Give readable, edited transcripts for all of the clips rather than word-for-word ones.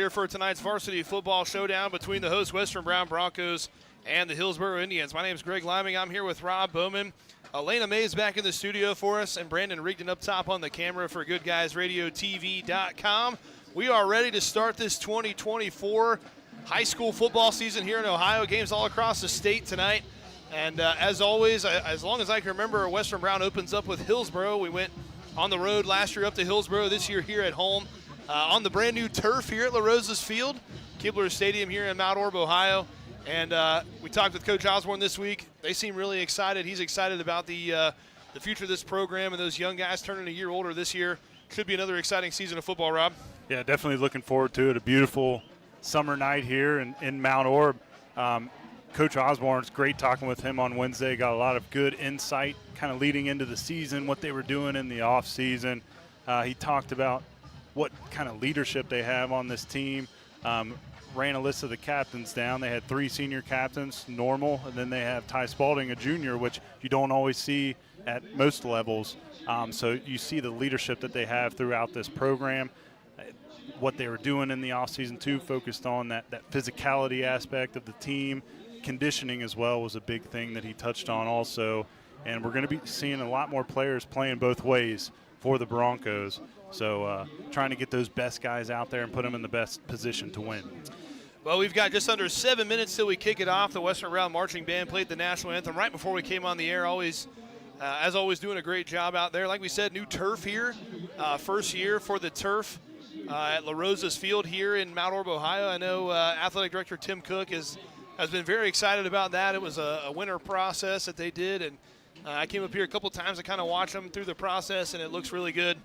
here for tonight's varsity football showdown between the host Western Brown Broncos and the Hillsboro Indians. My name is Greg Liming. I'm here with Rob Bowman. Elena May's back in the studio for us, and Brandon Rigdon up top on the camera for GoodGuysRadioTV.com. We are ready to start this 2024 high school football season here in Ohio. Games all across the state tonight. And as always, as long as I can remember, Western Brown opens up with Hillsboro. We went on the road last year up to Hillsboro, this year here at home on the brand new turf here at La Rosa's Field, Kibler Stadium here in Mount Orb, Ohio. And we talked with Coach Osborne this week. They seem really excited. He's excited about the future of this program and those young guys turning a year older this year. Should be another exciting season of football, Rob. Yeah, definitely looking forward to it. A beautiful summer night here in Mount Orb. Coach Osborne's great talking with him on Wednesday. Got a lot of good insight kind of leading into the season, what they were doing in the off season. He talked about what kind of leadership they have on this team. Ran a list of the captains down. They had 3 senior captains, normal, and then they have Ty Spalding, a junior, which you don't always see at most levels. So you see the leadership that they have throughout this program. What they were doing in the offseason, too, focused on that physicality aspect of the team. Conditioning as well was a big thing that he touched on also. And we're going to be seeing a lot more players playing both ways for the Broncos. So trying to get those best guys out there and put them in the best position to win. Well, we've got just under 7 minutes till we kick it off. The Western Brown Marching Band played the national anthem right before we came on the air. As always, doing a great job out there. Like we said, new turf here. First year for the turf at La Rosa's Field here in Mount Orb, Ohio. I know Athletic Director Tim Cook has been very excited about that. It was a winter process that they did, and I came up here a couple times to kind of watch them through the process, and it looks really good.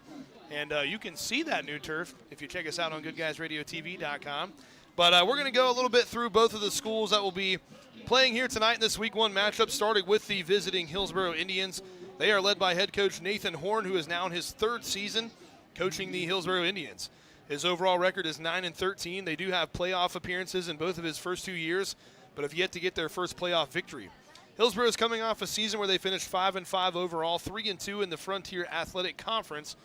And you can see that new turf if you check us out on GoodGuysRadioTV.com. But we're going to go a little bit through both of the schools that will be playing here tonight in this Week 1 matchup, starting with the visiting Hillsboro Indians. They are led by head coach Nathan Horn, who is now in his 3rd season coaching the Hillsboro Indians. His overall record is 9-13. They do have playoff appearances in both of his first 2 years, but have yet to get their first playoff victory. Hillsboro is coming off a season where they finished 5-5 overall, 3-2 in the Frontier Athletic Conference,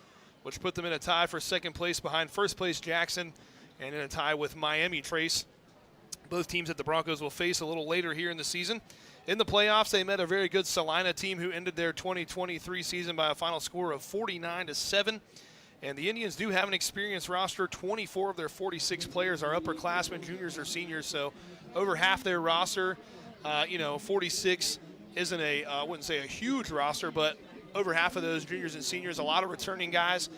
which put them in a tie for second place behind first place Jackson and in a tie with Miami Trace. Both teams that the Broncos will face a little later here in the season. In the playoffs, they met a very good Salina team who ended their 2023 season by a final score of 49-7. And the Indians do have an experienced roster. 24 of their 46 players are upperclassmen, juniors, or seniors. So over half their roster, 46 isn't I wouldn't say a huge roster, but over half of those juniors and seniors, a lot of returning guys,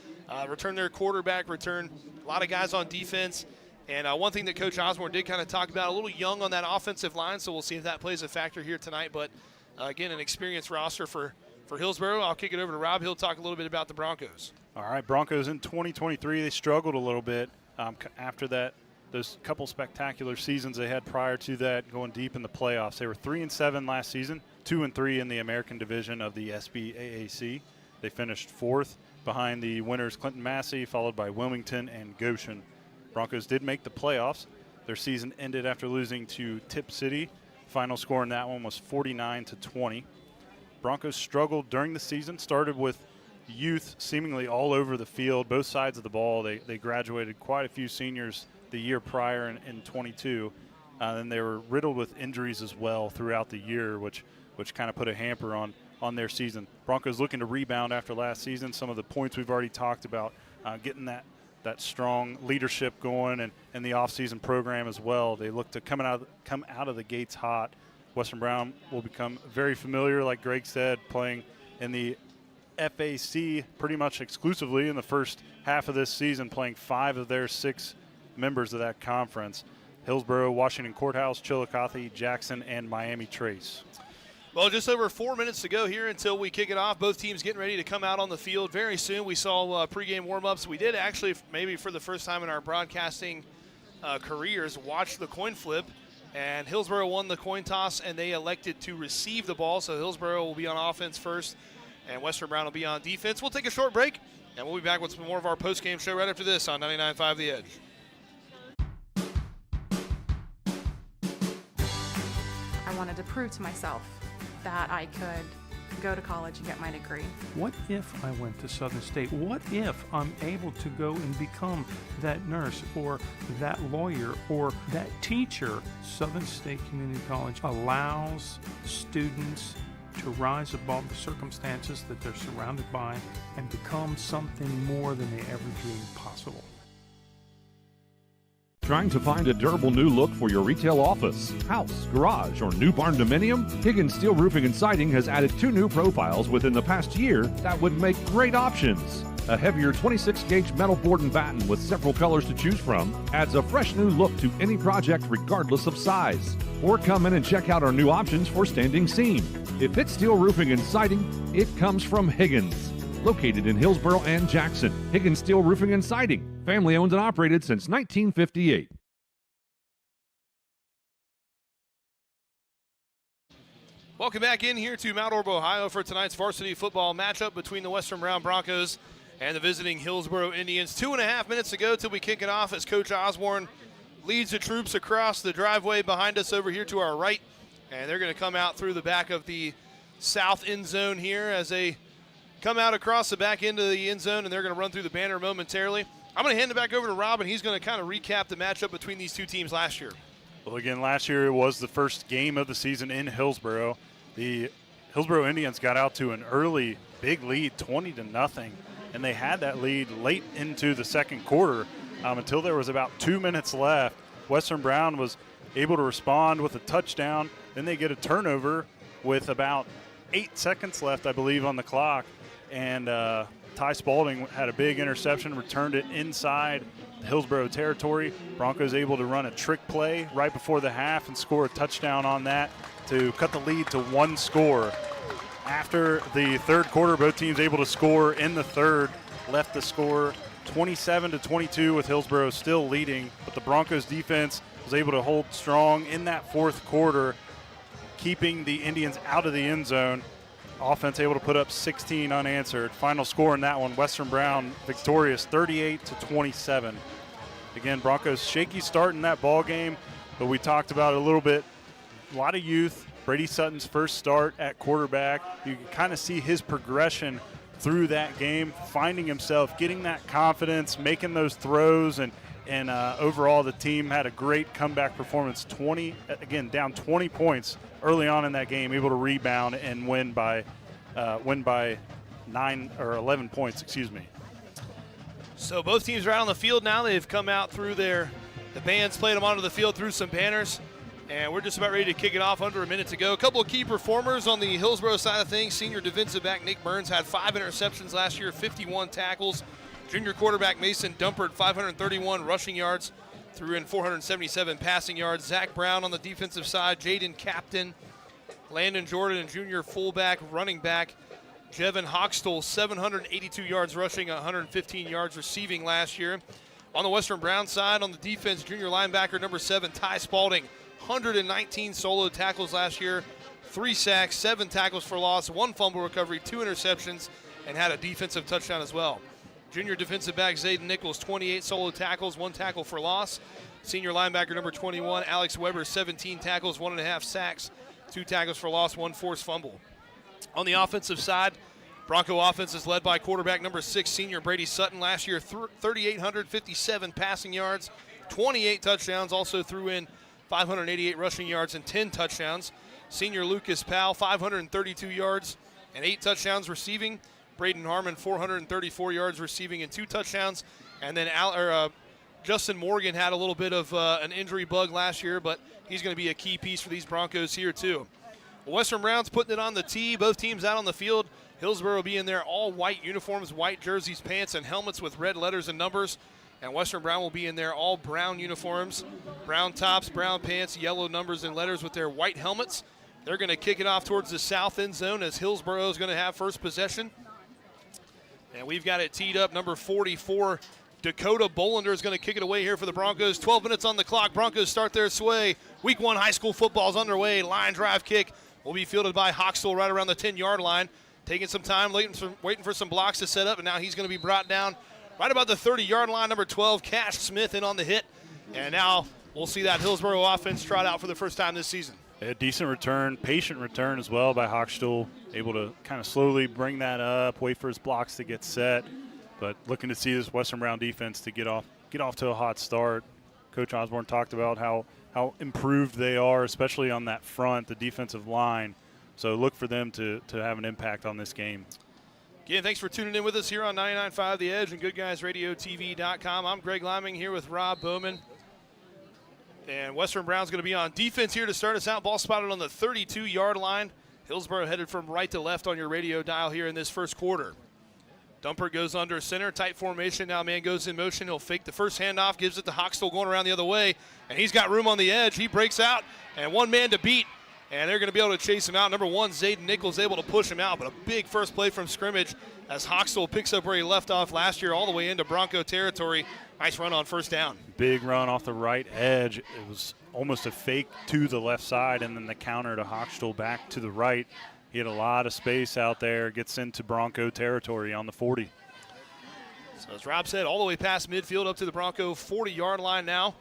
return their quarterback, return a lot of guys on defense. And one thing that Coach Osborne did kind of talk about, a little young on that offensive line, so we'll see if that plays a factor here tonight. But, again, an experienced roster for Hillsboro. I'll kick it over to Rob. He'll talk a little bit about the Broncos. All right, Broncos in 2023, they struggled a little bit after that. Those couple spectacular seasons they had prior to that, going deep in the playoffs. They were 3-7 last season, 2-3 in the American division of the SBAAC. They finished 4th behind the winners Clinton Massey, followed by Wilmington and Goshen. Broncos did make the playoffs. Their season ended after losing to Tip City. Final score in that one was 49-20. Broncos struggled during the season, started with youth seemingly all over the field, both sides of the ball. They graduated quite a few seniors the year prior in 22. And they were riddled with injuries as well throughout the year, which kind of put a hamper on their season. Broncos looking to rebound after last season. Some of the points we've already talked about, getting that strong leadership going and the offseason program as well. They look to come out of the gates hot. Western Brown will become very familiar, like Greg said, playing in the FAC pretty much exclusively in the first half of this season, playing 5 of their 6 members of that conference: Hillsboro, Washington Courthouse, Chillicothe, Jackson, and Miami Trace. Well, just over 4 minutes to go here until we kick it off. Both teams getting ready to come out on the field very soon. We saw pregame warm-ups. We did actually, maybe for the first time in our broadcasting careers, watch the coin flip. And Hillsboro won the coin toss, and they elected to receive the ball. So Hillsboro will be on offense first, and Western Brown will be on defense. We'll take a short break, and we'll be back with some more of our postgame show right after this on 99.5 The Edge. I wanted to prove to myself that I could go to college and get my degree. What if I went to Southern State? What if I'm able to go and become that nurse or that lawyer or that teacher? Southern State Community College allows students to rise above the circumstances that they're surrounded by and become something more than they ever dreamed possible. Trying to find a durable new look for your retail office, house, garage, or new barn dominium? Higgins Steel Roofing and Siding has added 2 new profiles within the past year that would make great options. A heavier 26-gauge metal board and batten with several colors to choose from adds a fresh new look to any project regardless of size. Or come in and check out our new options for standing seam. If it's steel roofing and siding, it comes from Higgins. Located in Hillsboro and Jackson, Higgins Steel Roofing and Siding. Family owned and operated since 1958. Welcome back in here to Mount Orb, Ohio for tonight's varsity football matchup between the Western Brown Broncos and the visiting Hillsboro Indians. 2.5 minutes to go till we kick it off as Coach Osborne leads the troops across the driveway behind us over here to our right. And they're going to come out through the back of the south end zone here as they come out across the back end of the end zone, and they're going to run through the banner momentarily. I'm going to hand it back over to Rob, and he's going to kind of recap the matchup between these two teams last year. Well, again, last year it was the first game of the season in Hillsboro. The Hillsboro Indians got out to an early big lead, 20-0, and they had that lead late into the second quarter until there was about 2 minutes left. Western Brown was able to respond with a touchdown. Then they get a turnover with about 8 seconds left, I believe, on the clock. And Ty Spalding had a big interception, returned it inside the Hillsboro territory. Broncos able to run a trick play right before the half and score a touchdown on that to cut the lead to 1 score. After the third quarter, both teams able to score in the third, left the score 27-22 with Hillsboro still leading. But the Broncos defense was able to hold strong in that fourth quarter, keeping the Indians out of the end zone. Offense able to put up 16 unanswered. Final score in that one, Western Brown victorious 38-27. Again, Broncos shaky start in that ball game, but we talked about it a little bit. A lot of youth. Brady Sutton's first start at quarterback. You can kind of see his progression through that game, finding himself, getting that confidence, making those throws, and overall the team had a great comeback performance. Down 20 points early on in that game, able to rebound and win by 9 or 11 points, excuse me. So both teams are out on the field now. They've come out through the bands played them onto the field through some banners. And we're just about ready to kick it off, under a minute to go. A couple of key performers on the Hillsboro side of things. Senior defensive back Nick Burns had 5 interceptions last year, 51 tackles. Junior quarterback Mason Dumpert, 531 rushing yards, threw in 477 passing yards. Zach Brown on the defensive side, Jaden Captain, Landon Jordan, and junior fullback, running back Jevin Hochstall, 782 yards rushing, 115 yards receiving last year. On the Western Brown side, on the defense, junior linebacker number 7, Ty Spalding, 119 solo tackles last year, 3 sacks, 7 tackles for loss, 1 fumble recovery, 2 interceptions, and had a defensive touchdown as well. Junior defensive back Zayden Nichols, 28 solo tackles, 1 tackle for loss. Senior linebacker number 21, Alex Weber, 17 tackles, 1.5 sacks, 2 tackles for loss, 1 forced fumble. On the offensive side, Bronco offense is led by quarterback number 6, senior Brady Sutton. Last year, 3,857 passing yards, 28 touchdowns, also threw in 588 rushing yards and 10 touchdowns. Senior Lucas Powell, 532 yards and 8 touchdowns receiving. Braden Harmon, 434 yards receiving and 2 touchdowns. And then Justin Morgan had a little bit of an injury bug last year, but he's going to be a key piece for these Broncos here too. Western Brown's putting it on the tee. Both teams out on the field. Hillsboro will be in their all white uniforms, white jerseys, pants, and helmets with red letters and numbers. And Western Brown will be in their all brown uniforms, brown tops, brown pants, yellow numbers and letters with their white helmets. They're going to kick it off towards the south end zone as Hillsboro is going to have first possession. And we've got it teed up. Number 44, Dakota Bolander is going to kick it away here for the Broncos. 12 minutes on the clock. Broncos start their sway. Week 1 high school football is underway. Line drive kick will be fielded by Hoxtell right around the 10-yard line. Taking some time, waiting for some blocks to set up, and now he's going to be brought down right about the 30-yard line. Number 12, Cash Smith, in on the hit. And now we'll see that Hillsboro offense trot out for the first time this season. A decent return, patient return as well by Hochstuhl, able to kind of slowly bring that up, wait for his blocks to get set, but looking to see this Western Brown defense to get off to a hot start. Coach Osborne talked about how improved they are, especially on that front, the defensive line. So look for them to have an impact on this game. Again, thanks for tuning in with us here on 99.5 The Edge and GoodGuysRadioTV.com. I'm Greg Liming here with Rob Bowman. And Western Brown's going to be on defense here to start us out. Ball spotted on the 32-yard line. Hillsboro headed from right to left on your radio dial here in this first quarter. Dumper goes under center, tight formation. Now man goes in motion. He'll fake the first handoff, gives it to Hochstuhl going around the other way. And he's got room on the edge. He breaks out, and one man to beat. And they're going to be able to chase him out. Number 1, Zayden Nichols, able to push him out, but a big first play from scrimmage as Hochstuhl picks up where he left off last year all the way into Bronco territory. Nice run on first down. Big run off the right edge. It was almost a fake to the left side, and then the counter to Hochstuhl back to the right. He had a lot of space out there, gets into Bronco territory on the 40. So as Rob said, all the way past midfield up to the Bronco 40-yard line now.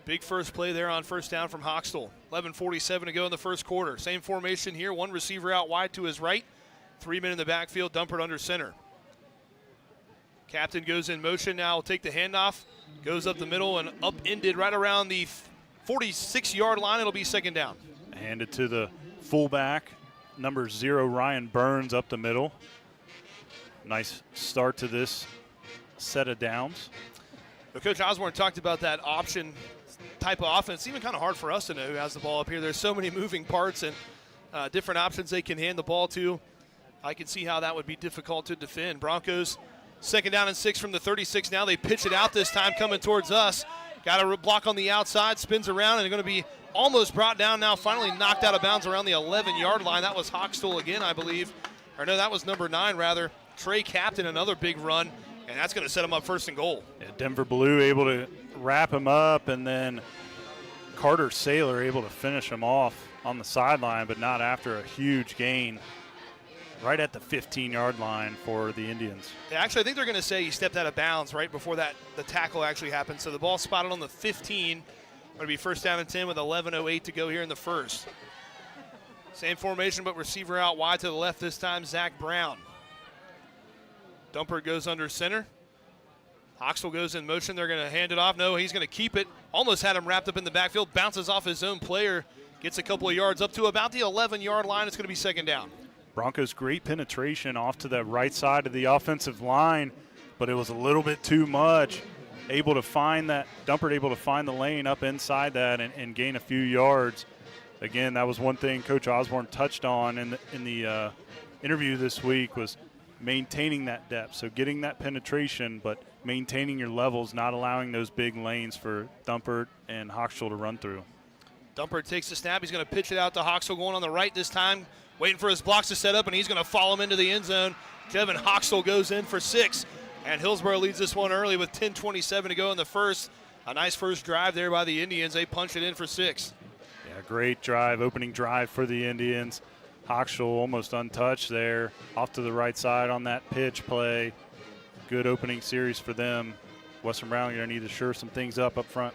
Big first play there on first down from Hochstuhl. 11:47 to go in the first quarter. Same formation here. One receiver out wide to his right. 3 men in the backfield. Dumpert under center. Captain goes in motion now. Will take the handoff. Goes up the middle and upended right around the 46-yard line. It'll be second down. Handed to the fullback, number 0, Ryan Burns, up the middle. Nice start to this set of downs. Well, Coach Osborne talked about that option type of offense. It's even kind of hard for us to know who has the ball up here. There's so many moving parts and different options they can hand the ball to. I can see how that would be difficult to defend. Broncos, second down and 6 from the 36 now. They pitch it out this time, coming towards us. Got a block on the outside, spins around, and they're going to be almost brought down now, finally knocked out of bounds around the 11-yard line. That was Hochstuhl again, I believe. Or no, that was number 9, rather. Trey Captain, another big run, and that's going to set him up first and goal. Yeah, Denver Blue able to wrap him up, and then Carter Saylor able to finish him off on the sideline, but not after a huge gain right at the 15-yard line for the Indians. Yeah, actually, I think they're going to say he stepped out of bounds right before the tackle actually happened. So the ball spotted on the 15. Going to be first down and 10 with 11:08 to go here in the first. Same formation, but receiver out wide to the left this time, Zach Brown. Dumper goes under center. Hochstuhl goes in motion. They're going to hand it off. No, he's going to keep it. Almost had him wrapped up in the backfield. Bounces off his own player. Gets a couple of yards up to about the 11-yard line. It's going to be second down. Broncos great penetration off to the right side of the offensive line, but it was a little bit too much. Able to find that, Dumpert able to find the lane up inside that and gain a few yards. Again, that was one thing Coach Osborne touched on in the interview this week, was maintaining that depth. So getting that penetration, but maintaining your levels, not allowing those big lanes for Dumpert and Hochstuhl to run through. Dumpert takes the snap. He's going to pitch it out to Hochstuhl going on the right this time, waiting for his blocks to set up, and he's going to follow him into the end zone. Kevin Hochstuhl goes in for 6, and Hillsboro leads this one early with 10:27 to go in the first. A nice first drive there by the Indians. They punch it in for 6. Yeah, great drive, opening drive for the Indians. Hochstuhl almost untouched there, off to the right side on that pitch play. Good opening series for them. Western Brown going to need to shore some things up front.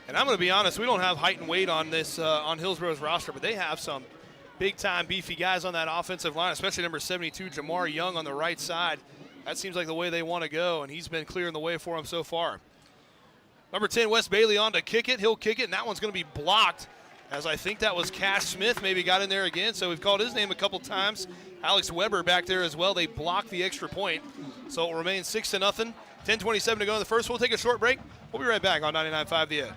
And I'm going to be honest, we don't have height and weight on this on Hillsboro's roster, but they have some big-time beefy guys on that offensive line, especially number 72, Jamar Young on the right side. That seems like the way they want to go, and he's been clearing the way for them so far. Number 10, Wes Bailey on to kick it. He'll kick it, and that one's going to be blocked, as I think that was Cash Smith maybe got in there again, so we've called his name a couple times. Alex Weber back there as well. They blocked the extra point, so it will remain 6-0. 10:27 to go in the first. We'll take a short break. We'll be right back on 99.5 The Edge.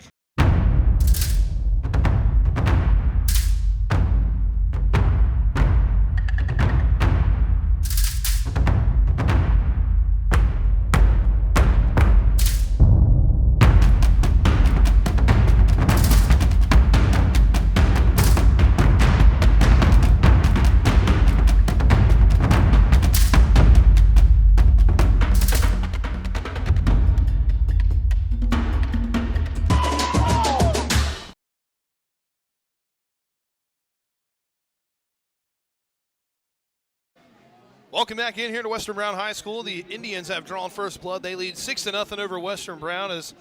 Welcome back in here to Western Brown High School. The Indians have drawn first blood. They lead 6-0 over Western Brown as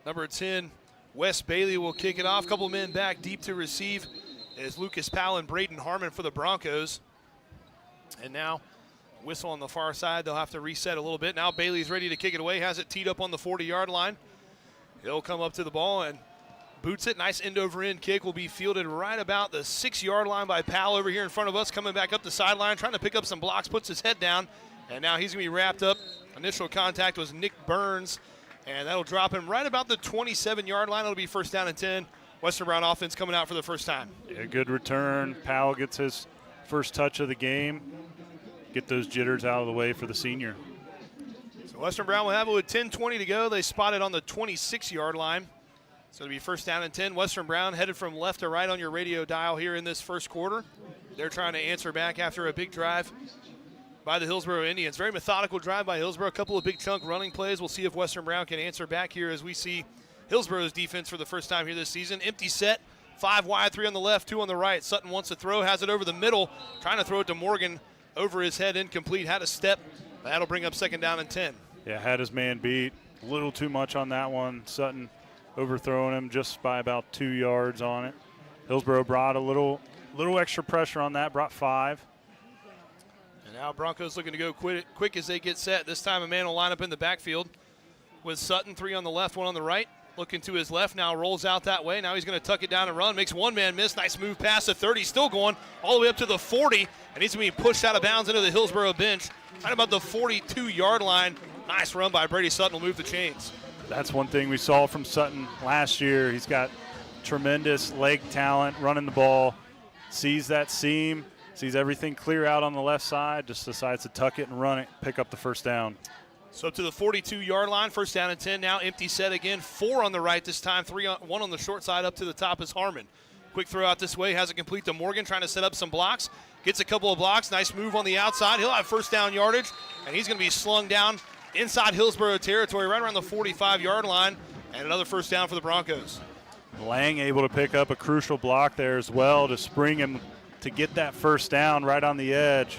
number 10, Wes Bailey, will kick it off. Couple men back deep to receive. is Lucas Powell and Braden Harmon for the Broncos. And now whistle on the far side. They'll have to reset a little bit. Now Bailey's ready to kick it away. Has it teed up on the 40-yard line. He'll come up to the ball and boots it. Nice end-over-end kick will be fielded right about the 6-yard line by Powell over here in front of us. Coming back up the sideline, trying to pick up some blocks, puts his head down. And now he's going to be wrapped up. Initial contact was Nick Burns. And that'll drop him right about the 27-yard line. It'll be first down and 10. Western Brown offense coming out for the first time. Yeah, good return. Powell gets his first touch of the game. Get those jitters out of the way for the senior. So Western Brown will have it with 10:20 to go. They spot it on the 26-yard line. So it'll be first down and 10. Western Brown headed from left to right on your radio dial here in this first quarter. They're trying to answer back after a big drive by the Hillsboro Indians. Very methodical drive by Hillsboro. A couple of big chunk running plays. We'll see if Western Brown can answer back here as we see Hillsboro's defense for the first time here this season. Empty set, 5 wide, 3 on the left, 2 on the right. Sutton wants to throw, has it over the middle, trying to throw it to Morgan. Over his head, incomplete, had a step. That'll bring up second down and 10. Yeah, had his man beat. A little too much on that one. Sutton overthrowing him just by about 2 yards on it. Hillsboro brought a little extra pressure on that, brought 5. And now Broncos looking to go quick as they get set. This time a man will line up in the backfield with Sutton, 3 on the left, 1 on the right. Looking to his left, now rolls out that way. Now he's going to tuck it down and run. Makes one man miss. Nice move past the 30. Still going all the way up to the 40. And he's going to be pushed out of bounds into the Hillsboro bench. Right about the 42-yard line. Nice run by Brady Sutton will move the chains. That's one thing we saw from Sutton last year. He's got tremendous leg talent running the ball. Sees that seam. Sees everything clear out on the left side. Just decides to tuck it and run it. Pick up the first down. So up to the 42-yard line, first down and 10 now. Empty set again, 4 on the right this time, 1 on the short side up to the top is Harmon. Quick throw out this way, has it complete to Morgan, trying to set up some blocks. Gets a couple of blocks, nice move on the outside. He'll have first down yardage, and he's going to be slung down inside Hillsboro territory right around the 45-yard line, and another first down for the Broncos. Lang able to pick up a crucial block there as well to spring him to get that first down right on the edge.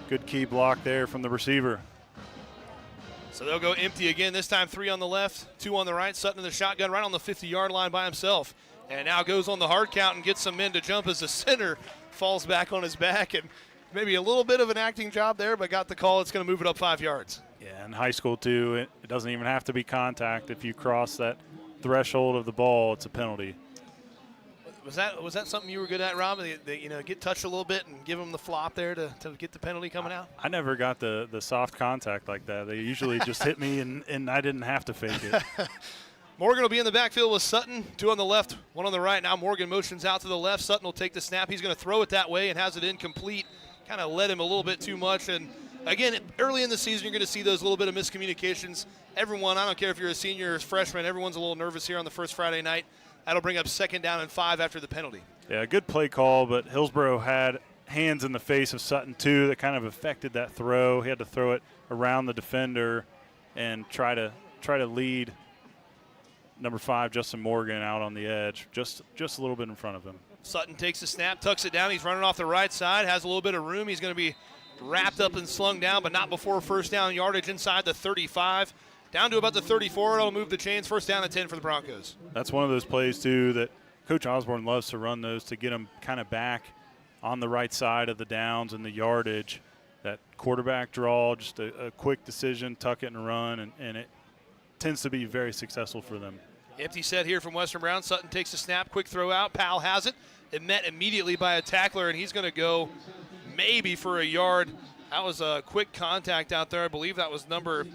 Good key block there from the receiver. So they'll go empty again, this time 3 on the left, 2 on the right. Sutton in the shotgun right on the 50-yard line by himself. And now goes on the hard count and gets some men to jump as the center falls back on his back. And maybe a little bit of an acting job there, but got the call. It's going to move it up 5 yards. Yeah, in high school, too, it doesn't even have to be contact. If you cross that threshold of the ball, it's a penalty. Was that something you were good at, Rob? Get touched a little bit and give them the flop there to get the penalty coming out? I never got the soft contact like that. They usually just hit me, and I didn't have to fake it. Morgan will be in the backfield with Sutton, 2 on the left, 1 on the right. Now Morgan motions out to the left. Sutton will take the snap. He's going to throw it that way and has it incomplete. Kind of led him a little bit too much. And, again, early in the season, you're going to see those little bit of miscommunications. Everyone, I don't care if you're a senior or a freshman, everyone's a little nervous here on the first Friday night. That'll bring up second down and 5 after the penalty. Yeah, good play call, but Hillsboro had hands in the face of Sutton, too, that kind of affected that throw. He had to throw it around the defender and try to lead number 5, Justin Morgan, out on the edge, just a little bit in front of him. Sutton takes the snap, tucks it down. He's running off the right side, has a little bit of room. He's going to be wrapped up and slung down, but not before first down yardage inside the 35. Down to about the 34, it'll move the chains. First down and 10 for the Broncos. That's one of those plays, too, that Coach Osborne loves to run those to get them kind of back on the right side of the downs and the yardage. That quarterback draw, just a quick decision, tuck it and run, and it tends to be very successful for them. Empty set here from Western Brown. Sutton takes the snap, quick throw out. Powell has it. It met immediately by a tackler, and he's going to go maybe for a yard. That was a quick contact out there. I believe that was number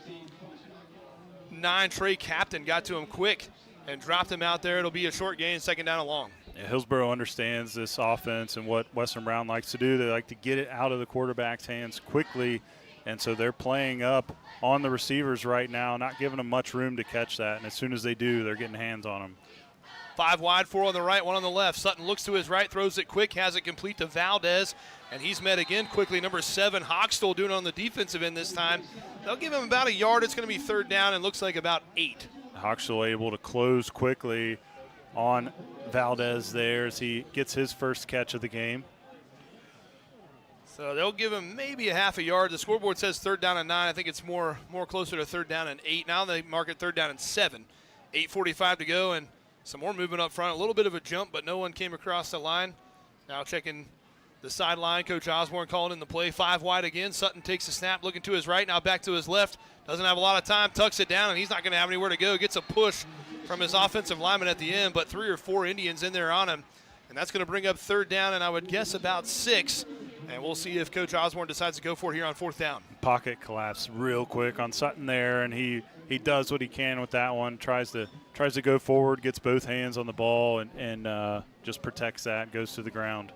9, Trey Captain, got to him quick and dropped him out there. It'll be a short gain, second down and long. Yeah, Hillsboro understands this offense and what Western Brown likes to do. They like to get it out of the quarterback's hands quickly, and so they're playing up on the receivers right now, not giving them much room to catch that. And as soon as they do, they're getting hands on them. 5 wide, 4 on the right, 1 on the left. Sutton looks to his right, throws it quick, has it complete to Valdez, and he's met again quickly. Number 7, Hochstall doing it on the defensive end this time. They'll give him about a yard. It's going to be third down and looks like about 8. Hochstall able to close quickly on Valdez there as he gets his first catch of the game. So they'll give him maybe a half a yard. The scoreboard says third down and 9. I think it's more closer to third down and 8. Now they mark it third down and 7. 8:45 to go, and some more movement up front. A little bit of a jump, but no one came across the line. Now checking the sideline, Coach Osborne calling in the play. 5 wide again. Sutton takes a snap, looking to his right, now back to his left. Doesn't have a lot of time, tucks it down, and he's not going to have anywhere to go. Gets a push from his offensive lineman at the end, but 3 or 4 Indians in there on him. And that's going to bring up 3rd down, and I would guess about 6. And we'll see if Coach Osborne decides to go for it here on 4th down. Pocket collapse real quick on Sutton there, and he does what he can with that one. Tries to go forward, gets both hands on the ball, and just protects that, goes to the ground.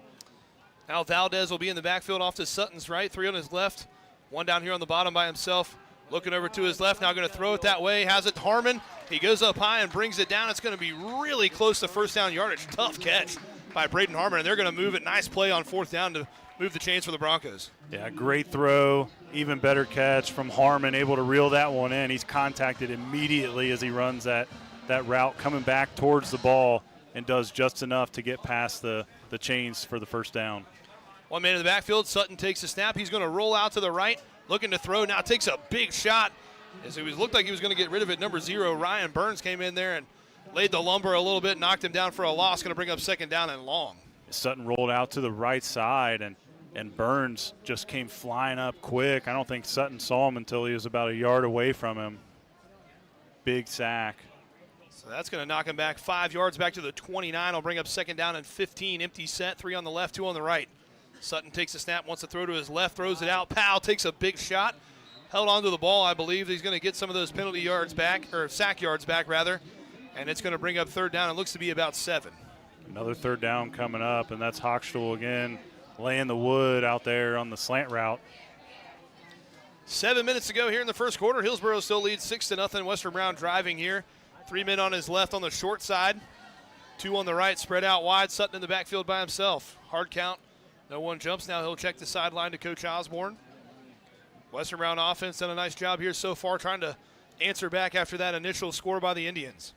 Now Valdez will be in the backfield off to Sutton's right, 3 on his left, 1 down here on the bottom by himself. Looking over to his left, now going to throw it that way. Has it Harmon. He goes up high and brings it down. It's going to be really close to 1st down yardage. Tough catch by Braden Harmon, and they're going to move it. Nice play on 4th down to move the chains for the Broncos. Yeah, great throw. Even better catch from Harmon, able to reel that one in. He's contacted immediately as he runs that route, coming back towards the ball, and does just enough to get past the chains for the 1st down. 1 man in the backfield. Sutton takes a snap. He's going to roll out to the right, looking to throw. Now takes a big shot. As it looked like he was going to get rid of it. Number 0, Ryan Burns, came in there and laid the lumber a little bit, knocked him down for a loss. Going to bring up 2nd down and long. Sutton rolled out to the right side, and Burns just came flying up quick. I don't think Sutton saw him until he was about a yard away from him. Big sack. So that's going to knock him back 5 yards back to the 29. I'll bring up 2nd down and 15. Empty set, 3 on the left, 2 on the right. Sutton takes a snap, wants to throw to his left, throws it out. Powell takes a big shot. Held onto the ball. I believe he's going to get some of those penalty yards back, or sack yards back, rather. And it's going to bring up 3rd down. It looks to be about 7. Another 3rd down coming up, and that's Hochstuhl again, laying the wood out there on the slant route. 7 minutes to go here in the 1st quarter. Hillsboro still leads 6-0. Western Brown driving here. 3 men on his left on the short side. 2 on the right, spread out wide. Sutton in the backfield by himself. Hard count. No one jumps. Now he'll check the sideline to Coach Osborne. Western Brown offense done a nice job here so far, trying to answer back after that initial score by the Indians.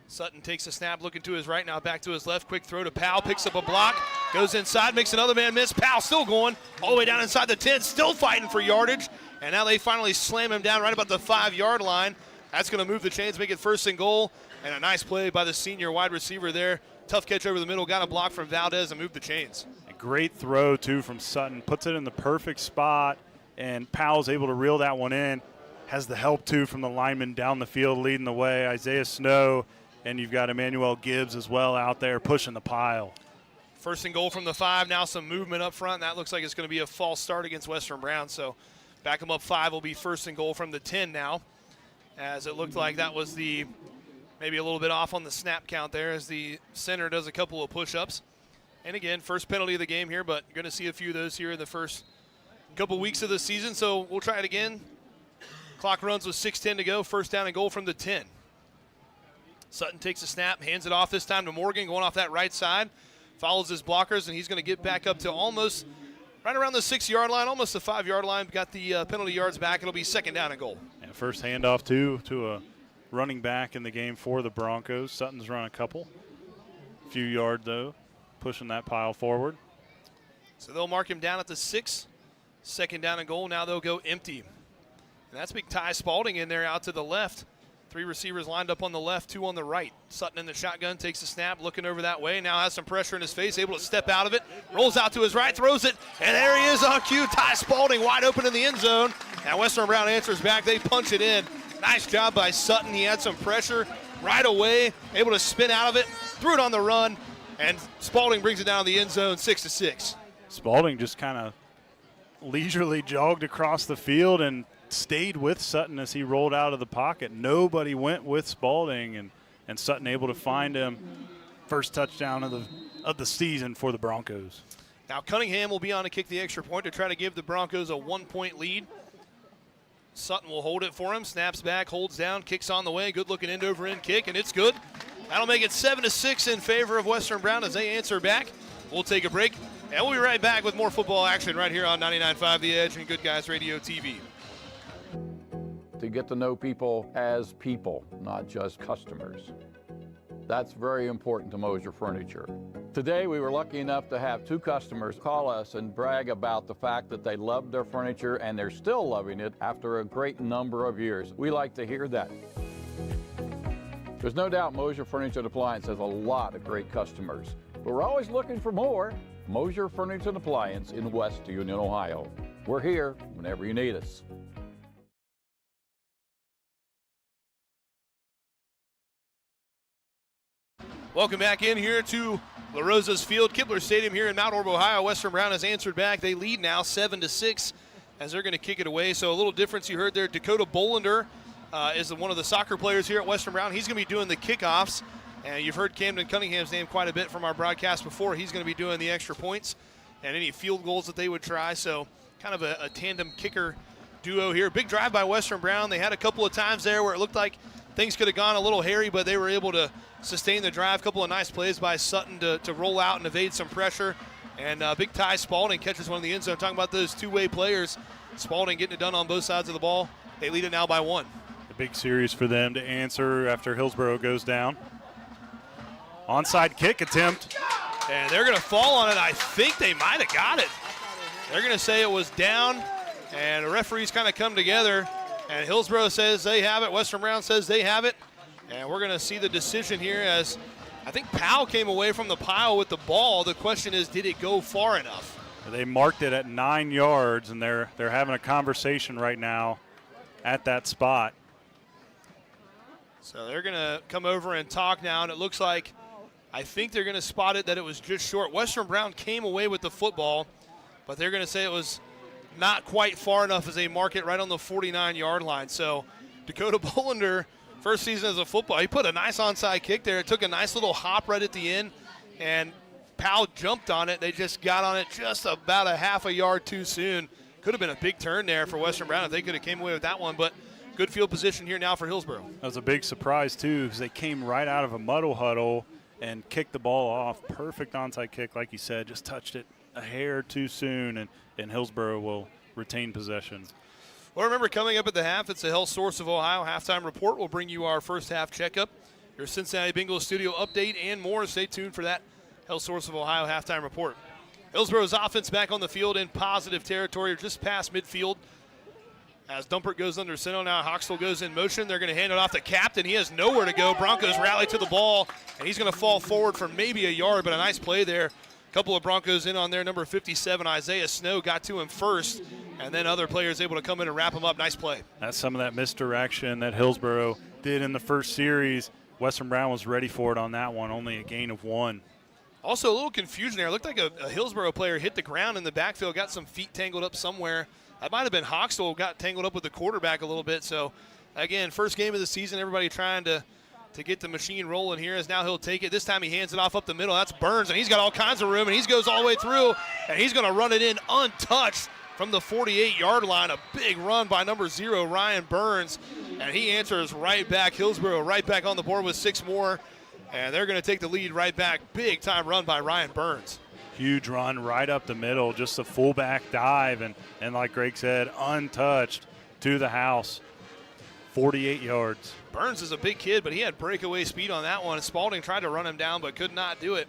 Sutton takes a snap, looking to his right, now back to his left. Quick throw to Powell, picks up a block, goes inside, makes another man miss. Powell still going all the way down inside the 10, still fighting for yardage. And now they finally slam him down right about the 5-yard line. That's going to move the chains, make it 1st and goal. And a nice play by the senior wide receiver there. Tough catch over the middle, got a block from Valdez and moved the chains. A great throw, too, from Sutton. Puts it in the perfect spot, and Powell's able to reel that one in. Has the help, too, from the lineman down the field leading the way. Isaiah Snow, and you've got Emmanuel Gibbs as well out there pushing the pile. 1st and goal from the 5. Now some movement up front. That looks like it's going to be a false start against Western Brown. So back them up 5 will be 1st and goal from the 10 now, as it looked like that was maybe a little bit off on the snap count there as the center does a couple of push-ups. And again, first penalty of the game here, but you're going to see a few of those here in the first couple weeks of the season. So we'll try it again. Clock runs with 6:10 to go. 1st down and goal from the 10. Sutton takes a snap, hands it off this time to Morgan, going off that right side. Follows his blockers, and he's going to get back up to almost right around the 6-yard line, almost the 5-yard line. Got the penalty yards back. It'll be 2nd down and goal. And first handoff, too, to a running back in the game for the Broncos. Sutton's run a couple. Few yard, though, pushing that pile forward. So they'll mark him down at the 6. 2nd down and goal. Now they'll go empty. And that's big Ty Spalding in there out to the left. 3 receivers lined up on the left, 2 on the right. Sutton in the shotgun, takes a snap, looking over that way. Now has some pressure in his face, able to step out of it. Rolls out to his right, throws it, and there he is on cue. Ty Spalding wide open in the end zone. And Western Brown answers back. They punch it in. Nice job by Sutton. He had some pressure right away, able to spin out of it, threw it on the run, and Spalding brings it down the end zone, 6-6. Spalding just kind of leisurely jogged across the field and stayed with Sutton as he rolled out of the pocket. Nobody went with Spalding, and Sutton able to find him. First touchdown of the season for the Broncos. Now Cunningham will be on to kick the extra point to try to give the Broncos a 1-point lead. Sutton will hold it for him, snaps back, holds down, kicks on the way. Good looking end over end kick, and it's good. That'll make it 7-6 in favor of Western Brown as they answer back. We'll take a break, and we'll be right back with more football action right here on 99.5 The Edge and Good Guys Radio TV. To get to know people as people, not just customers. That's very important to Mosier Furniture. Today, we were lucky enough to have 2 customers call us and brag about the fact that they loved their furniture and they're still loving it after a great number of years. We like to hear that. There's no doubt Mosier Furniture and Appliance has a lot of great customers. We're always looking for more. Mosier Furniture and Appliance in West Union, Ohio. We're here whenever you need us. Welcome back in here to La Rosa's Field, Kibler Stadium here in Mount Orb, Ohio. Western Brown has answered back. They lead now 7-6 as they're going to kick it away. So a little difference you heard there. Dakota Bolender is one of the soccer players here at Western Brown. He's going to be doing the kickoffs. And you've heard Camden Cunningham's name quite a bit from our broadcast before. He's going to be doing the extra points and any field goals that they would try. So kind of a tandem kicker duo here. Big drive by Western Brown. They had a couple of times there where it looked like things could have gone a little hairy, but they were able to sustain the drive. A couple of nice plays by Sutton to roll out and evade some pressure. And big Ty Spalding catches one in the end zone. Talking about those two-way players, Spalding getting it done on both sides of the ball. They lead it now by 1. A big series for them to answer after Hillsboro goes down. Onside kick attempt. And they're going to fall on it. I think they might have got it. They're going to say it was down, and the referees kind of come together. And Hillsboro says they have it. Western Brown says they have it. And we're going to see the decision here as I think Powell came away from the pile with the ball. The question is, did it go far enough? They marked it at 9 yards, and they're having a conversation right now at that spot. So they're going to come over and talk now, and it looks like I think they're going to spot it that it was just short. Western Brown came away with the football, but they're going to say it was not quite far enough as they mark it right on the 49-yard line. So Dakota Bolender, first season as a football, he put a nice onside kick there. It took a nice little hop right at the end, and Powell jumped on it. They just got on it just about a half a yard too soon. Could have been a big turn there for Western Brown if they could have came away with that one, but good field position here now for Hillsboro. That was a big surprise, too, because they came right out of a muddle huddle and kicked the ball off. Perfect onside kick, like you said, just touched it a hair too soon, and Hillsboro will retain possession. Well, remember, coming up at the half, it's the Health Source of Ohio halftime report. We'll bring you our first half checkup, your Cincinnati Bengals studio update, and more. Stay tuned for that Health Source of Ohio halftime report. Hillsboro's offense back on the field in positive territory, just past midfield. As Dumpert goes under center, now Hoxtell goes in motion. They're going to hand it off to Captain. He has nowhere to go. Broncos rally to the ball, and he's going to fall forward for maybe a yard, but a nice play there. A couple of Broncos in on there. Number 57, Isaiah Snow, got to him first, and then other players able to come in and wrap him up. Nice play. That's some of that misdirection that Hillsboro did in the first series. Western Brown was ready for it on that one, only a gain of 1. Also, a little confusion there. It looked like a Hillsboro player hit the ground in the backfield, got some feet tangled up somewhere. That might have been Hoxtell, got tangled up with the quarterback a little bit. So, again, first game of the season, everybody trying to get the machine rolling here as now he'll take it. This time he hands it off up the middle. That's Burns, and he's got all kinds of room, and he goes all the way through, and he's going to run it in untouched from the 48-yard line. A big run by number 0, Ryan Burns, and he answers right back. Hillsboro right back on the board with 6 more, and they're going to take the lead right back. Big-time run by Ryan Burns. Huge run right up the middle, just a fullback dive, and like Greg said, untouched to the house, 48 yards. Burns is a big kid, but he had breakaway speed on that one. Spalding tried to run him down, but could not do it.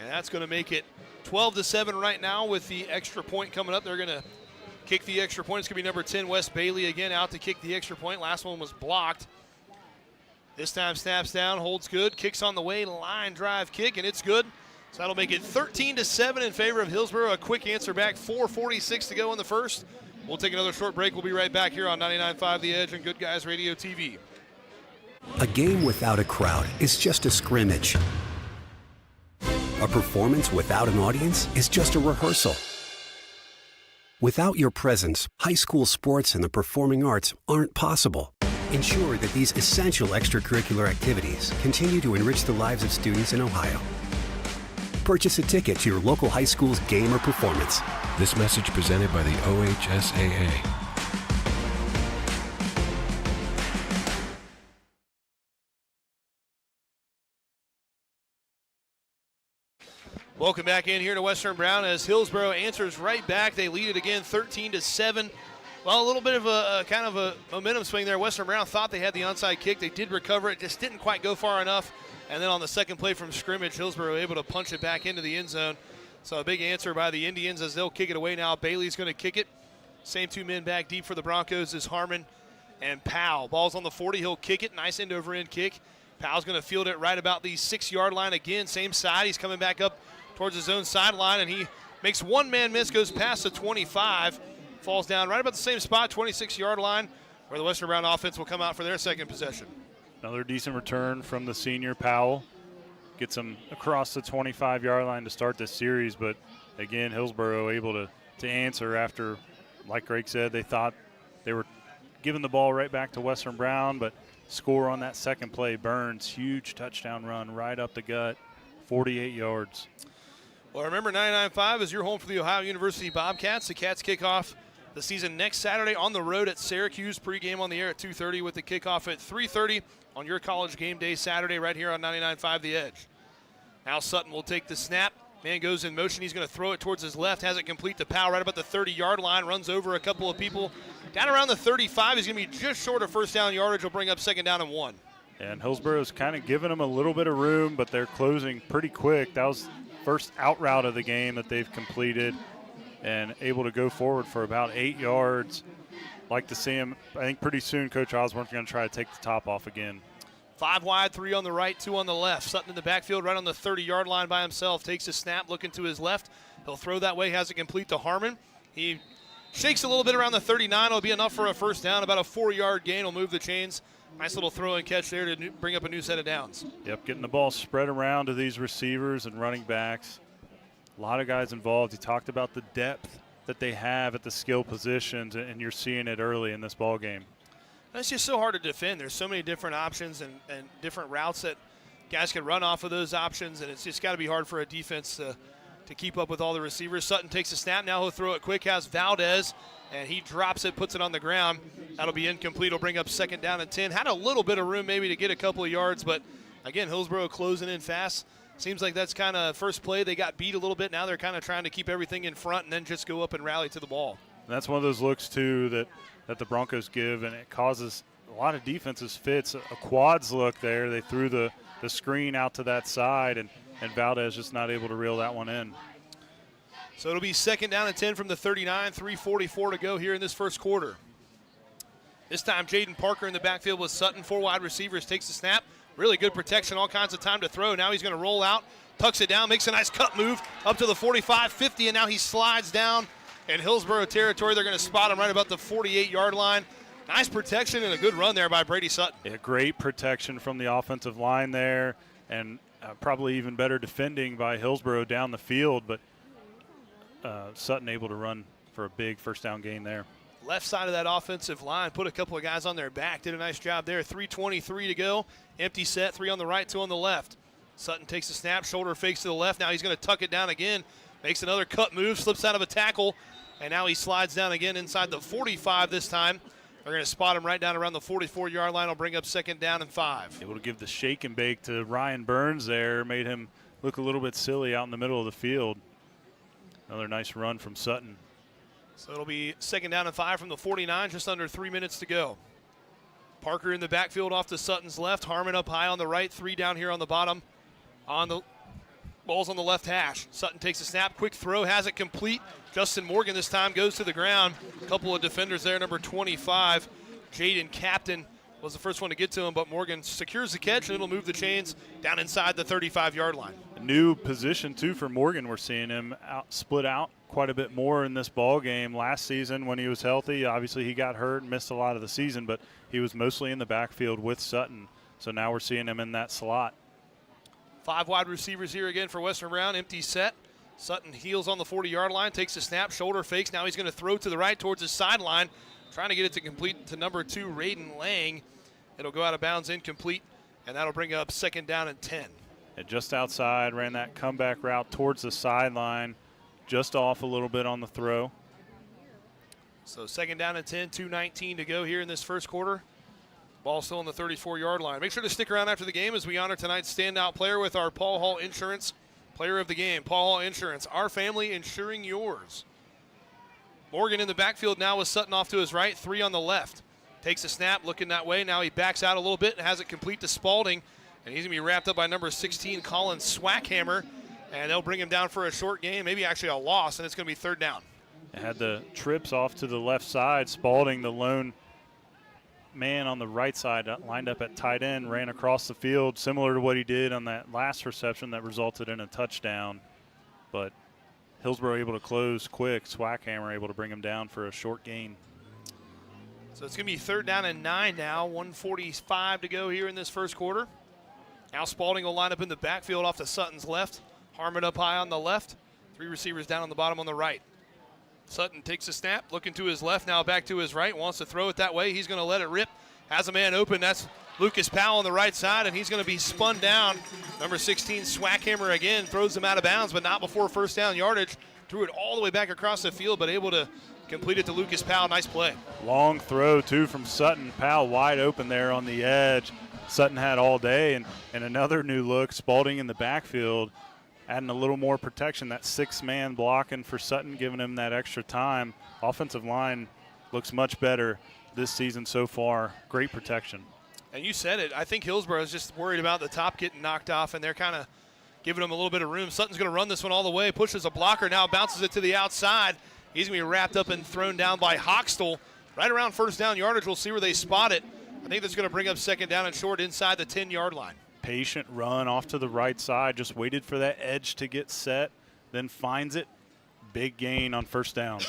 And that's going to make it 12-7 right now with the extra point coming up. They're going to kick the extra point. It's going to be number 10, Wes Bailey, again out to kick the extra point. Last one was blocked. This time snaps down, holds good, kicks on the way, line drive kick, and it's good. So that'll make it 13-7 in favor of Hillsboro. A quick answer back, 4:46 to go in the first. We'll take another short break. We'll be right back here on 99.5 The Edge and Good Guys Radio TV. A game without a crowd is just a scrimmage. A performance without an audience is just a rehearsal. Without your presence, high school sports and the performing arts aren't possible. Ensure that these essential extracurricular activities continue to enrich the lives of students in Ohio. Purchase a ticket to your local high school's game or performance. This message presented by the OHSAA. Welcome back in here to Western Brown as Hillsboro answers right back. They lead it again 13-7. Well, a little bit of a kind of a momentum swing there. Western Brown thought they had the onside kick. They did recover it, just didn't quite go far enough. And then on the second play from scrimmage, Hillsboro able to punch it back into the end zone. So a big answer by the Indians as they'll kick it away now. Bailey's going to kick it. Same 2 men back deep for the Broncos is Harmon and Powell. Ball's on the 40. He'll kick it. Nice end-over-end kick. Powell's going to field it right about the 6-yard line again, same side. He's coming back up towards his own sideline, and he makes one man miss, goes past the 25, falls down right about the same spot, 26-yard line, where the Western Brown offense will come out for their second possession. Another decent return from the senior Powell. Gets him across the 25-yard line to start this series, but again, Hillsboro able to answer after, like Greg said, they thought they were giving the ball right back to Western Brown, but score on that second play. Burns, huge touchdown run right up the gut, 48 yards. Well, remember 99.5 is your home for the Ohio University Bobcats. The Cats kick off the season next Saturday on the road at Syracuse. Pregame on the air at 2:30 with the kickoff at 3:30 on your college game day Saturday right here on 99.5 The Edge. Now Sutton will take the snap. Man goes in motion. He's going to throw it towards his left. Has it complete to Powell right about the 30-yard line. Runs over a couple of people. Down around the 35. He's going to be just short of first down yardage. Will bring up second down and 1. And Hillsboro's kind of giving them a little bit of room, but they're closing pretty quick. That was first out route of the game that they've completed and able to go forward for about 8 yards. Like to see him. I think pretty soon Coach Osborne's going to try to take the top off again. 5 wide, 3 on the right, 2 on the left. Sutton in the backfield right on the 30-yard line by himself. Takes a snap, looking to his left. He'll throw that way, has it complete to Harmon. He shakes a little bit around the 39. It'll be enough for a first down. About a 4-yard gain will move the chains. Nice little throw and catch there to bring up a new set of downs. Yep, getting the ball spread around to these receivers and running backs. A lot of guys involved. He talked about the depth that they have at the skill positions, and you're seeing it early in this ball game. It's just so hard to defend. There's so many different options and different routes that guys can run off of those options, and it's just got to be hard for a defense to keep up with all the receivers. Sutton takes a snap. Now he'll throw it quick, has Valdez, and he drops it, puts it on the ground. That'll be incomplete. He'll bring up second down and 10. Had a little bit of room maybe to get a couple of yards, but again, Hillsboro closing in fast. Seems like that's kind of first play. They got beat a little bit. Now they're kind of trying to keep everything in front and then just go up and rally to the ball. And that's one of those looks, too, that the Broncos give, and it causes a lot of defenses fits. A quads look there. They threw the screen out to that side, and Valdez just not able to reel that one in. So it'll be second down and 10 from the 39, 3:44 to go here in this first quarter. This time, Jaden Parker in the backfield with Sutton. 4 wide receivers, takes the snap. Really good protection, all kinds of time to throw. Now he's going to roll out, tucks it down, makes a nice cut move up to the 45, 50, and now he slides down in Hillsboro territory. They're going to spot him right about the 48-yard line. Nice protection and a good run there by Brady Sutton. Yeah, great protection from the offensive line there, and probably even better defending by Hillsboro down the field, but Sutton able to run for a big first down gain there. Left side of that offensive line, put a couple of guys on their back, did a nice job there. 3:23 to go. Empty set, 3 on the right, 2 on the left. Sutton takes a snap, shoulder fakes to the left. Now he's going to tuck it down again, makes another cut move, slips out of a tackle, and now he slides down again inside the 45 this time. They're going to spot him right down around the 44-yard line. Will bring up second down and 5. Able to give the shake and bake to Ryan Burns there, made him look a little bit silly out in the middle of the field. Another nice run from Sutton. So it'll be second down and 5 from the 49, just under 3 minutes to go. Parker in the backfield off to Sutton's left. Harmon up high on the right, 3 down here on the bottom. On the ball's on the left hash. Sutton takes a snap, quick throw, has it complete. Justin Morgan this time goes to the ground. A couple of defenders there, number 25. Jaden Captain was the first one to get to him, but Morgan secures the catch, and it'll move the chains down inside the 35-yard line. A new position, too, for Morgan. We're seeing him split out quite a bit more in this ball game. Last season when he was healthy, obviously he got hurt and missed a lot of the season, but he was mostly in the backfield with Sutton. So now we're seeing him in that slot. 5 wide receivers here again for Western Brown. Empty set. Sutton heels on the 40-yard line, takes a snap, shoulder fakes. Now he's going to throw to the right towards his sideline, trying to get it to complete to number 2, Raiden Lang. It'll go out of bounds, incomplete, and that'll bring up second down and 10. And just outside, ran that comeback route towards the sideline, just off a little bit on the throw. So second down and 10, 2:19 to go here in this first quarter. Ball still on the 34-yard line. Make sure to stick around after the game as we honor tonight's standout player with our Paul Hall Insurance Player of the Game. Paul Hall Insurance, our family insuring yours. Morgan in the backfield now with Sutton off to his right, 3 on the left. Takes a snap, looking that way. Now he backs out a little bit and has it complete to Spalding. And he's going to be wrapped up by number 16, Colin Swackhammer. And they'll bring him down for a short gain, maybe actually a loss, and it's going to be third down. It had the trips off to the left side. Spalding, the lone man on the right side lined up at tight end, ran across the field, similar to what he did on that last reception that resulted in a touchdown. But Hillsboro able to close quick. Swackhammer able to bring him down for a short gain. So it's going to be 3rd down and 9 now. 1:45 to go here in this first quarter. Now Spalding will line up in the backfield off to Sutton's left. Harmon up high on the left. 3 receivers down on the bottom on the right. Sutton takes a snap, looking to his left, now back to his right, wants to throw it that way. He's going to let it rip. Has a man open. That's Lucas Powell on the right side, and he's going to be spun down. Number 16, Swackhammer again, throws him out of bounds, but not before first down yardage. Threw it all the way back across the field, but able to complete it to Lucas Powell. Nice play. Long throw, too, from Sutton. Powell wide open there on the edge. Sutton had all day, and another new look. Spalding in the backfield, adding a little more protection. That 6-man blocking for Sutton, giving him that extra time. Offensive line looks much better this season so far. Great protection. And you said it. I think Hillsboro is just worried about the top getting knocked off, and they're kind of giving him a little bit of room. Sutton's going to run this one all the way, pushes a blocker, now bounces it to the outside. He's going to be wrapped up and thrown down by Hochstel. Right around first down yardage, we'll see where they spot it. I think that's going to bring up 2nd down and short inside the 10-yard line. Patient run off to the right side, just waited for that edge to get set, then finds it. Big gain on first down.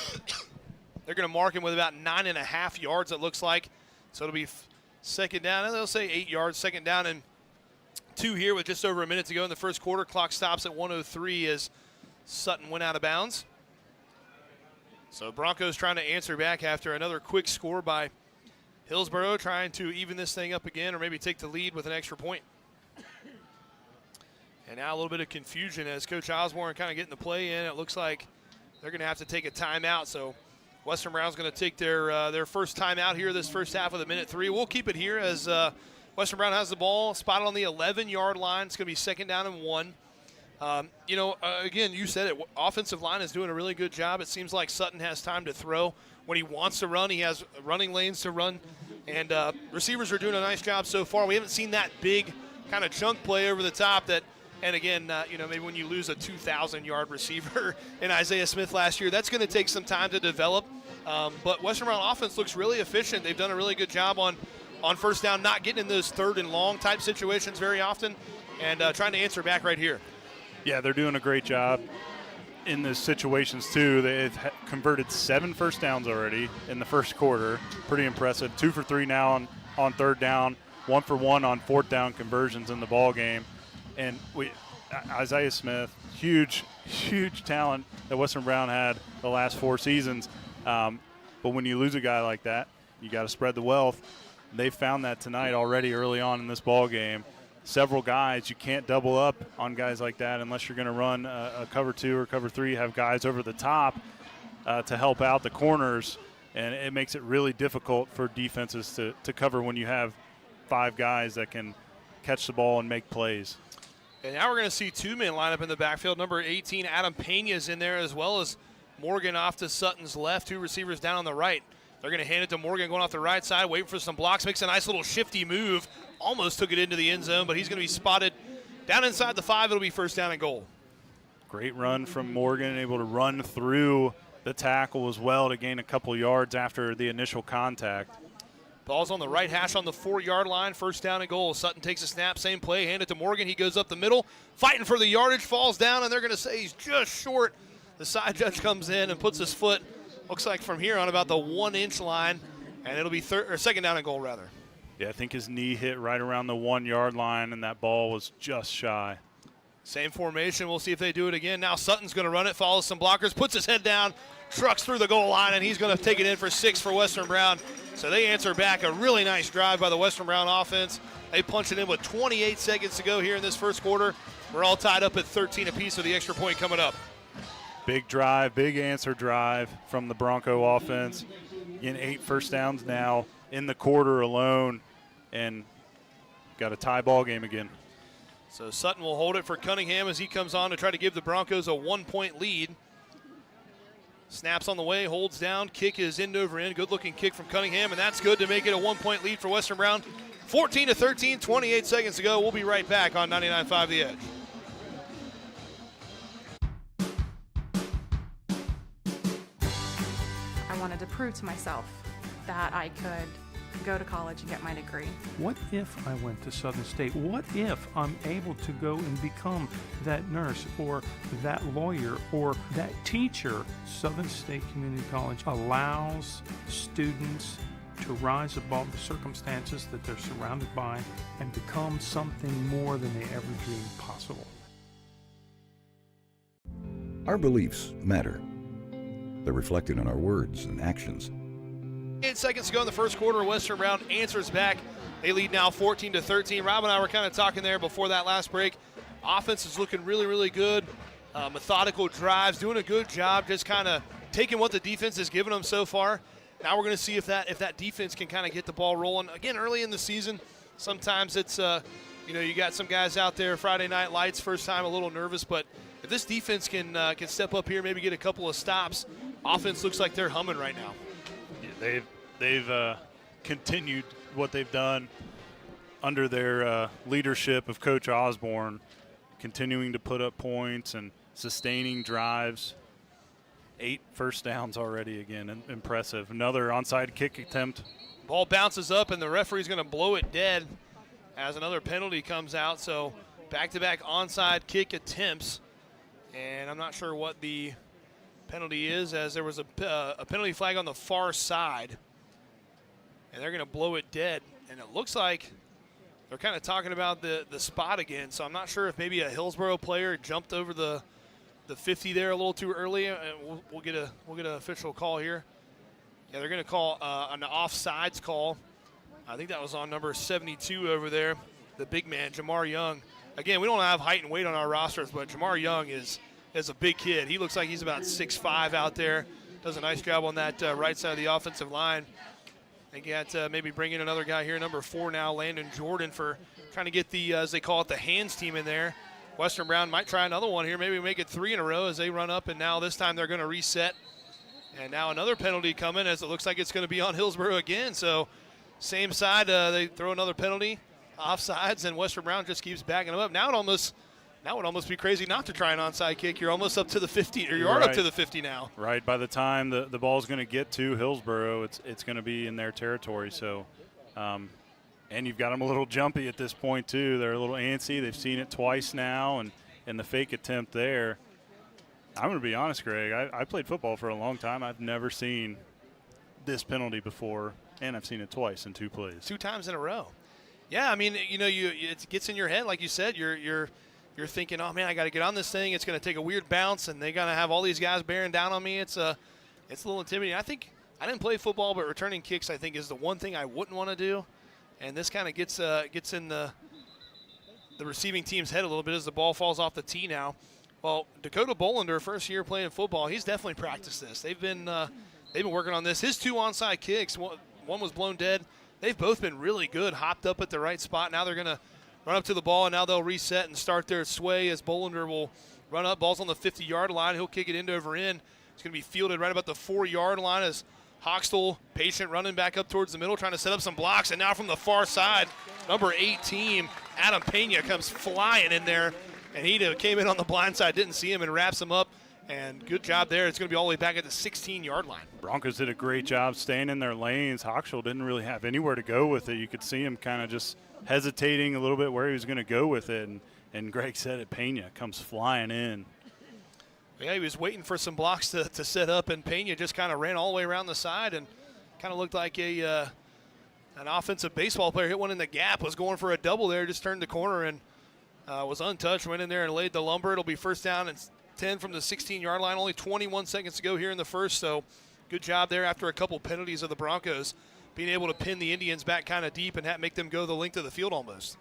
They're going to mark him with about 9.5 yards, it looks like. So it'll be 2nd down, and they'll say 8 yards. 2nd down and 2 here with just over a minute to go in the first quarter. Clock stops at 1:03 as Sutton went out of bounds. So Broncos trying to answer back after another quick score by Hillsboro, trying to even this thing up again or maybe take the lead with an extra point. And now a little bit of confusion as Coach Osborne kind of getting the play in. It looks like they're going to have to take a timeout. So Western Brown's going to take their first timeout here this first half of the minute 3. We'll keep it here as Western Brown has the ball spotted on the 11-yard line. It's going to be 2nd down and 1. Again, you said it. Offensive line is doing a really good job. It seems like Sutton has time to throw. When he wants to run, he has running lanes to run. And receivers are doing a nice job so far. We haven't seen that big kind of chunk play over the top that – and again, maybe when you lose a 2,000-yard receiver in Isaiah Smith last year, that's going to take some time to develop. But Western Brown offense looks really efficient. They've done a really good job on first down, not getting in those 3rd and long type situations very often, and trying to answer back right here. Yeah, they're doing a great job in those situations, too. They've converted 7 first downs already in the first quarter. Pretty impressive. 2 for 3 now on 3rd down, 1 for 1 on 4th down conversions in the ball game. And Isaiah Smith, huge talent that Western Brown had the last 4 seasons. But when you lose a guy like that, you got to spread the wealth. They found that tonight already early on in this ball game. Several guys, you can't double up on guys like that unless you're going to run a cover 2 or cover 3, have guys over the top to help out the corners. And it makes it really difficult for defenses to cover when you have 5 guys that can catch the ball and make plays. And now we're going to see 2 men line up in the backfield. Number 18, Adam Pena, is in there, as well as Morgan off to Sutton's left. 2 receivers down on the right. They're going to hand it to Morgan going off the right side, waiting for some blocks. Makes a nice little shifty move. Almost took it into the end zone, but he's going to be spotted down inside the 5. It'll be 1st down and goal. Great run from Morgan, able to run through the tackle as well to gain a couple yards after the initial contact. Ball's on the right hash on the 4-yard line. 1st down and goal. Sutton takes a snap, same play, hand it to Morgan. He goes up the middle, fighting for the yardage, falls down, and they're going to say he's just short. The side judge comes in and puts his foot, looks like from here on about the 1-inch line, and it'll be 2nd down and goal rather. Yeah, I think his knee hit right around the 1-yard line, and that ball was just shy. Same formation. We'll see if they do it again. Now Sutton's going to run it, follows some blockers, puts his head down, trucks through the goal line, and he's going to take it in for 6 for Western Brown. So they answer back. A really nice drive by the Western Brown offense. They punch it in with 28 seconds to go here in this first quarter. We're all tied up at 13 apiece with the extra point coming up. Big drive, big answer drive from the Bronco offense. Again, 8 first downs now in the quarter alone, and got a tie ball game again. So Sutton will hold it for Cunningham as he comes on to try to give the Broncos a 1-point lead. Snaps on the way, holds down, kick is end over end. Good-looking kick from Cunningham, and that's good to make it a 1-point lead for Western Brown. 14-13, 28 seconds to go. We'll be right back on 99.5 The Edge. I wanted to prove to myself that I could go to college and get my degree. What if I went to Southern State? What if I'm able to go and become that nurse or that lawyer or that teacher? Southern State Community College allows students to rise above the circumstances that they're surrounded by and become something more than they ever dreamed possible. Our beliefs matter. They're reflected in our words and actions. 8 seconds to go in the first quarter. Western Brown answers back. They lead now 14-13. Rob and I were kind of talking there before that last break. Offense is looking really, really good. Methodical drives, doing a good job, just kind of taking what the defense has given them so far. Now we're going to see if that defense can kind of get the ball rolling. Again, early in the season, sometimes it's, you got some guys out there, Friday Night Lights, first time a little nervous, but if this defense can step up here, maybe get a couple of stops, offense looks like they're humming right now. Yeah, they've continued what they've done under their leadership of Coach Osborne, continuing to put up points and sustaining drives. 8 first downs already again, impressive. Another onside kick attempt. Ball bounces up, and the referee's going to blow it dead as another penalty comes out. So back-to-back onside kick attempts. And I'm not sure what the penalty is, as there was a penalty flag on the far side. And they're going to blow it dead. And it looks like they're kind of talking about the spot again. So I'm not sure if maybe a Hillsboro player jumped over the 50 there a little too early. We'll get an official call here. Yeah, they're going to call an offsides call. I think that was on number 72 over there, the big man, Jamar Young. Again, we don't have height and weight on our rosters, but Jamar Young is a big kid. He looks like he's about 6'5" out there. Does a nice job on that right side of the offensive line. They got maybe bring in another guy here, number 4 now, Landon Jordan, for trying to get the, as they call it, the hands team in there. Western Brown might try another one here, maybe make it 3 in a row as they run up, and now this time they're going to reset. And now another penalty coming, as it looks like it's going to be on Hillsboro again. So same side, they throw another penalty, offsides, and Western Brown just keeps backing them up. Now it would almost be crazy not to try an onside kick. You're almost up to the 50, or you are up to the 50 now. Right. By the time the ball's going to get to Hillsboro, it's going to be in their territory. So, and you've got them a little jumpy at this point too. They're a little antsy. They've seen it twice now, and the fake attempt there. I'm going to be honest, Greg. I played football for a long time. I've never seen this penalty before, and I've seen it twice in 2 plays. 2 times in a row. Yeah, I mean, it gets in your head, like you said. You're thinking, oh man, I got to get on this thing. It's going to take a weird bounce, and they're going to have all these guys bearing down on me. It's a little intimidating. I think I didn't play football, but returning kicks, I think, is the one thing I wouldn't want to do. And this kind of gets in the receiving team's head a little bit as the ball falls off the tee now. Well, Dakota Bolander, first year playing football, he's definitely practiced this. They've been working on this. His 2 onside kicks, one was blown dead. They've both been really good, hopped up at the right spot. Now they're going to run up to the ball, and now they'll reset and start their sway as Bolander will run up. Ball's on the 50-yard line. He'll kick it end over end. It's going to be fielded right about the 4-yard line as Hoxtell, patient, running back up towards the middle, trying to set up some blocks. And now from the far side, number 18, Adam Pena, comes flying in there. And he came in on the blind side, didn't see him, and wraps him up. And good job there. It's going to be all the way back at the 16-yard line. Broncos did a great job staying in their lanes. Hoxtell didn't really have anywhere to go with it. You could see him kind of just hesitating a little bit where he was going to go with it. And Greg said it, Pena comes flying in. Yeah, he was waiting for some blocks to set up, and Pena just kind of ran all the way around the side and kind of looked like an offensive baseball player. Hit one in the gap, was going for a double there, just turned the corner and was untouched, went in there and laid the lumber. It'll be first down and 10 from the 16-yard line. Only 21 seconds to go here in the first, so good job there after a couple penalties of the Broncos, being able to pin the Indians back kind of deep and make them go the length of the field almost.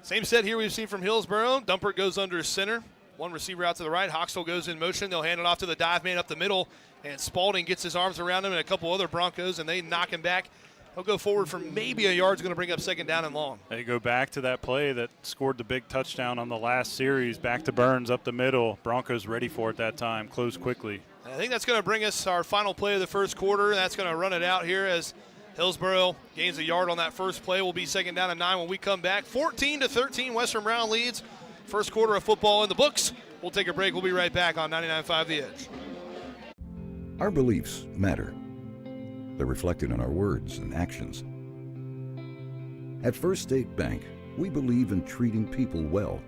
Same set here we've seen from Hillsboro. Dumpert goes under center. One receiver out to the right. Hoxtell goes in motion. They'll hand it off to the dive man up the middle, and Spalding gets his arms around him and a couple other Broncos, and they knock him back. He'll go forward for maybe a yard. It's going to bring up second down and long. They go back to that play that scored the big touchdown on the last series. Back to Burns up the middle. Broncos ready for it that time. Close quickly. I think that's going to bring us our final play of the first quarter. That's going to run it out here as Hillsboro gains a yard on that first play. Will be second down and 9 when we come back. 14-13, Western Brown leads. First quarter of football in the books. We'll take a break. We'll be right back on 99.5 The Edge. Our beliefs matter. They're reflected in our words and actions. At First State Bank, we believe in treating people well,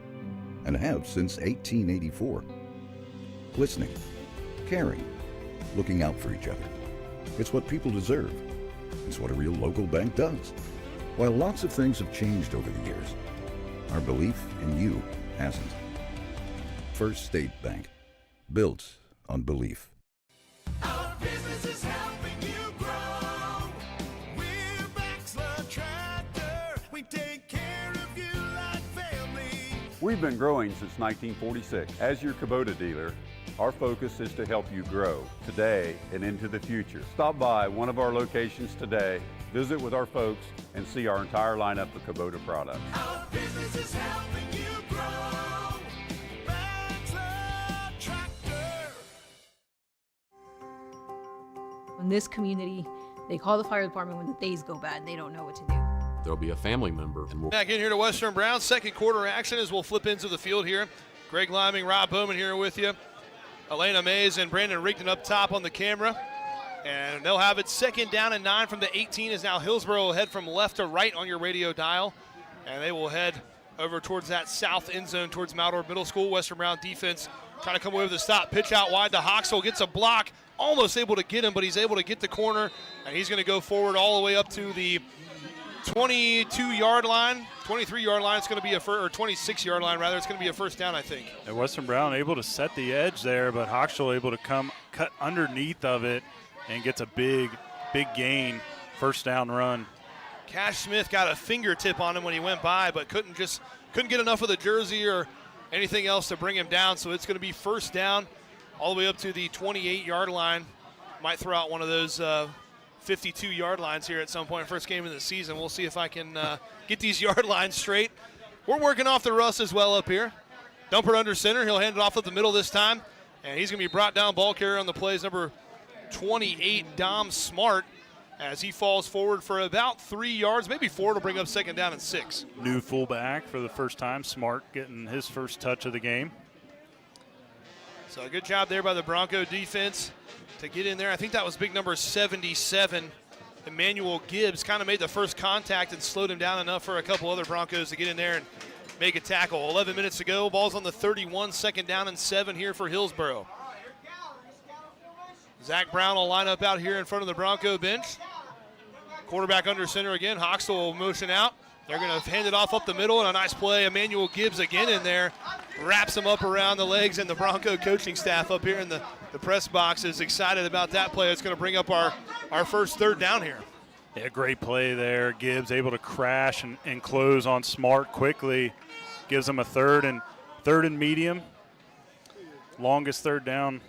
and have since 1884. Listening, caring, looking out for each other. It's what people deserve. It's what a real local bank does. While lots of things have changed over the years, our belief in you hasn't. First State Bank, built on belief. Our business is helping you grow. We're Baxter Tractor. We take care of you like family. We've been growing since 1946. As your Kubota dealer, our focus is to help you grow today and into the future. Stop by one of our locations today, visit with our folks, and see our entire lineup of Kubota products. Our business is helping you grow. Baxter Tractor. In this community, they call the fire department when the days go bad and they don't know what to do. There'll be a family member, and we'll Back in here to Western Brown. Second quarter action as we'll flip into the field here. Greg Liming, Rob Bowman here with you. Elena Mays and Brandon Rigdon up top on the camera. And they'll have it second down and 9 from the 18 as now Hillsboro will head from left to right on your radio dial. And they will head over towards that south end zone towards Maldor Middle School. Western Brown defense trying to come away with a stop. Pitch out wide to Hoxell, gets a block. Almost able to get him, but he's able to get the corner. And he's going to go forward all the way up to the 22-yard line. 23-yard line, it's going to be a or 26-yard line rather. It's going to be a first down, I think. And Western Brown able to set the edge there, but Hochschild able to cut underneath of it and gets a big gain, first down run. Cash Smith got a fingertip on him when he went by, but couldn't get enough of the jersey or anything else to bring him down. So it's going to be first down all the way up to the 28-yard line. Might throw out one of those 52-yard lines here at some point. First game of the season. We'll see if I can get these yard lines straight. We're working off the rust as well up here. Dumper under center. He'll hand it off up the middle this time. And he's going to be brought down. Ball carrier on the plays, number 28, Dom Smart, as he falls forward for about 3 yards, maybe 4 to bring up second down and 6. New fullback for the first time. Smart getting his first touch of the game. So a good job there by the Bronco defense to get in there. I think that was big number 77. Emmanuel Gibbs kind of made the first contact and slowed him down enough for a couple other Broncos to get in there and make a tackle. 11 minutes to go. Ball's on the 31, second down and 7 here for Hillsboro. Zach Brown will line up out here in front of the Bronco bench. Quarterback under center again. Hoxell will motion out. They're going to hand it off up the middle, and a nice play. Emmanuel Gibbs again in there. Wraps him up around the legs, and the Bronco coaching staff up here in the press box is excited about that play. It's going to bring up our first third down here. Yeah, great play there. Gibbs able to crash and close on Smart quickly. Gives him a third and medium. Longest third down.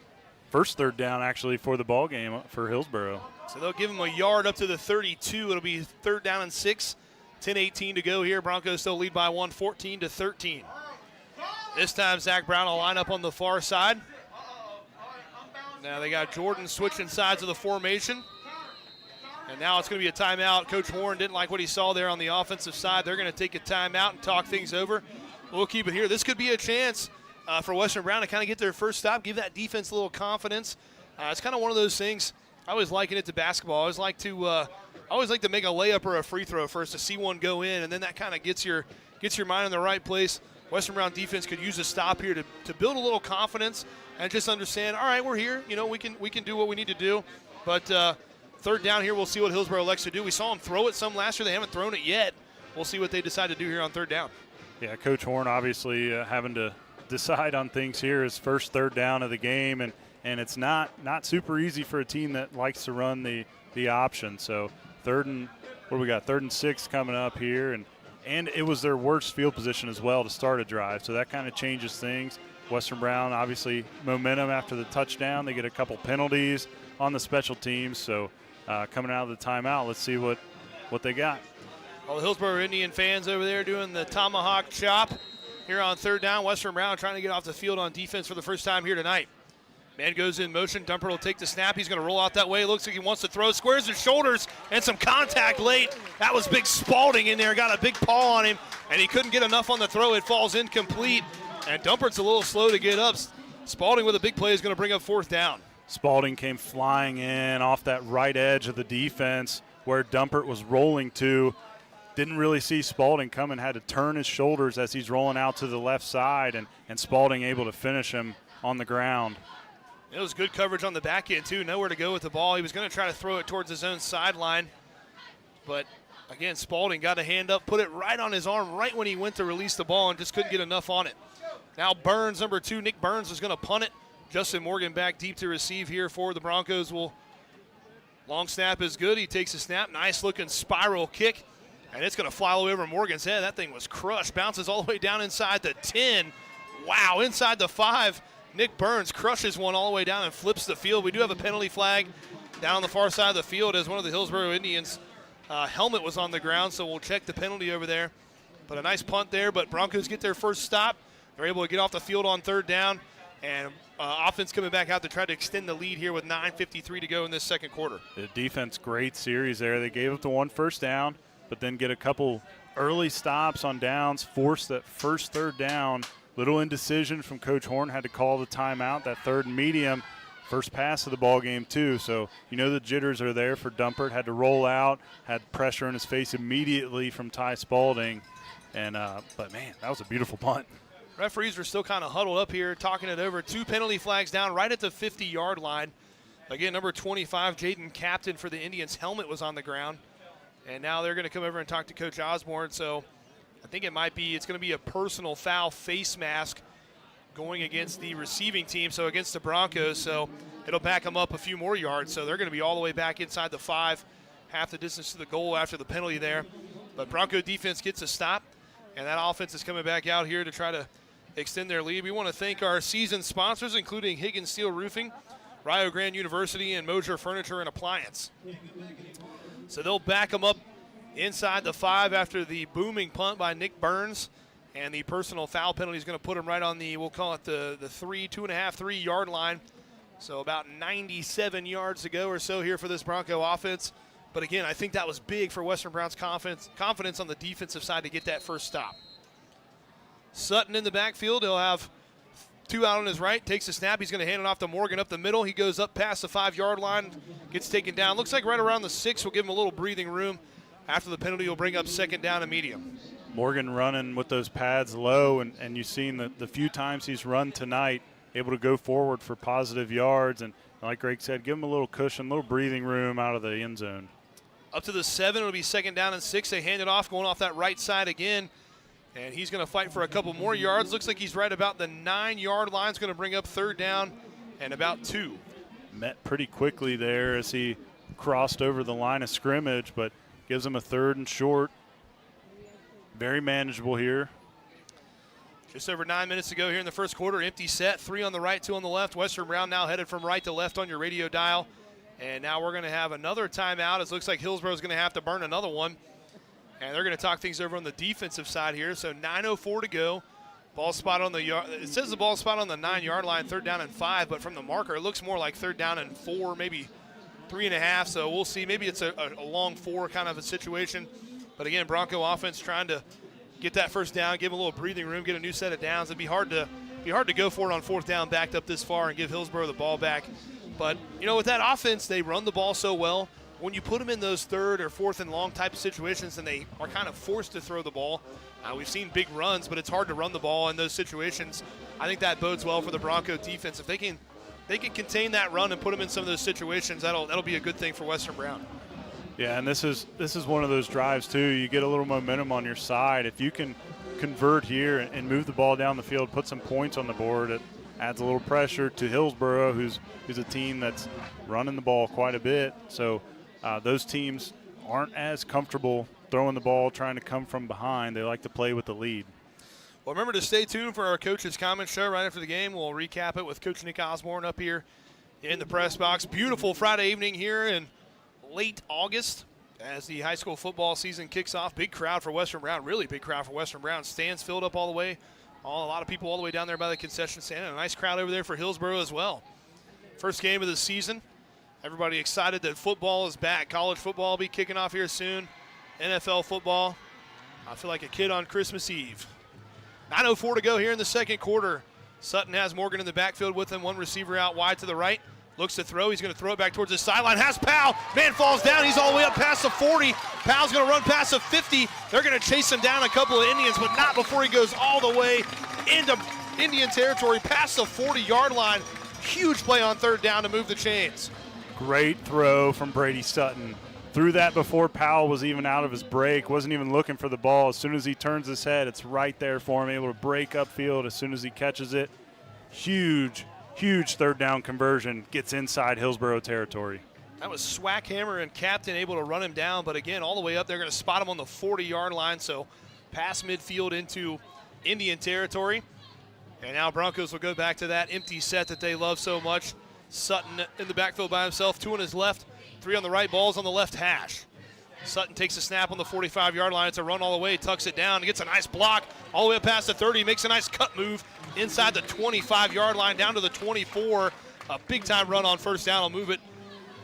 First third down, actually, for the ball game for Hillsboro. So they'll give him a yard up to the 32. It'll be third down and 6. 10-18 to go here. Broncos still lead by 1, 14-13. This time, Zach Brown will line up on the far side. Now they got Jordan switching sides of the formation. And now it's going to be a timeout. Coach Horn didn't like what he saw there on the offensive side. They're going to take a timeout and talk things over. We'll keep it here. This could be a chance for Western Brown to kind of get their first stop, give that defense a little confidence. It's kind of one of those things. I always liken it to basketball. I always like to make a layup or a free throw first to see one go in, and then that kind of gets your mind in the right place. Western Brown defense could use a stop here to build a little confidence and just understand, all right, we're here. You know, we can do what we need to do. But third down here, we'll see what Hillsboro elects to do. We saw them throw it some last year. They haven't thrown it yet. We'll see what they decide to do here on third down. Yeah, Coach Horn obviously having to decide on things here. His first third down of the game, and it's not super easy for a team that likes to run the option. So third and 6 coming up here, and it was their worst field position as well to start a drive. So that kind of changes things. Western Brown obviously momentum after the touchdown. They get a couple penalties on the special teams. So coming out of the timeout, let's see what they got. All the Hillsboro Indian fans over there doing the tomahawk chop here on third down. Western Brown trying to get off the field on defense for the first time here tonight. Man goes in motion. Dumper will take the snap. He's going to roll out that way. Looks like he wants to throw. Squares his shoulders and some contact late. That was big Spalding in there. Got a big paw on him, and he couldn't get enough on the throw. It falls incomplete, and Dumpert's a little slow to get up. Spalding with a big play is going to bring up fourth down. Spalding came flying in off that right edge of the defense where Dumpert was rolling to. Didn't really see Spalding coming, had to turn his shoulders as he's rolling out to the left side, and Spalding able to finish him on the ground. It was good coverage on the back end, too. Nowhere to go with the ball. He was going to try to throw it towards his own sideline. But, again, Spalding got a hand up, put it right on his arm right when he went to release the ball and just couldn't get enough on it. Now Burns, number 2, Nick Burns, is going to punt it. Justin Morgan back deep to receive here for the Broncos. Long snap is good. He takes a snap. Nice-looking spiral kick. And it's going to fly all over Morgan's head. That thing was crushed. Bounces all the way down inside the 10. Wow, inside the 5. Nick Burns crushes one all the way down and flips the field. We do have a penalty flag down on the far side of the field as one of the Hillsboro Indians' helmet was on the ground, so we'll check the penalty over there. But a nice punt there, but Broncos get their first stop. They're able to get off the field on 3rd down, and offense coming back out to try to extend the lead here with 9:53 to go in this second quarter. The defense, great series there. They gave up the 1 first down, but then get a couple early stops on downs, force that first 3rd down. Little indecision from Coach Horn, had to call the timeout, that 3rd and medium. First pass of the ball game, too. So, the jitters are there for Dumpert. Had to roll out, had pressure in his face immediately from Ty Spalding. But, man, that was a beautiful punt. Referees are still kind of huddled up here, talking it over. 2 penalty flags down right at the 50-yard line. Again, number 25, Jaden Captain for the Indians' helmet was on the ground. And now they're going to come over and talk to Coach Osborne. So I think it's going to be a personal foul face mask going against the receiving team, so against the Broncos. So it'll back them up a few more yards. So they're going to be all the way back inside the 5, half the distance to the goal after the penalty there. But Bronco defense gets a stop, and that offense is coming back out here to try to extend their lead. We want to thank our season sponsors, including Higgins Steel Roofing, Rio Grande University, and Mosier Furniture and Appliance. So they'll back them up inside the 5 after the booming punt by Nick Burns, and the personal foul penalty is going to put him right on the, we'll call it the 3-yard line. So about 97 yards to go or so here for this Bronco offense. But again, I think that was big for Western Brown's confidence on the defensive side to get that first stop. Sutton in the backfield. He'll have 2 out on his right, takes a snap. He's going to hand it off to Morgan up the middle. He goes up past the 5-yard line, gets taken down. Looks like right around the 6. Will give him a little breathing room. After the penalty, he'll bring up 2nd down and medium. Morgan running with those pads low, and you've seen the few times he's run tonight, able to go forward for positive yards. And like Greg said, give him a little cushion, a little breathing room out of the end zone. Up to the 7, it'll be 2nd down and 6. They hand it off, going off that right side again. And he's going to fight for a couple more yards. Looks like he's right about the 9-yard line. It's going to bring up 3rd down and about 2. Met pretty quickly there as he crossed over the line of scrimmage, but gives him a 3rd and short. Very manageable here. Just over 9 minutes to go here in the first quarter. Empty set, 3 on the right, 2 on the left. Western Brown now headed from right to left on your radio dial. And now we're going to have another timeout. It looks like Hillsboro is going to have to burn another one. And they're going to talk things over on the defensive side here. So 9:04 to go. Ball spot on the yard. It says the ball spot on the 9-yard line, 3rd down and 5. But from the marker, it looks more like 3rd down and 4, maybe 3.5. So we'll see. Maybe it's a long 4 kind of a situation. But again, Bronco offense trying to get that first down, give a little breathing room, get a new set of downs. It'd be hard to go for it on 4th down, backed up this far, and give Hillsboro the ball back. But with that offense, they run the ball so well. When you put them in those 3rd or 4th and long type of situations, and they are kind of forced to throw the ball. We've seen big runs, but it's hard to run the ball in those situations. I think that bodes well for the Bronco defense. If they can contain that run and put them in some of those situations, that'll be a good thing for Western Brown. Yeah, and this is one of those drives too. You get a little momentum on your side. If you can convert here and move the ball down the field, put some points on the board, it adds a little pressure to Hillsboro, who's a team that's running the ball quite a bit. So those teams aren't as comfortable throwing the ball, trying to come from behind. They like to play with the lead. Well, remember to stay tuned for our coach's comment show right after the game. We'll recap it with Coach Nick Osborne up here in the press box. Beautiful Friday evening here in late August as the high school football season kicks off. Big crowd for Western Brown, really big crowd for Western Brown. Stands filled up all the way. A lot of people all the way down there by the concession stand. And a nice crowd over there for Hillsboro as well. First game of the season. Everybody excited that football is back. College football will be kicking off here soon. NFL football. I feel like a kid on Christmas Eve. 9:04 to go here in the second quarter. Sutton has Morgan in the backfield with him. One receiver out wide to the right. Looks to throw. He's going to throw it back towards the sideline. Has Powell. Man falls down. He's all the way up past the 40. Powell's going to run past the 50. They're going to chase him down a couple of Indians, but not before he goes all the way into Indian territory past the 40-yard line. Huge play on third down to move the chains. Great throw from Brady Sutton. Threw that before Powell was even out of his break. Wasn't even looking for the ball. As soon as he turns his head, it's right there for him. Able to break upfield as soon as he catches it. Huge third down conversion. Gets inside Hillsboro territory. That was Swackhammer and Captain able to run him down, but again, all the way up, they're going to spot him on the 40-yard line, so pass midfield into Indian territory. And now Broncos will go back to that empty set that they love so much. Sutton in the backfield by himself, 2 on his left, 3 on the right, balls on the left hash. Sutton takes a snap on the 45-yard line. It's a run all the way, tucks it down, gets a nice block all the way up past the 30, makes a nice cut move inside the 25-yard line down to the 24. A big-time run on first down will move it.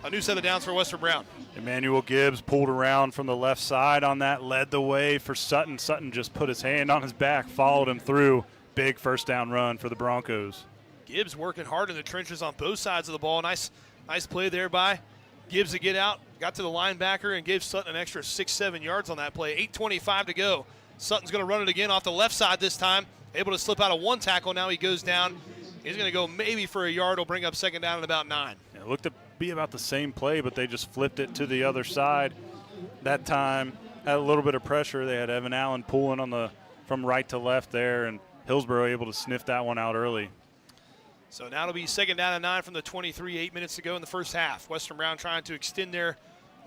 A new set of downs for Western Brown. Emmanuel Gibbs pulled around from the left side on that, led the way for Sutton. Sutton just put his hand on his back, followed him through. Big first down run for the Broncos. Gibbs working hard in the trenches on both sides of the ball. Nice play there by Gibbs to get out. Got to the linebacker and gave Sutton an extra 6-7 yards on that play. 8:25 to go. Sutton's going to run it again off the left side this time. Able to slip out of one tackle. Now he goes down. He's going to go maybe for a yard. Will bring up second down at about 9. It looked to be about the same play, but they just flipped it to the other side. That time, had a little bit of pressure. They had Evan Allen pulling from right to left there, and Hillsboro able to sniff that one out early. So now it'll be second down and 9 from the 23, 8 minutes to go in the first half. Western Brown trying to extend their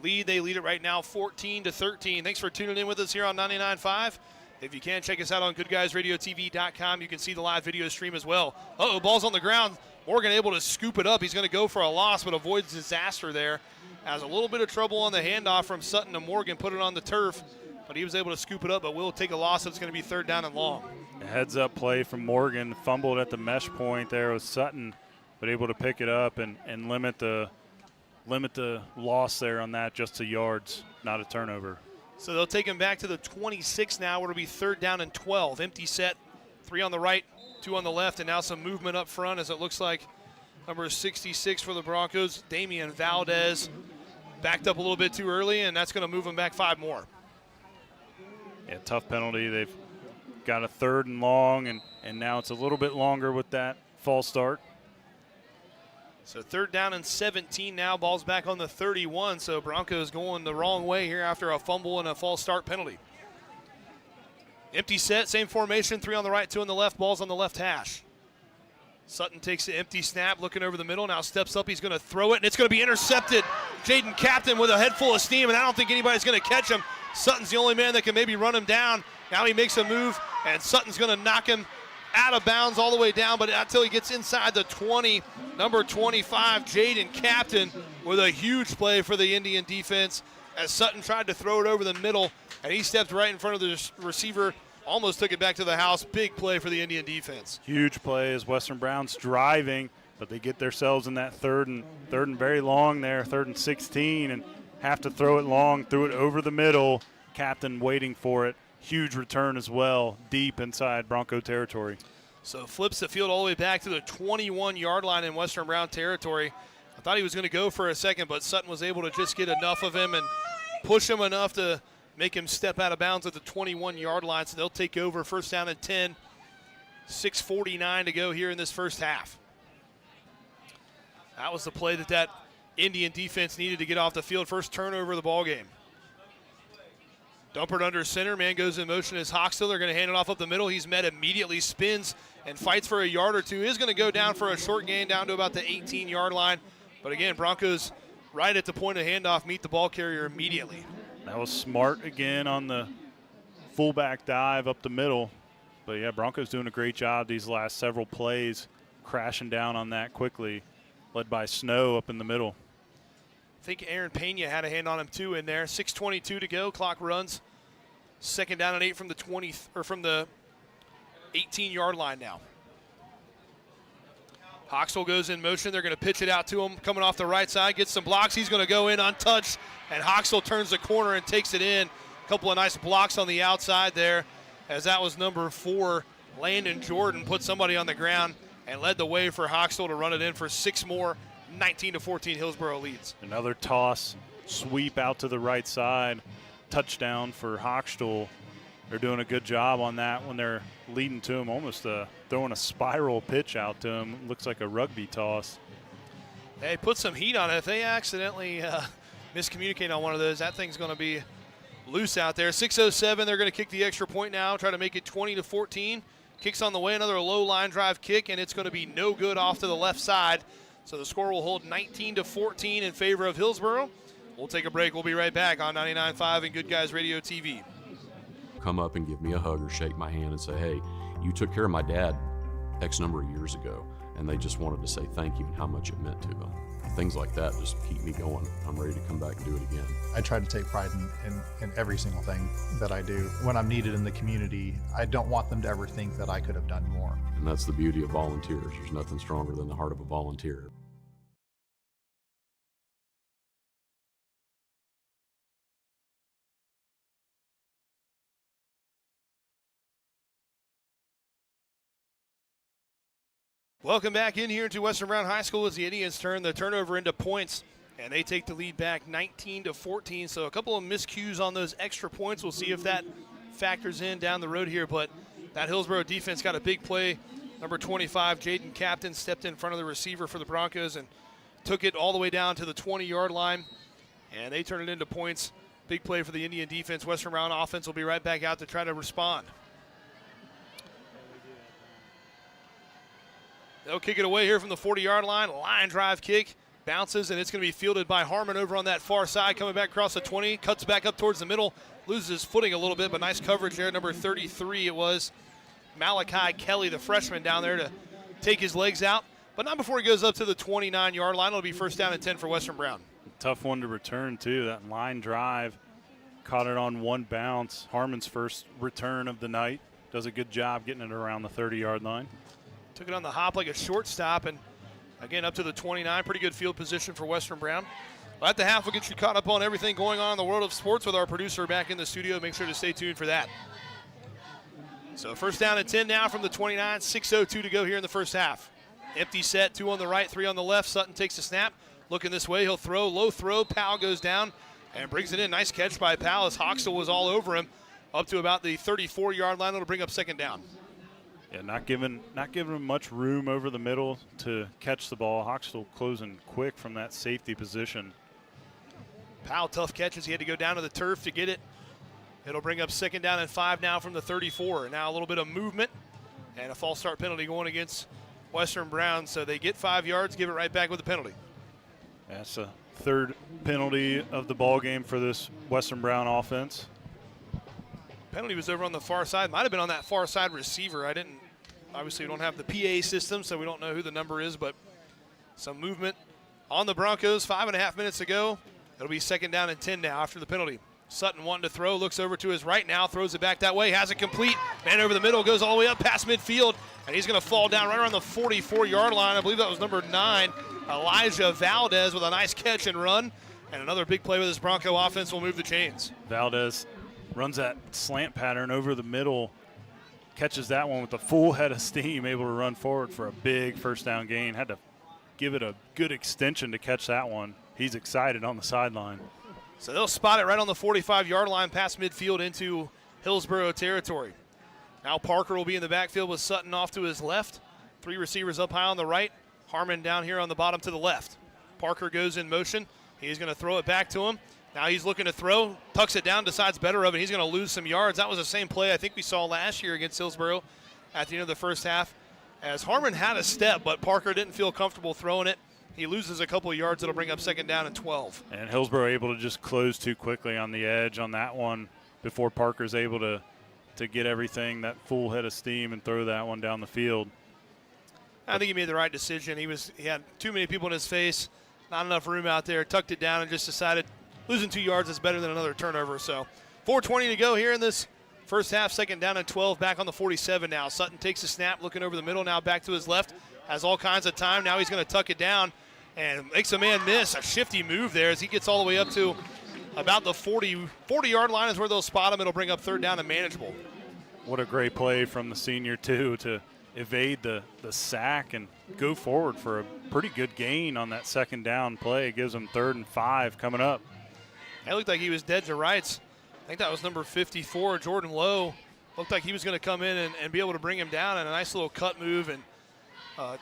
lead. They lead it right now 14-13. Thanks for tuning in with us here on 99.5. If you can, check us out on goodguysradiotv.com. You can see the live video stream as well. Ball's on the ground. Morgan able to scoop it up. He's going to go for a loss, but avoids disaster there. Has a little bit of trouble on the handoff from Sutton to Morgan, put it on the turf, but he was able to scoop it up, but will take a loss. It's going to be third down and long. A heads-up play from Morgan, fumbled at the mesh point there with Sutton, but able to pick it up and limit the loss there on that just to yards, not a turnover. So they'll take him back to the 26 now, where it'll be third down and 12. Empty set, 3 on the right, 2 on the left, and now some movement up front as it looks like number 66 for the Broncos, Damian Valdez, backed up a little bit too early, and that's going to move him back 5 more. Yeah, tough penalty. They've got a third and long, and now it's a little bit longer with that false start. So third down and 17 now. Ball's back on the 31. So Broncos going the wrong way here after a fumble and a false start penalty. Empty set, same formation. 3 on the right, 2 on the left. Ball's on the left hash. Sutton takes the empty snap, looking over the middle. Now steps up. He's going to throw it, and it's going to be intercepted. Jaden Captain with a head full of steam, and I don't think anybody's going to catch him. Sutton's the only man that can maybe run him down. Now he makes a move, and Sutton's going to knock him out of bounds all the way down, but not until he gets inside the 20. Number 25, Jaden Captain, with a huge play for the Indian defense as Sutton tried to throw it over the middle, and he stepped right in front of the receiver, almost took it back to the house. Big play for the Indian defense. Huge play as Western Brown's driving, but they get themselves in that third and very long there, 3rd and 16, and have to throw it long, threw it over the middle. Captain waiting for it. Huge return as well, deep inside Bronco territory. So flips the field all the way back to the 21-yard line in Western Brown territory. I thought he was going to go for a second, but Sutton was able to just get enough of him and push him enough to make him step out of bounds at the 21-yard line. So they'll take over, first down and 10. 6:49 to go here in this first half. That was the play that Indian defense needed to get off the field. First turnover of the ball game. Dumpered under center, man goes in motion as Hoxton. They're going to hand it off up the middle. He's met immediately, spins, and fights for a yard or two. Is going to go down for a short gain down to about the 18-yard line. But again, Broncos right at the point of handoff meet the ball carrier immediately. That was smart again on the fullback dive up the middle. But yeah, Broncos doing a great job these last several plays, crashing down on that quickly, led by Snow up in the middle. I think Aaron Pena had a hand on him too in there. 6:22 to go. Clock runs. Second down and 8 from the 20 or from the 18-yard line now. Hoxel goes in motion. They're going to pitch it out to him. Coming off the right side, gets some blocks. He's going to go in untouched, and Hoxel turns the corner and takes it in. A couple of nice blocks on the outside there, as that was number 4, Landon Jordan, put somebody on the ground and led the way for Hoxel to run it in for 6 more. 19-14, Hillsboro leads. Another toss, sweep out to the right side, touchdown for Hochstuhl. They're doing a good job on that when they're leading to him, almost throwing a spiral pitch out to him. Looks like a rugby toss. Hey, put some heat on it. If they accidentally miscommunicate on one of those, that thing's going to be loose out there. 6:07, they're going to kick the extra point now, try to make it 20-14. Kicks on the way, another low line drive kick, and it's going to be no good off to the left side. So the score will hold 19-14 in favor of Hillsboro. We'll take a break. We'll be right back on 99.5 and Good Guys Radio TV. Come up and give me a hug or shake my hand and say, hey, you took care of my dad X number of years ago, and they just wanted to say thank you and how much it meant to them. Things like that just keep me going. I'm ready to come back and do it again. I try to take pride in every single thing that I do. When I'm needed in the community, I don't want them to ever think that I could have done more. And that's the beauty of volunteers. There's nothing stronger than the heart of a volunteer. Welcome back in here to Western Brown High School as the Indians turn the turnover into points, and they take the lead back 19-14. So a couple of miscues on those extra points. We'll see if that factors in down the road here, but that Hillsboro defense got a big play. Number 25, Jaden Captain, stepped in front of the receiver for the Broncos and took it all the way down to the 20-yard line, and they turn it into points. Big play for the Indian defense. Western Brown offense will be right back out to try to respond. They'll kick it away here from the 40-yard line. Line drive kick. Bounces, and it's going to be fielded by Harmon over on that far side. Coming back across the 20. Cuts back up towards the middle. Loses his footing a little bit, but nice coverage there. Number 33 it was. Malachi Kelly, the freshman, down there to take his legs out. But not before he goes up to the 29-yard line. It'll be first down and 10 for Western Brown. Tough one to return, too. That line drive. Caught it on one bounce. Harmon's first return of the night. Does a good job getting it around the 30-yard line. Took it on the hop like a shortstop, and again up to the 29. Pretty good field position for Western Brown. Well, at the half, we'll get you caught up on everything going on in the world of sports with our producer back in the studio. Make sure to stay tuned for that. So first down and 10 now from the 29. 6:02 to go here in the first half. Empty set, 2 on the right, 3 on the left. Sutton takes the snap. Looking this way, he'll throw. Low throw. Powell goes down and brings it in. Nice catch by Powell as Hoxtel was all over him. Up to about the 34-yard line. It'll bring up second down. Yeah, not giving him much room over the middle to catch the ball. Hoxtel closing quick from that safety position. Powell, tough catches. He had to go down to the turf to get it. It'll bring up second down and 5 now from the 34. Now a little bit of movement and a false start penalty going against Western Brown. So they get 5 yards, give it right back with a penalty. That's the third penalty of the ball game for this Western Brown offense. Penalty was over on the far side. Might have been on that far side receiver. Obviously, we don't have the PA system, so we don't know who the number is, but some movement on the Broncos. 5.5 minutes to go. It'll be second down and 10 now after the penalty. Sutton wanting to throw, looks over to his right now, throws it back that way, has it complete. Man over the middle, goes all the way up past midfield, and he's going to fall down right around the 44-yard line. I believe that was number 9, Elijah Valdez, with a nice catch and run. And another big play with this Bronco offense will move the chains. Valdez runs that slant pattern over the middle, catches that one with a full head of steam, able to run forward for a big first down gain. Had to give it a good extension to catch that one. He's excited on the sideline. So they'll spot it right on the 45-yard line past midfield into Hillsboro territory. Now Parker will be in the backfield with Sutton off to his left. 3 receivers up high on the right. Harmon down here on the bottom to the left. Parker goes in motion. He's going to throw it back to him. Now he's looking to throw, tucks it down, decides better of it. He's going to lose some yards. That was the same play I think we saw last year against Hillsboro at the end of the first half. As Harmon had a step, but Parker didn't feel comfortable throwing it. He loses a couple of yards. It'll bring up second down and 12. And Hillsboro able to just close too quickly on the edge on that one before Parker's able to get everything, that full head of steam, and throw that one down the field. I think he made the right decision. He had too many people in his face, not enough room out there, tucked it down and just decided losing 2 yards is better than another turnover. So 4:20 to go here in this first half, second down and 12, back on the 47 now. Sutton takes a snap, looking over the middle, now back to his left, has all kinds of time. Now he's going to tuck it down and makes a man miss. A shifty move there as he gets all the way up to about the 40-yard line is where they'll spot him. It'll bring up third down and manageable. What a great play from the senior, too, to evade the sack and go forward for a pretty good gain on that second down play. It gives them 3rd and 5 coming up. It looked like he was dead to rights. I think that was number 54, Jordan Lowe. Looked like he was going to come in and be able to bring him down, and a nice little cut move and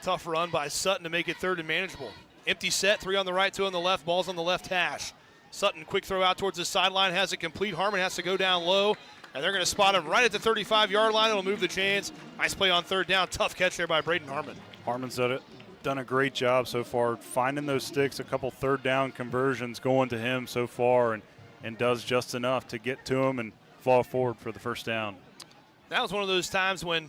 tough run by Sutton to make it 3rd and manageable. Empty set, 3 on the right, 2 on the left, ball's on the left hash. Sutton, quick throw out towards the sideline, has it complete. Harmon has to go down low, and they're going to spot him right at the 35-yard line. It'll move the chains. Nice play on 3rd down. Tough catch there by Braden Harmon. Harmon's done a great job so far finding those sticks, a couple 3rd down conversions going to him so far, and does just enough to get to him and fall forward for the 1st down. That was one of those times when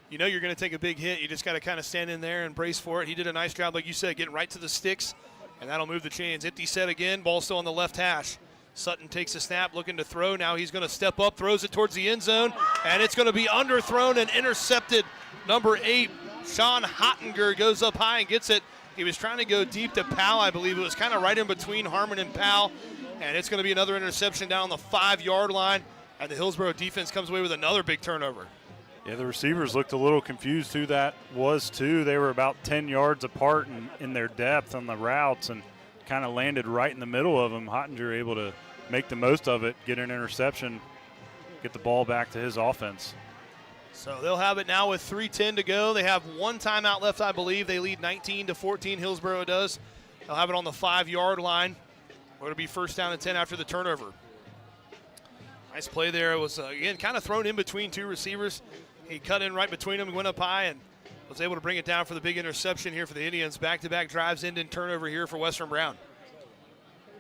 you know you're going to take a big hit. You just got to kind of stand in there and brace for it. He did a nice job, like you said, getting right to the sticks, and that'll move the chains. Empty set again, ball still on the left hash. Sutton takes a snap, looking to throw. Now he's going to step up, throws it towards the end zone, and it's going to be underthrown and intercepted. Number 8, Sean Hottinger, goes up high and gets it. He was trying to go deep to Powell, I believe. It was kind of right in between Harmon and Powell, and it's going to be another interception down on the 5-yard line, and the Hillsboro defense comes away with another big turnover. Yeah, the receivers looked a little confused who that was, too. They were about 10 yards apart in their depth on the routes and kind of landed right in the middle of them. Hottinger able to make the most of it, get an interception, get the ball back to his offense. So they'll have it now with 3:10 to go. They have 1 timeout left, I believe. They lead 19-14, Hillsboro does. They'll have it on the 5-yard line. It'll be 1st down and 10 after the turnover. Nice play there. It was, again, kind of thrown in between 2 receivers. He cut in right between them, went up high, and was able to bring it down for the big interception here for the Indians. Back-to-back drives, end and turnover here for Western Brown.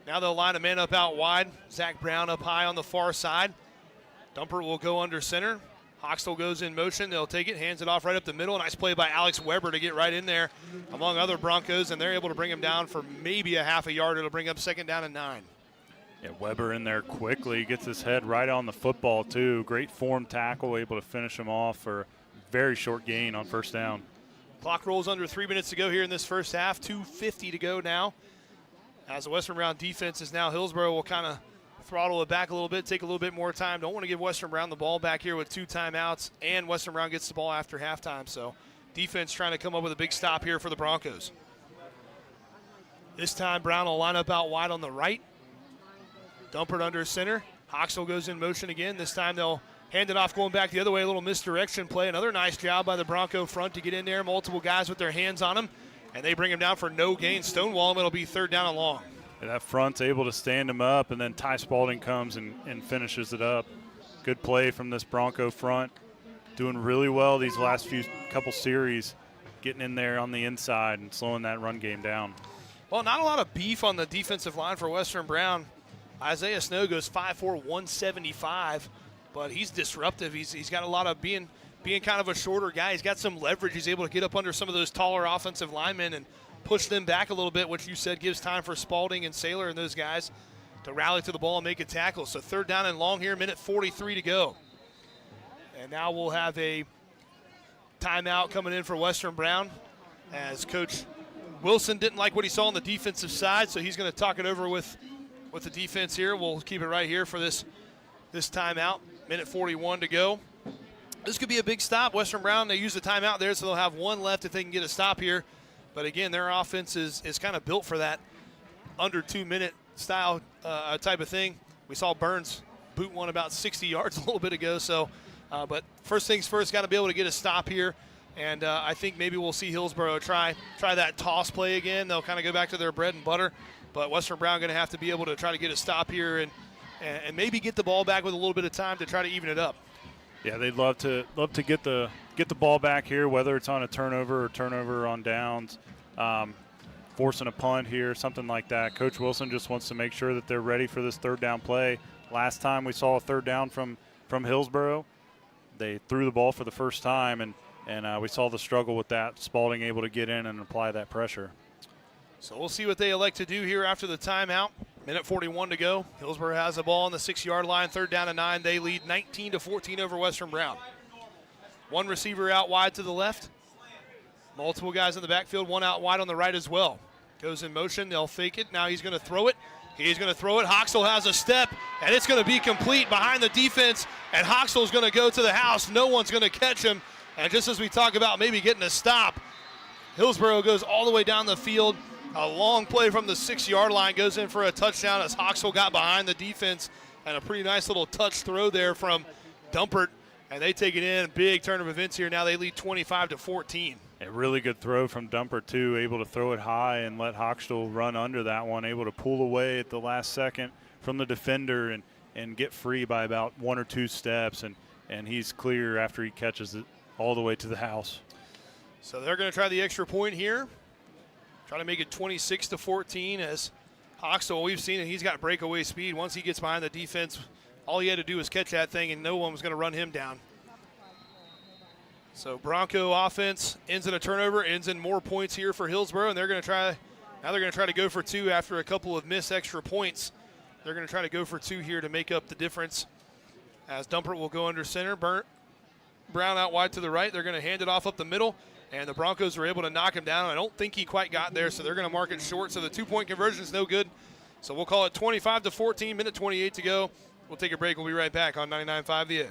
Now they'll line a man up out wide. Zach Brown up high on the far side. Dumper will go under center. Hoxtel goes in motion. They'll take it, hands it off right up the middle. Nice play by Alex Weber to get right in there among other Broncos, and they're able to bring him down for maybe a half a yard. It'll bring up 2nd down and 9. Yeah, Weber in there quickly, gets his head right on the football, too. Great form tackle, able to finish him off for a very short gain on 1st down. Clock rolls under 3 minutes to go here in this first half. 2:50 to go now. As the Western Brown defense is now, Hillsboro will kind of throttle it back a little bit, take a little bit more time. Don't want to give Western Brown the ball back here with 2 timeouts, and Western Brown gets the ball after halftime. So defense trying to come up with a big stop here for the Broncos. This time Brown will line up out wide on the right. Dumpered under center. Hoxel goes in motion again. This time they'll hand it off going back the other way. A little misdirection play. Another nice job by the Bronco front to get in there. Multiple guys with their hands on him, and they bring him down for no gain. Stonewall him. It'll be 3rd down and long. And that front's able to stand him up, and then Ty Spalding comes and finishes it up. Good play from this Bronco front. Doing really well these last couple series, getting in there on the inside and slowing that run game down. Well, not a lot of beef on the defensive line for Western Brown. Isaiah Snow goes 5'4", 175, but he's disruptive. He's got a lot of being kind of a shorter guy. He's got some leverage. He's able to get up under some of those taller offensive linemen and push them back a little bit, which you said gives time for Spalding and Saylor and those guys to rally to the ball and make a tackle. So 3rd down and long here, 1:43 to go. And now we'll have a timeout coming in for Western Brown, as Coach Wilson didn't like what he saw on the defensive side, so he's going to talk it over with the defense here. We'll keep it right here for this timeout. 1:41 to go. This could be a big stop. Western Brown, they use the timeout there, so they'll have 1 left if they can get a stop here. But again, their offense is kind of built for that under 2-minute style type of thing. We saw Burns boot one about 60 yards a little bit ago. So, but first things first, got to be able to get a stop here. And I think maybe we'll see Hillsboro try that toss play again. They'll kind of go back to their bread and butter. But Western Brown going to have to be able to try to get a stop here and maybe get the ball back with a little bit of time to try to even it up. Yeah, they'd love to get the ball back here, whether it's on a turnover or turnover on downs, forcing a punt here, something like that. Coach Wilson just wants to make sure that they're ready for this 3rd down play. Last time we saw a 3rd down from Hillsboro, they threw the ball for the first time, and we saw the struggle with that. Spalding able to get in and apply that pressure. So we'll see what they elect to do here after the timeout. 1:41 to go. Hillsboro has the ball on the 6-yard line, 3rd down and 9. They lead 19-14 over Western Brown. 1 receiver out wide to the left. Multiple guys in the backfield, 1 out wide on the right as well. Goes in motion, they'll fake it. Now he's going to throw it. He's going to throw it. Hoxel has a step, and it's going to be complete behind the defense, and Hoxel's going to go to the house. No one's going to catch him, And just as we talk about maybe getting a stop, Hillsboro goes all the way down the field. A long play from the 6-yard line goes in for a touchdown as Hawksville got behind the defense, and a pretty nice little touch throw there from Dumpert, and they take it in. Big turn of events here. Now they lead 25-14. A really good throw from Dumpert, too, able to throw it high and let Hochstel run under that one, able to pull away at the last second from the defender and get free by about 1 or 2 steps, and he's clear after he catches it all the way to the house. So they're going to try the extra point here, try to make it 26-14 as Hochstel, we've seen it, he's got breakaway speed. Once he gets behind the defense, all he had to do was catch that thing, and no one was going to run him down. So Bronco offense ends in a turnover, ends in more points here for Hillsboro, and they're going to try to go for 2 after a couple of missed extra points. They're going to try to go for 2 here to make up the difference as Dumpert will go under center. Brown out wide to the right. They're going to hand it off up the middle, and the Broncos were able to knock him down. I don't think he quite got there, so they're going to mark it short. So the 2-point conversion is no good. So we'll call it 25-14, minute 28 to go. We'll take a break. We'll be right back on 99.5 The Edge.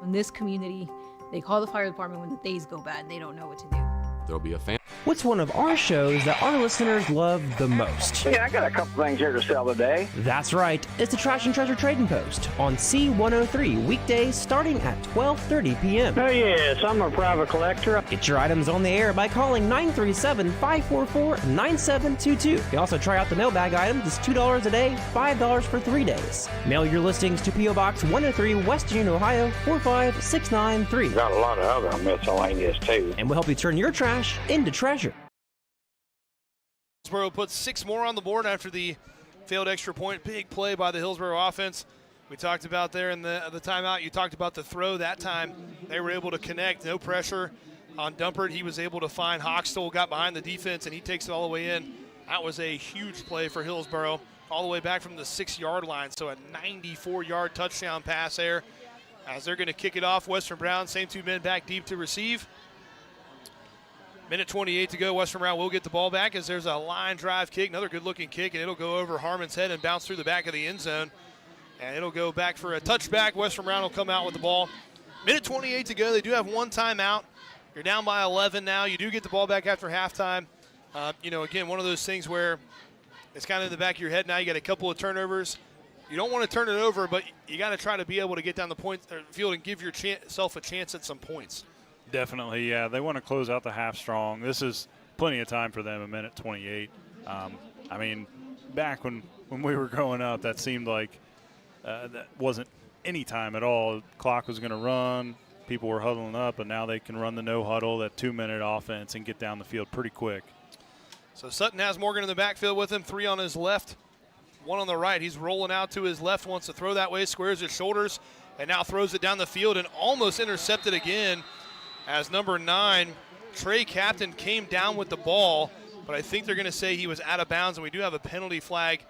In this community, they call the fire department when the days go bad and they don't know what to do. There'll be a fan. What's one of our shows that our listeners love the most? Yeah, I got a couple things here to sell today. That's right. It's the Trash and Treasure Trading Post on C103, weekdays starting at 12:30 p.m. Oh, yes, I'm a private collector. Get your items on the air by calling 937-544-9722. You can also try out the mailbag items. It's $2 a day, $5 for 3 days. Mail your listings to P.O. Box 103, West Union, Ohio, 45693. Got a lot of other miscellaneous, too. And we'll help you turn your trash into treasure. Hillsboro puts 6 more on the board after the failed extra point. Big play by the Hillsboro offense. We talked about there in the timeout. You talked about the throw. That time they were able to connect. No pressure on Dumpert. He was able to find Hochstel, got behind the defense, and he takes it all the way in. That was a huge play for Hillsboro, all the way back from the 6-yard line. So a 94-yard touchdown pass there. As they're going to kick it off, Western Brown, same 2 men back deep to receive. Minute 28 to go. Western Brown will get the ball back as there's a line drive kick, another good-looking kick, and it'll go over Harmon's head and bounce through the back of the end zone. And it'll go back for a touchback. Western Brown will come out with the ball. Minute 28 to go. They do have 1 timeout. You're down by 11 now. You do get the ball back after halftime. Again, one of those things where it's kind of in the back of your head now. You got a couple of turnovers. You don't want to turn it over, but you got to try to be able to get down the field and give yourself a chance at some points. Definitely, yeah. They want to close out the half strong. This is plenty of time for them, a minute 28. Back when we were growing up, that seemed like that wasn't any time at all. The clock was going to run. People were huddling up, and now they can run the no huddle, that 2-minute offense, and get down the field pretty quick. So Sutton has Morgan in the backfield with him, 3 on his left, 1 on the right. He's rolling out to his left, wants to throw that way, squares his shoulders, and now throws it down the field and almost intercepted again. As number 9, Trey Captain, came down with the ball, but I think they're going to say he was out of bounds, and we do have a penalty flag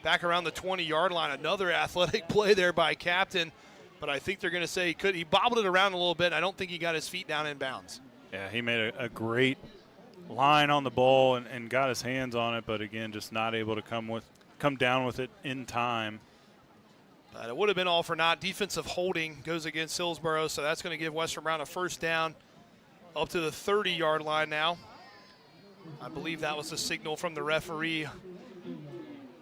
back around the 20-yard line. Another athletic play there by Captain, but I think they're going to say he bobbled it around a little bit. I don't think he got his feet down in bounds. Yeah, he made a great line on the ball and got his hands on it, but again, just not able to come down with it in time. But it would have been all for naught. Defensive holding goes against Hillsboro, so that's going to give Western Brown a first down up to the 30-yard line now. I believe that was the signal from the referee.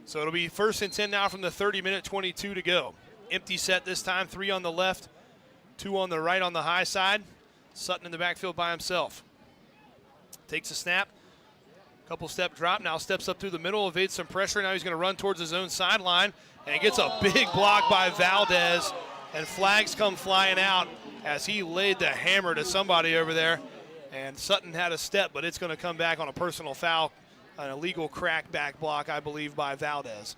So it'll be 1st and 10 now from the 30-minute 22 to go. Empty set this time, 3 on the left, 2 on the right on the high side. Sutton in the backfield by himself. Takes a snap, couple step drop, now steps up through the middle, evades some pressure. Now he's going to run towards his own sideline. And gets a big block by Valdez, and flags come flying out as he laid the hammer to somebody over there. And Sutton had a step, but it's going to come back on a personal foul, an illegal crackback block, I believe, by Valdez.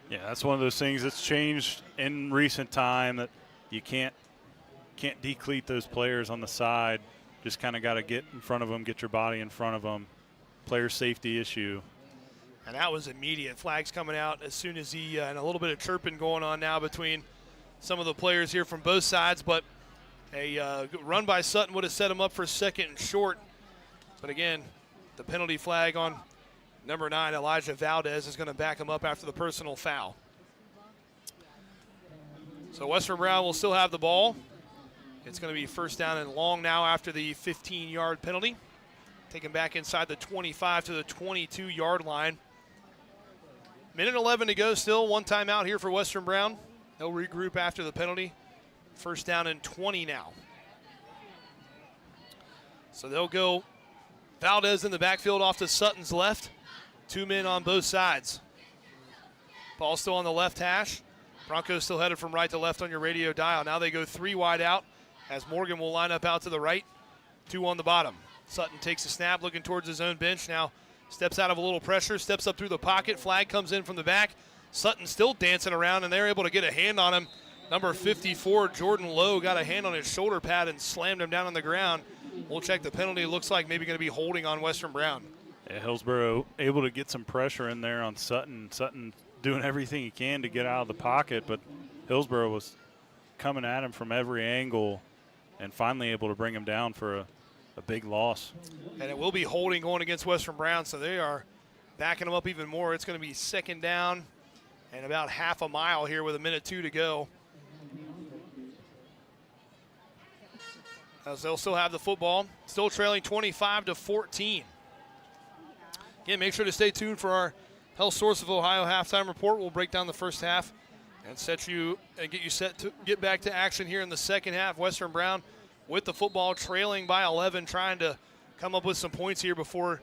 Yeah, that's one of those things that's changed in recent time, that you can't decleat those players on the side. Just kind of got to get in front of them, get your body in front of them. Player safety issue. And that was immediate. Flags coming out as soon as and a little bit of chirping going on now between some of the players here from both sides. But a run by Sutton would have set him up for 2nd and short. But again, the penalty flag on number 9, Elijah Valdez, is going to back him up after the personal foul. So Western Brown will still have the ball. It's going to be first down and long now after the 15-yard penalty. Taken back inside the 25 to the 22-yard line. Minute 11 to go still. One timeout here for Western Brown. They'll regroup after the penalty. First down and 20 now. So they'll go Valdez in the backfield off to Sutton's left. 2 men on both sides. Ball still on the left hash. Broncos still headed from right to left on your radio dial. Now they go 3 wide out as Morgan will line up out to the right. 2 on the bottom. Sutton takes a snap looking towards his own bench. Now steps out of a little pressure, steps up through the pocket. Flag comes in from the back. Sutton still dancing around, and they're able to get a hand on him. Number 54, Jordan Lowe, got a hand on his shoulder pad and slammed him down on the ground. We'll check the penalty. It looks like maybe going to be holding on Western Brown. Yeah, Hillsboro able to get some pressure in there on Sutton. Sutton doing everything he can to get out of the pocket, but Hillsboro was coming at him from every angle and finally able to bring him down for a big loss. And it will be holding going against Western Brown, so they are backing them up even more. It's going to be second down and about half a mile here with 1:02 to go. As they'll still have the football, still trailing 25-14. Again, make sure to stay tuned for our Health Source of Ohio halftime report. We'll break down the first half and get you set to get back to action here in the second half. Western Brown with the football, trailing by 11, trying to come up with some points here before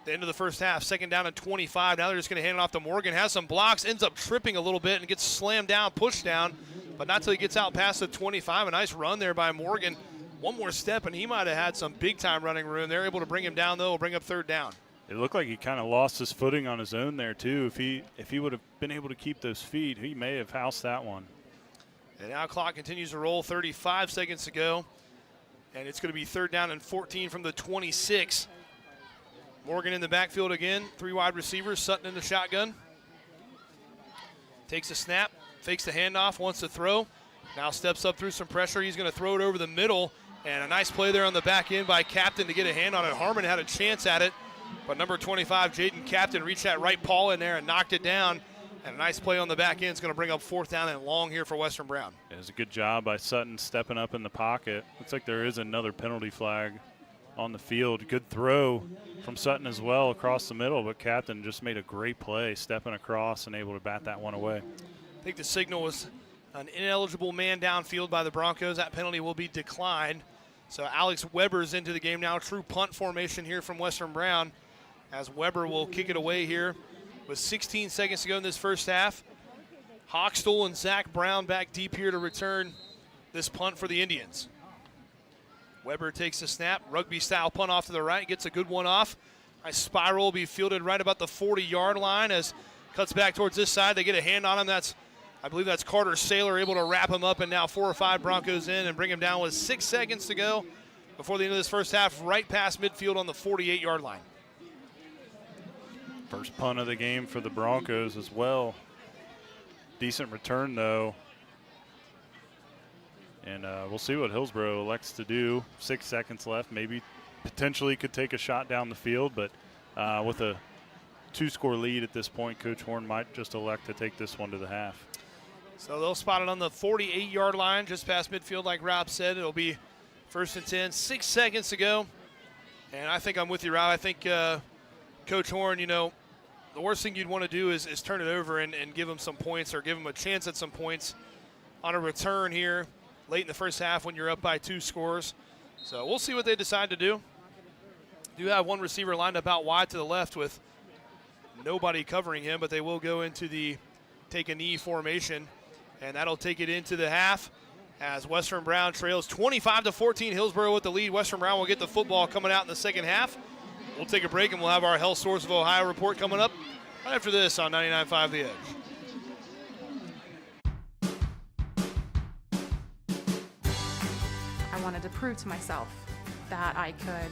the end of the first half. Second down and 25. Now they're just going to hand it off to Morgan. Has some blocks, ends up tripping a little bit and gets slammed down, pushed down, but not till he gets out past the 25. A nice run there by Morgan. One more step, and he might have had some big-time running room. They're able to bring him down, though, bring up third down. It looked like he kind of lost his footing on his own there, too. If he would have been able to keep those feet, he may have housed that one. And now clock continues to roll, 35 seconds to go. And it's going to be third down and 14 from the 26. Morgan in the backfield again. 3 wide receivers, Sutton in the shotgun. Takes a snap, fakes the handoff, wants to throw. Now steps up through some pressure. He's going to throw it over the middle. And a nice play there on the back end by Captain to get a hand on it. Harmon had a chance at it, but number 25, Jaden Captain, reached that right paw in there and knocked it down. And a nice play on the back end is going to bring up fourth down and long here for Western Brown. It was a good job by Sutton stepping up in the pocket. Looks like there is another penalty flag on the field. Good throw from Sutton as well across the middle, but Captain just made a great play stepping across and able to bat that one away. I think the signal was an ineligible man downfield by the Broncos. That penalty will be declined. So Alex Weber's into the game now. True punt formation here from Western Brown as Weber will kick it away here with 16 seconds to go in this first half. Hochstuhl and Zach Brown back deep here to return this punt for the Indians. Weber takes the snap, rugby-style punt off to the right, gets a good one off. Nice spiral will be fielded right about the 40-yard line as cuts back towards this side. They get a hand on him. I believe that's Carter Saylor able to wrap him up, and now 4 or 5 Broncos in and bring him down with 6 seconds to go before the end of this first half, right past midfield on the 48-yard line. First punt of the game for the Broncos as well. Decent return, though. And we'll see what Hillsboro elects to do. 6 seconds left. Maybe potentially could take a shot down the field, but with a 2-score lead at this point, Coach Horn might just elect to take this one to the half. So they'll spot it on the 48-yard line, just past midfield, like Rob said. It'll be first and 10, 6 seconds to go. And I think I'm with you, Rob. I think Coach Horn, the worst thing you'd want to do is turn it over and give him some points or give him a chance at some points on a return here late in the first half when you're up by 2 scores. So we'll see what they decide to do. Do have one receiver lined up out wide to the left with nobody covering him, but they will go into the take a knee formation, and that'll take it into the half as Western Brown trails 25-14. Hillsboro with the lead. Western Brown will get the football coming out in the second half. We'll take a break, and we'll have our Health Source of Ohio report coming up right after this on 99.5 The Edge. I wanted to prove to myself that I could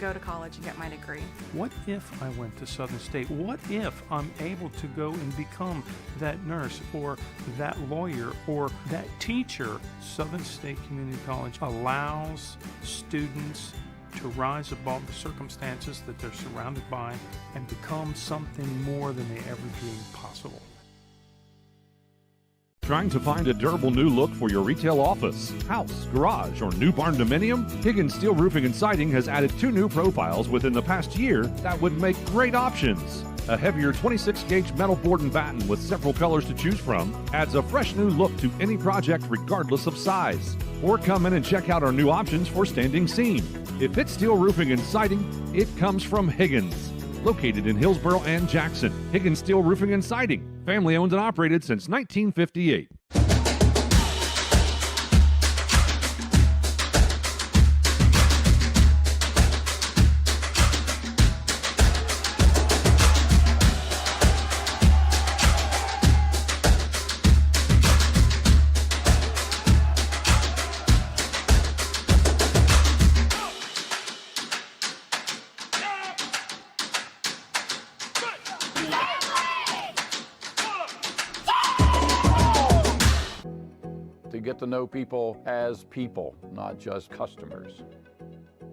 go to college and get my degree. What if I went to Southern State? What if I'm able to go and become that nurse or that lawyer or that teacher? Southern State Community College allows students to rise above the circumstances that they're surrounded by and become something more than they ever dreamed possible. Trying to find a durable new look for your retail office, house, garage, or new barn dominium? Higgins Steel Roofing and Siding has added 2 new profiles within the past year that would make great options. A heavier 26-gauge metal board and batten with several colors to choose from adds a fresh new look to any project regardless of size. Or come in and check out our new options for standing seam. If it's steel roofing and siding, it comes from Higgins. Located in Hillsboro and Jackson, Higgins Steel Roofing and Siding. Family owned and operated since 1958. To get to know people as people, not just customers.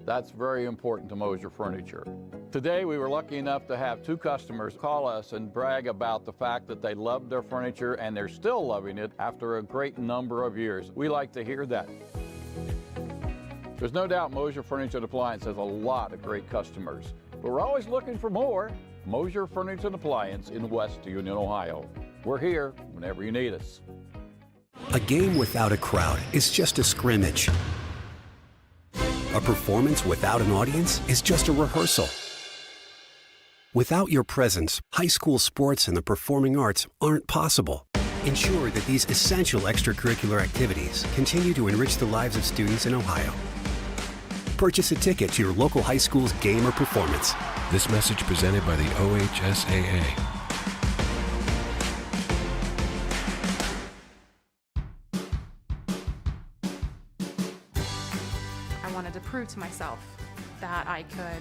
That's very important to Mosier Furniture. Today, we were lucky enough to have 2 customers call us and brag about the fact that they loved their furniture and they're still loving it after a great number of years. We like to hear that. There's no doubt Mosier Furniture and Appliance has a lot of great customers, but we're always looking for more. Mosier Furniture and Appliance in West Union, Ohio. We're here whenever you need us. A game without a crowd is just a scrimmage. A performance without an audience is just a rehearsal. Without your presence, high school sports and the performing arts aren't possible. Ensure that these essential extracurricular activities continue to enrich the lives of students in Ohio. Purchase a ticket to your local high school's game or performance. This message presented by the OHSAA. I wanted to prove to myself that I could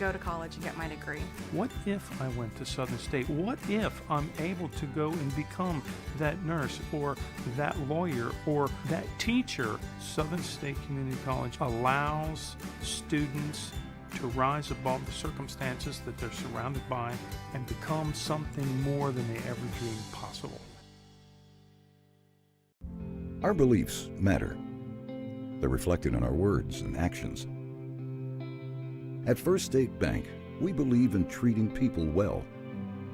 go to college and get my degree. What if I went to Southern State? What if I'm able to go and become that nurse or that lawyer or that teacher? Southern State Community College allows students to rise above the circumstances that they're surrounded by and become something more than they ever dreamed possible. Our beliefs matter. They're reflected in our words and actions. At First State Bank, we believe in treating people well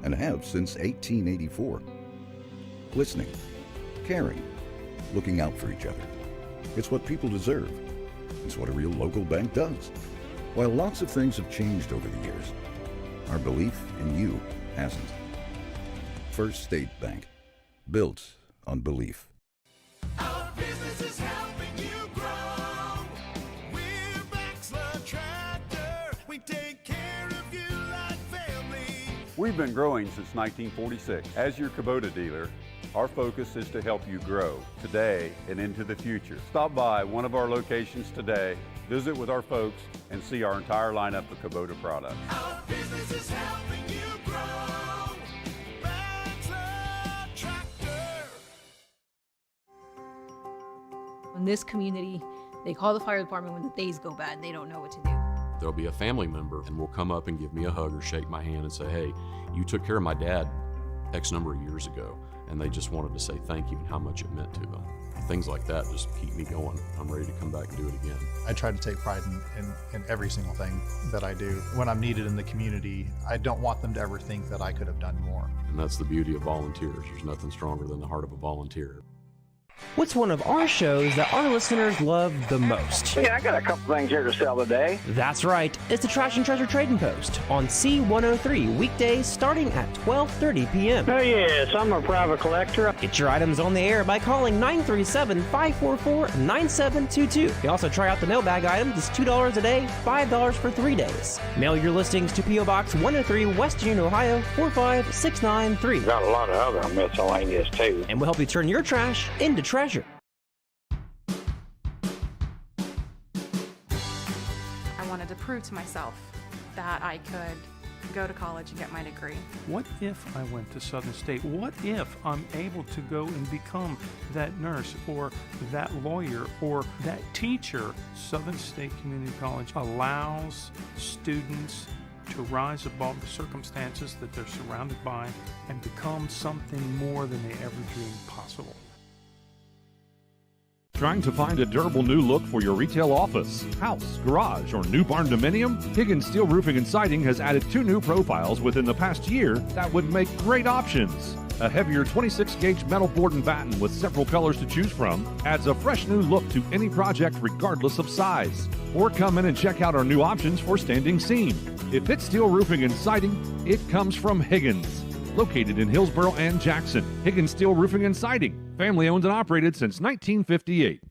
and have since 1884. Listening, caring, looking out for each other. It's what people deserve. It's what a real local bank does. While lots of things have changed over the years, our belief in you hasn't. First State Bank, built on belief. Our business is helping you grow. We're Baxler Tractor. We take care of you like family. We've been growing since 1946. As your Kubota dealer, our focus is to help you grow today and into the future. Stop by one of our locations today, visit with our folks, and see our entire lineup of Kubota products. Our business is helping you grow. Baxler Tractor. In this community, they call the fire department when the days go bad and they don't know what to do. There'll be a family member and will come up and give me a hug or shake my hand and say, hey, you took care of my dad X number of years ago, and they just wanted to say thank you and how much it meant to them. Things like that just keep me going. I'm ready to come back and do it again. I try to take pride in every single thing that I do. When I'm needed in the community, I don't want them to ever think that I could have done more. And that's the beauty of volunteers. There's nothing stronger than the heart of a volunteer. What's one of our shows that our listeners love the most? Yeah, I got a couple things here to sell today. That's right. It's the Trash and Treasure Trading Post on C103 weekdays starting at 12:30 p.m. Oh yes, I'm a private collector. Get your items on the air by calling 937-544-9722. You can also try out the mailbag item. It's $2 a day, $5 for 3 days. Mail your listings to P.O. Box 103, West Union, Ohio 45693. Got a lot of other miscellaneous too. And we'll help you turn your trash into treasure. I wanted to prove to myself that I could go to college and get my degree. What if I went to Southern State? What if I'm able to go and become that nurse or that lawyer or that teacher? Southern State Community College allows students to rise above the circumstances that they're surrounded by and become something more than they ever dreamed possible. Trying to find a durable new look for your retail office, house, garage, or new barn dominium? Higgins Steel Roofing and Siding has added 2 new profiles within the past year that would make great options. A heavier 26-gauge metal board and batten with several colors to choose from adds a fresh new look to any project regardless of size. Or come in and check out our new options for standing seam. If it's steel roofing and siding, it comes from Higgins. Located in Hillsboro and Jackson, Higgins Steel Roofing and Siding. Family owned and operated since 1958.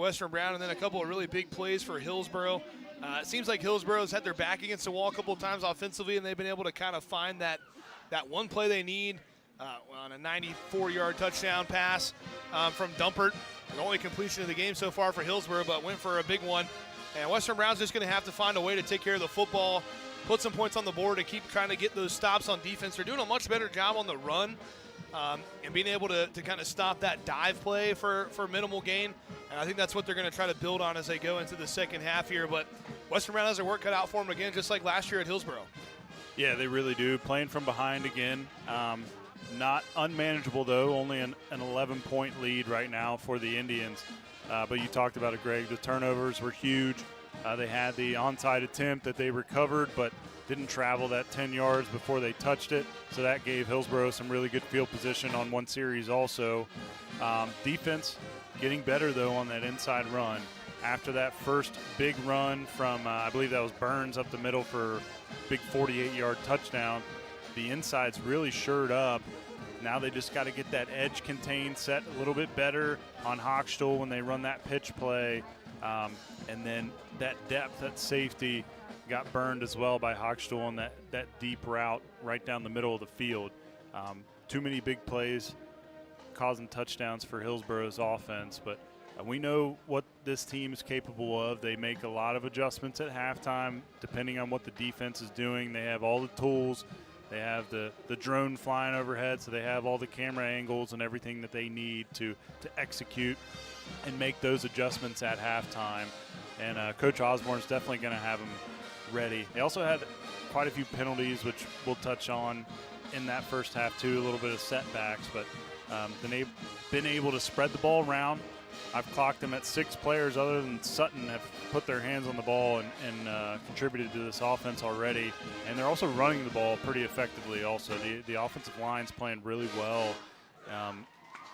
Western Brown, and then a couple of really big plays for Hillsboro. It seems like Hillsboro's had their back against the wall a couple of times offensively, and they've been able to kind of find that one play they need on a 94-yard touchdown pass from Dumpert. The only completion of the game so far for Hillsboro, but went for a big one. And Western Brown's just going to have to find a way to take care of the football, put some points on the board, and keep trying to get those stops on defense. They're doing a much better job on the run and being able to kind of stop that dive play for minimal gain. And I think that's what they're going to try to build on as they go into the second half here. But Western Brown has their work cut out for them again, just like last year at Hillsboro. Yeah, they really do. Playing from behind again. Not unmanageable, though. Only an 11-point lead right now for the Indians. But you talked about it, Greg. The turnovers were huge. They had the onside attempt that they recovered, but didn't travel that 10 yards before they touched it. So that gave Hillsboro some really good field position on one series also. Defense getting better, though, on that inside run. After that first big run from, I believe that was Burns up the middle for a big 48-yard touchdown, the inside's really shored up. Now they just got to get that edge contained, set a little bit better on Hochstuhl when they run that pitch play. And then that depth at safety got burned as well by Hochstuhl on that deep route right down the middle of the field. Too many big plays causing touchdowns for Hillsboro's offense, but we know what this team is capable of. They make a lot of adjustments at halftime depending on what the defense is doing. They have all the tools. They have the drone flying overhead, so they have all the camera angles and everything that they need to execute and make those adjustments at halftime. And Coach Osborne's definitely going to have them ready. They also had quite a few penalties, which we'll touch on in that first half too, a little bit of setbacks, but been able to spread the ball around. I've clocked them at 6 players other than Sutton have put their hands on the ball and contributed to this offense already. And they're also running the ball pretty effectively also. The offensive line's playing really well,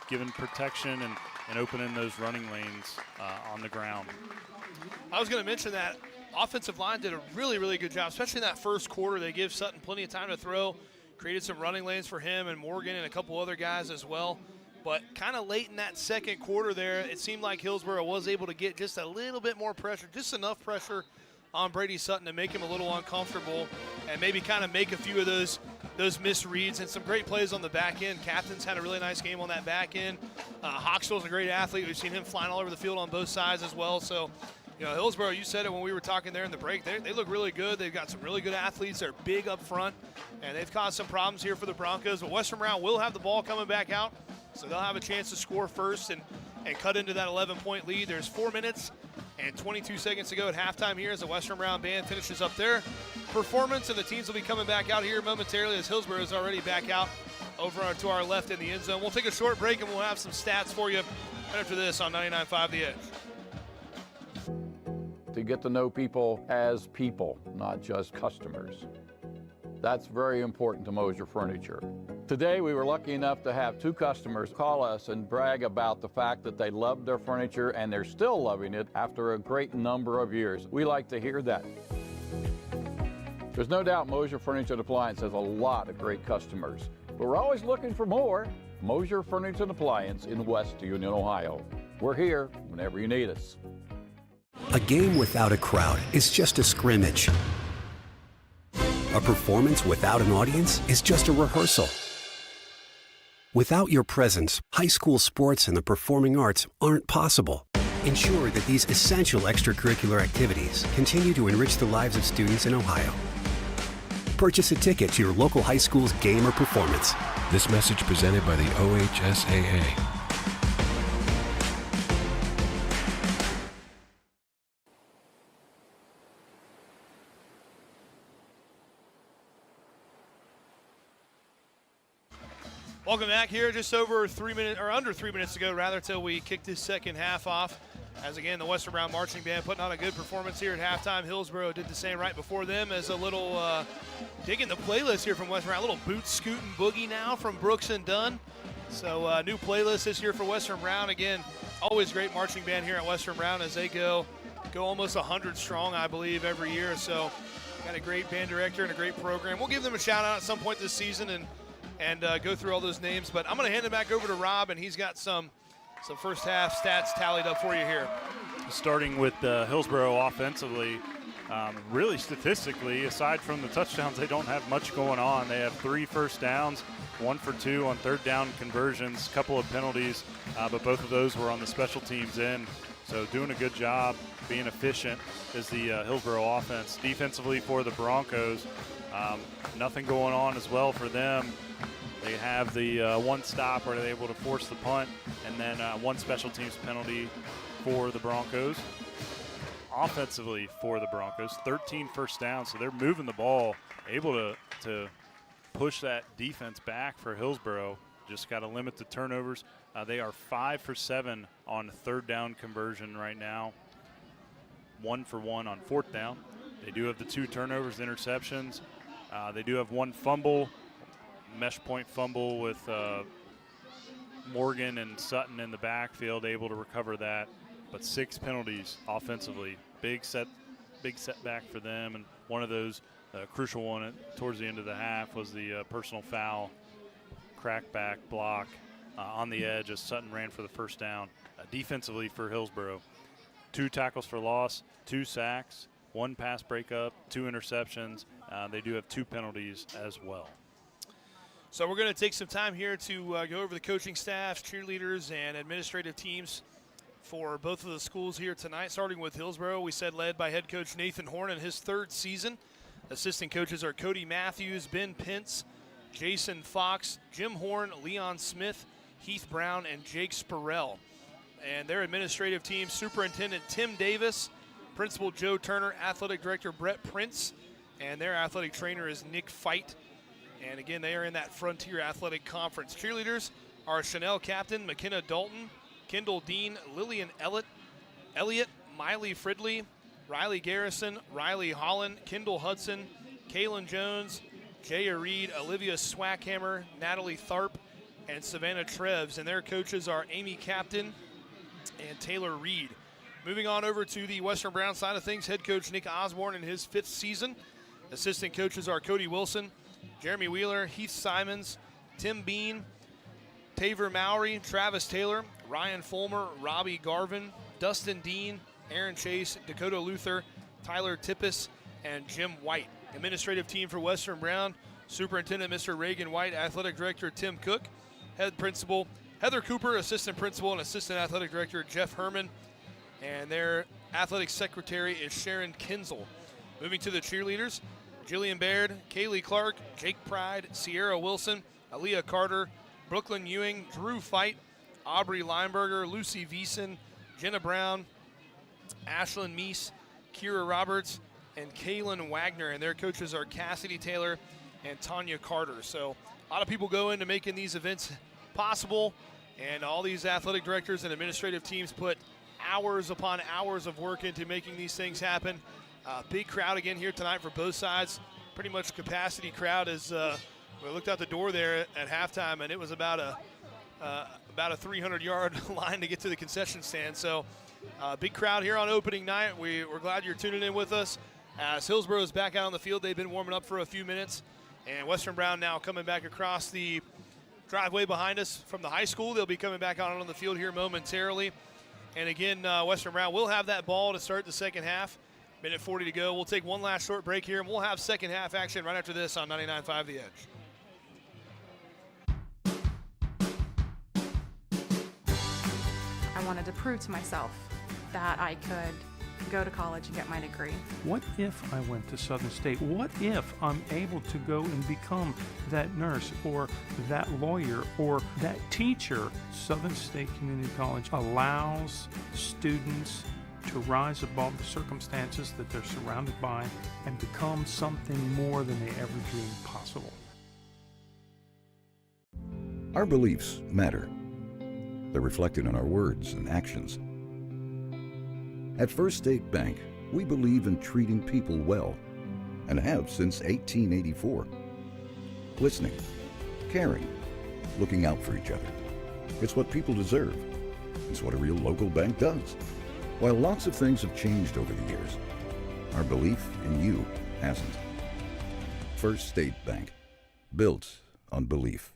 giving protection and opening those running lanes on the ground. I was going to mention that offensive line did a really, really good job, especially in that first quarter. They give Sutton plenty of time to throw, created some running lanes for him and Morgan and a couple other guys as well. But kind of late in that second quarter there, it seemed like Hillsboro was able to get just a little bit more pressure, just enough pressure on Brady Sutton to make him a little uncomfortable and maybe kind of make a few of those misreads and some great plays on the back end. Captain's had a really nice game on that back end. Hochstuhl's a great athlete. We've seen him flying all over the field on both sides as well. So, you know, Hillsboro, you said it when we were talking there in the break, they look really good. They've got some really good athletes. They're big up front, and they've caused some problems here for the Broncos. But Western Brown will have the ball coming back out, so they'll have a chance to score first and cut into that 11-point lead. There's 4 minutes and 22 seconds to go at halftime here as the Western Brown band finishes up their performance, and the teams will be coming back out here momentarily as Hillsboro is already back out over to our left in the end zone. We'll take a short break, and we'll have some stats for you right after this on 99.5 The Edge. To get to know people as people, not just customers. That's very important to Mosier Furniture. Today, we were lucky enough to have 2 customers call us and brag about the fact that they loved their furniture and they're still loving it after a great number of years. We like to hear that. There's no doubt Mosier Furniture and Appliance has a lot of great customers, but we're always looking for more. Mosier Furniture and Appliance in West Union, Ohio. We're here whenever you need us. A game without a crowd is just a scrimmage. A performance without an audience is just a rehearsal. Without your presence, high school sports and the performing arts aren't possible. Ensure that these essential extracurricular activities continue to enrich the lives of students in Ohio. Purchase a ticket to your local high school's game or performance. This message presented by the OHSAA. Welcome back here. Just over 3 minutes, or under 3 minutes ago, rather, till we kicked this second half off. As again, the Western Brown Marching Band putting on a good performance here at halftime. Hillsboro did the same right before them as a little digging the playlist here from Western Brown. A little boot scooting boogie now from Brooks and Dunn. So new playlist this year for Western Brown. Again, always great marching band here at Western Brown as they go almost 100 strong, I believe, every year. So got a great band director and a great program. We'll give them a shout out at some point this season and go through all those names. But I'm going to hand it back over to Rob, and he's got some So first half stats tallied up for you here. Starting with Hillsboro offensively, really statistically, aside from the touchdowns, they don't have much going on. They have 3 first downs, 1 for 2 on third down conversions, couple of penalties, but both of those were on the special teams end. So doing a good job, being efficient is the Hillsboro offense. Defensively for the Broncos, nothing going on as well for them. They have the one stop where they're able to force the punt, and then 1 special teams penalty for the Broncos. Offensively for the Broncos, 13 first downs, so they're moving the ball, able to push that defense back for Hillsboro. Just got to limit the turnovers. They are 5 for 7 on third down conversion right now, 1 for 1 on fourth down. They do have the 2 turnovers, interceptions. They do have 1 fumble, mesh point fumble with Morgan and Sutton in the backfield, able to recover that. But 6 penalties offensively, big setback for them. And one of those, crucial one towards the end of the half, was the personal foul, crackback block on the edge as Sutton ran for the first down. Defensively for Hillsboro, 2 tackles for loss, 2 sacks, 1 pass breakup, 2 interceptions. They do have 2 penalties as well. So we're going to take some time here to go over the coaching staffs, cheerleaders, and administrative teams for both of the schools here tonight. Starting with Hillsboro, we said led by head coach Nathan Horn in his 3rd season. Assistant coaches are Cody Matthews, Ben Pence, Jason Fox, Jim Horn, Leon Smith, Heath Brown, and Jake Spurrell. And their administrative team, Superintendent Tim Davis, Principal Joe Turner, Athletic Director Brett Prince, and their athletic trainer is Nick Fight. And again, they are in that Frontier Athletic Conference. Cheerleaders are Chanel Captain, McKenna Dalton, Kendall Dean, Lillian Elliott, Miley Fridley, Riley Garrison, Riley Holland, Kendall Hudson, Kaylin Jones, Jaya Reed, Olivia Swackhammer, Natalie Tharp, and Savannah Treves. And their coaches are Amy Captain and Taylor Reed. Moving on over to the Western Brown side of things, head coach Nick Osborne in his 5th season. Assistant coaches are Cody Wilson, Jeremy Wheeler, Heath Simons, Tim Bean, Taver Mowry, Travis Taylor, Ryan Fulmer, Robbie Garvin, Dustin Dean, Aaron Chase, Dakota Luther, Tyler Tippis, and Jim White. Administrative team for Western Brown, Superintendent Mr. Reagan White, Athletic Director Tim Cook, Head Principal Heather Cooper, Assistant Principal and Assistant Athletic Director Jeff Herman, and their Athletic Secretary is Sharon Kinzel. Moving to the cheerleaders, Jillian Baird, Kaylee Clark, Jake Pride, Sierra Wilson, Aaliyah Carter, Brooklyn Ewing, Drew Fight, Aubrey Lineberger, Lucy Veason, Jenna Brown, Ashlyn Meese, Kira Roberts, and Kaylin Wagner. And their coaches are Cassidy Taylor and Tanya Carter. So a lot of people go into making these events possible, and all these athletic directors and administrative teams put hours upon hours of work into making these things happen. Big crowd again here tonight for both sides. Pretty much capacity crowd as we looked out the door there at halftime, and it was about a 300-yard line to get to the concession stand. So big crowd here on opening night. We're glad you're tuning in with us. As Hillsboro is back out on the field, they've been warming up for a few minutes. And Western Brown now coming back across the driveway behind us from the high school. They'll be coming back out on the field here momentarily. And again, Western Brown will have that ball to start the second half. Minute 40 to go. We'll take one last short break here, and we'll have second half action right after this on 99.5 The Edge. I wanted to prove to myself that I could go to college and get my degree. What if I went to Southern State? What if I'm able to go and become that nurse or that lawyer or that teacher? Southern State Community College allows students to rise above the circumstances that they're surrounded by and become something more than they ever dreamed possible. Our beliefs matter. They're reflected in our words and actions. At First State Bank, we believe in treating people well and have since 1884. Listening, caring, looking out for each other. It's what people deserve. It's what a real local bank does. While lots of things have changed over the years, our belief in you hasn't. First State Bank, built on belief.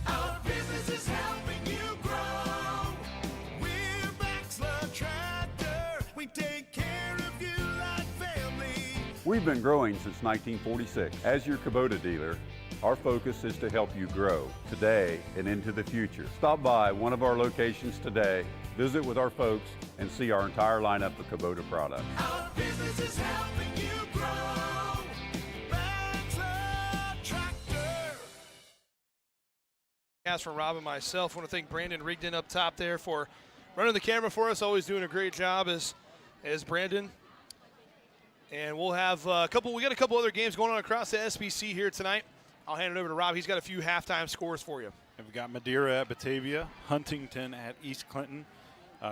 Our business is helping you grow. We've been growing since 1946. As your Kubota dealer, our focus is to help you grow today and into the future. Stop by one of our locations today, visit with our folks, and see our entire lineup of Kubota products. Our business is helping you grow. Bachelor Tractor. As for Rob and myself, I want to thank Brandon Rigdon up top there for running the camera for us, always doing a great job as Brandon. And we'll have we got a couple other games going on across the SBC here tonight. I'll hand it over to Rob. He's got a few halftime scores for you. We've got Madeira at Batavia, Huntington at East Clinton.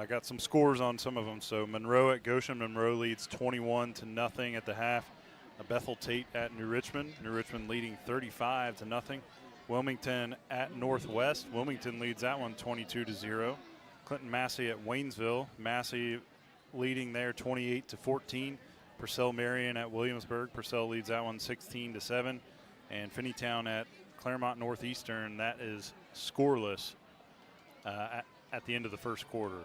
Got some scores on some of them. So Monroe at Goshen. Monroe leads 21-0 at the half. Bethel Tate at New Richmond. New Richmond leading 35-0. Wilmington at Northwest. Wilmington leads that one 22-0. Clinton Massey at Waynesville. Massey leading there 28-14. Purcell Marion at Williamsburg. Purcell leads that one 16-7. And Finneytown at Claremont Northeastern, that is scoreless at the end of the first quarter.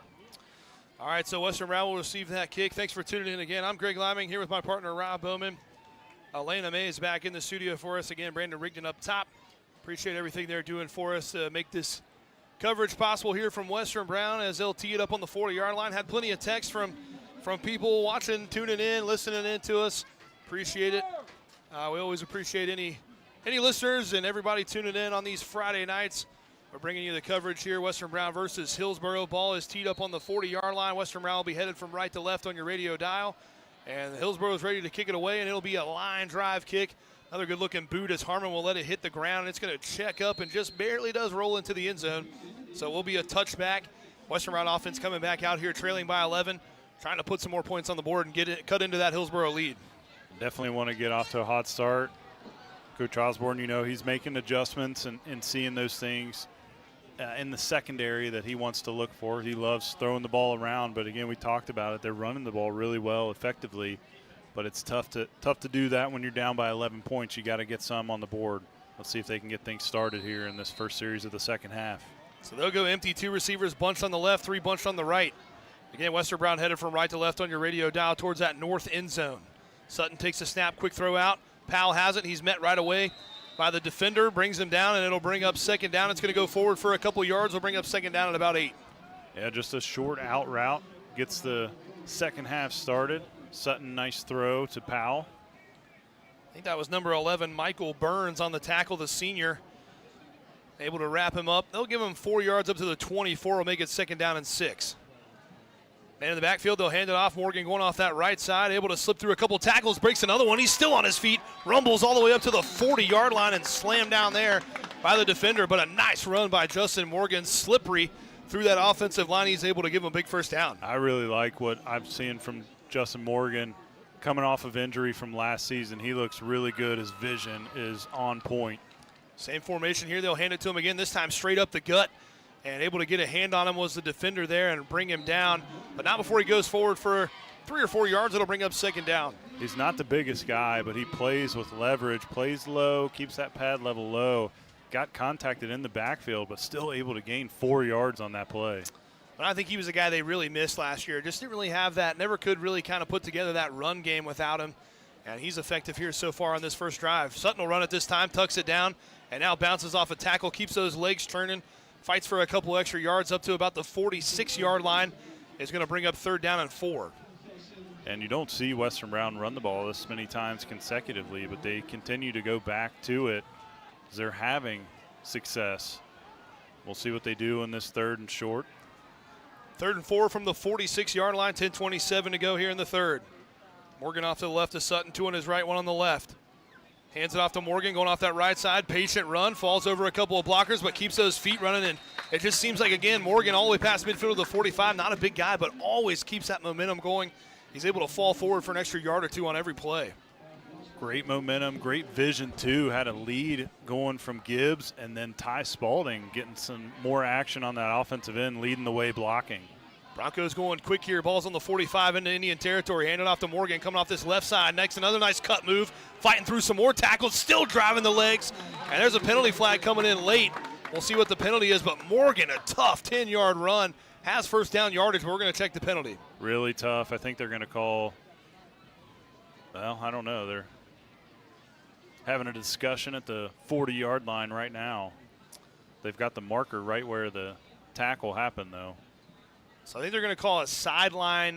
All right, so Western Round will receive that kick. Thanks for tuning in again. I'm Greg Liming here with my partner, Rob Bowman. Elena May is back in the studio for us again. Brandon Rigdon up top. Appreciate everything they're doing for us to make this coverage possible here from Western Brown as they'll tee it up on the 40-yard line. Had plenty of text from people watching, tuning in, listening in to us. Appreciate it. We always appreciate any listeners and everybody tuning in on these Friday nights. We're bringing you the coverage here. Western Brown versus Hillsboro. Ball is teed up on the 40-yard line. Western Brown will be headed from right to left on your radio dial. And Hillsboro is ready to kick it away, and it'll be a line drive kick. Another good-looking boot as Harmon will let it hit the ground. And it's going to check up and just barely does roll into the end zone. So it will be a touchback. Western Brown offense coming back out here trailing by 11, trying to put some more points on the board and cut into that Hillsboro lead. Definitely want to get off to a hot start. Coach Osborne, he's making adjustments and seeing those things in the secondary that he wants to look for. He loves throwing the ball around, but again, we talked about it. They're running the ball really well, effectively, but it's tough to do that when you're down by 11 points. You got to get some on the board. Let's see if they can get things started here in this first series of the second half. So they'll go empty, 2 receivers bunched on the left, 3 bunched on the right. Again, Western Brown headed from right to left on your radio dial towards that north end zone. Sutton takes a snap, quick throw out. Powell has it. He's met right away by the defender, brings him down, and it'll bring up second down. It's going to go forward for a couple yards. We'll bring up second down at about 8. Yeah, just a short out route. Gets the second half started. Sutton, nice throw to Powell. I think that was number 11, Michael Burns on the tackle, the senior. Able to wrap him up. They'll give him 4 yards up to the 24. Will make it second down and 6. Man in the backfield, they'll hand it off. Morgan going off that right side, able to slip through a couple tackles, breaks another one. He's still on his feet, rumbles all the way up to the 40-yard line and slammed down there by the defender. But a nice run by Justin Morgan, slippery through that offensive line. He's able to give him a big first down. I really like what I've seen from Justin Morgan coming off of injury from last season. He looks really good. His vision is on point. Same formation here. They'll hand it to him again, this time straight up the gut. And able to get a hand on him was the defender there and bring him down. But not before he goes forward for 3 or 4 yards. It'll bring up second down. He's not the biggest guy, but he plays with leverage, plays low, keeps that pad level low. Got contacted in the backfield, but still able to gain 4 yards on that play. But I think he was a guy they really missed last year. Just didn't really have that, never could really kind of put together that run game without him. And he's effective here so far on this first drive. Sutton will run it this time, tucks it down, and now bounces off a tackle, keeps those legs turning. Fights for a couple extra yards up to about the 46-yard line. Is going to bring up third down and 4. And you don't see Western Brown run the ball this many times consecutively, but they continue to go back to it as they're having success. We'll see what they do in this third and short. 3rd and 4 from the 46-yard line, 10:27 to go here in the third. Morgan off to the left of Sutton, 2 on his right, 1 on the left. Hands it off to Morgan, going off that right side. Patient run, falls over a couple of blockers, but keeps those feet running. And it just seems like, again, Morgan all the way past midfield to the 45. Not a big guy, but always keeps that momentum going. He's able to fall forward for an extra yard or 2 on every play. Great momentum, great vision, too. Had a lead going from Gibbs, and then Ty Spalding getting some more action on that offensive end, leading the way blocking. Broncos going quick here. Ball's on the 45 into Indian territory. Handed off to Morgan, coming off this left side. Next, another nice cut move. Fighting through some more tackles, still driving the legs. And there's a penalty flag coming in late. We'll see what the penalty is, but Morgan, a tough 10-yard run. Has first down yardage, but we're going to check the penalty. Really tough. I think they're going to call Well, I don't know. They're having a discussion at the 40-yard line right now. They've got the marker right where the tackle happened, though. So I think they're going to call a sideline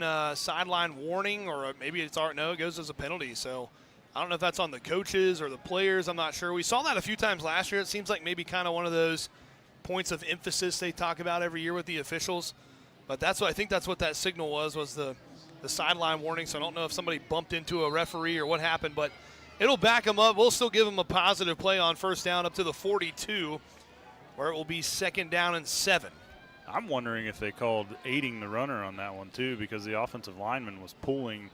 warning, or maybe it's no, it goes as a penalty. So I don't know if that's on the coaches or the players. I'm not sure. We saw that a few times last year. It seems like maybe kind of one of those points of emphasis they talk about every year with the officials. But I think that's what that signal was the sideline warning. So I don't know if somebody bumped into a referee or what happened, but it'll back them up. We'll still give them a positive play on first down up to the 42, where it will be 2nd down and 7. I'm wondering if they called aiding the runner on that one, too, because the offensive lineman was pulling.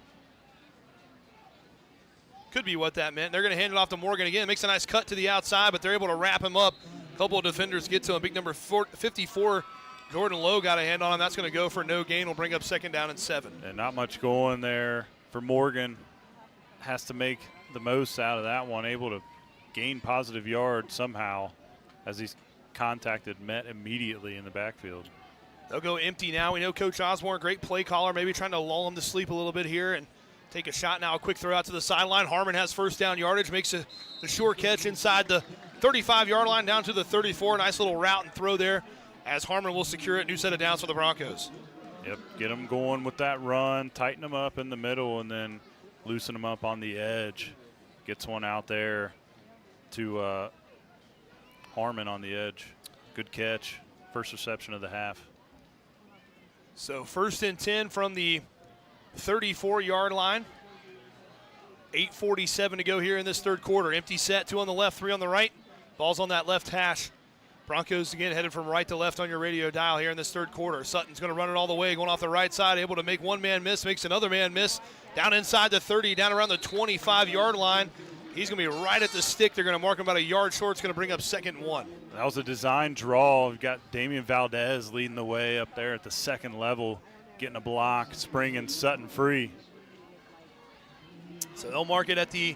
Could be what that meant. They're going to hand it off to Morgan again. It makes a nice cut to the outside, but they're able to wrap him up. A couple of defenders get to him. Big number 54, Jordan Lowe, got a hand on him. That's going to go for no gain. Will bring up 2nd down and 7. And not much going there for Morgan. Has to make the most out of that one. Able to gain positive yards somehow as he's contacted Met immediately in the backfield. They'll go empty now. We know Coach Osborne, great play caller, maybe trying to lull him to sleep a little bit here and take a shot now. A quick throw out to the sideline. Harmon has first down yardage, makes the short catch inside the 35-yard line down to the 34. Nice little route and throw there as Harmon will secure it. New set of downs for the Broncos. Yep, get them going with that run, tighten them up in the middle, and then loosen them up on the edge. Gets one out there to Harmon on the edge. Good catch. First reception of the half. So 1st and 10 from the 34-yard line. 8:47 to go here in this third quarter. Empty set, 2 on the left, 3 on the right. Ball's on that left hash. Broncos again headed from right to left on your radio dial here in this third quarter. Sutton's going to run it all the way, going off the right side, able to make one man miss, makes another man miss. Down inside the 30, down around the 25-yard line. He's going to be right at the stick. They're going to mark him about a yard short. It's going to bring up 2nd and 1. That was a design draw. We've got Damian Valdez leading the way up there at the 2nd level, getting a block, springing Sutton free. So they'll mark it at the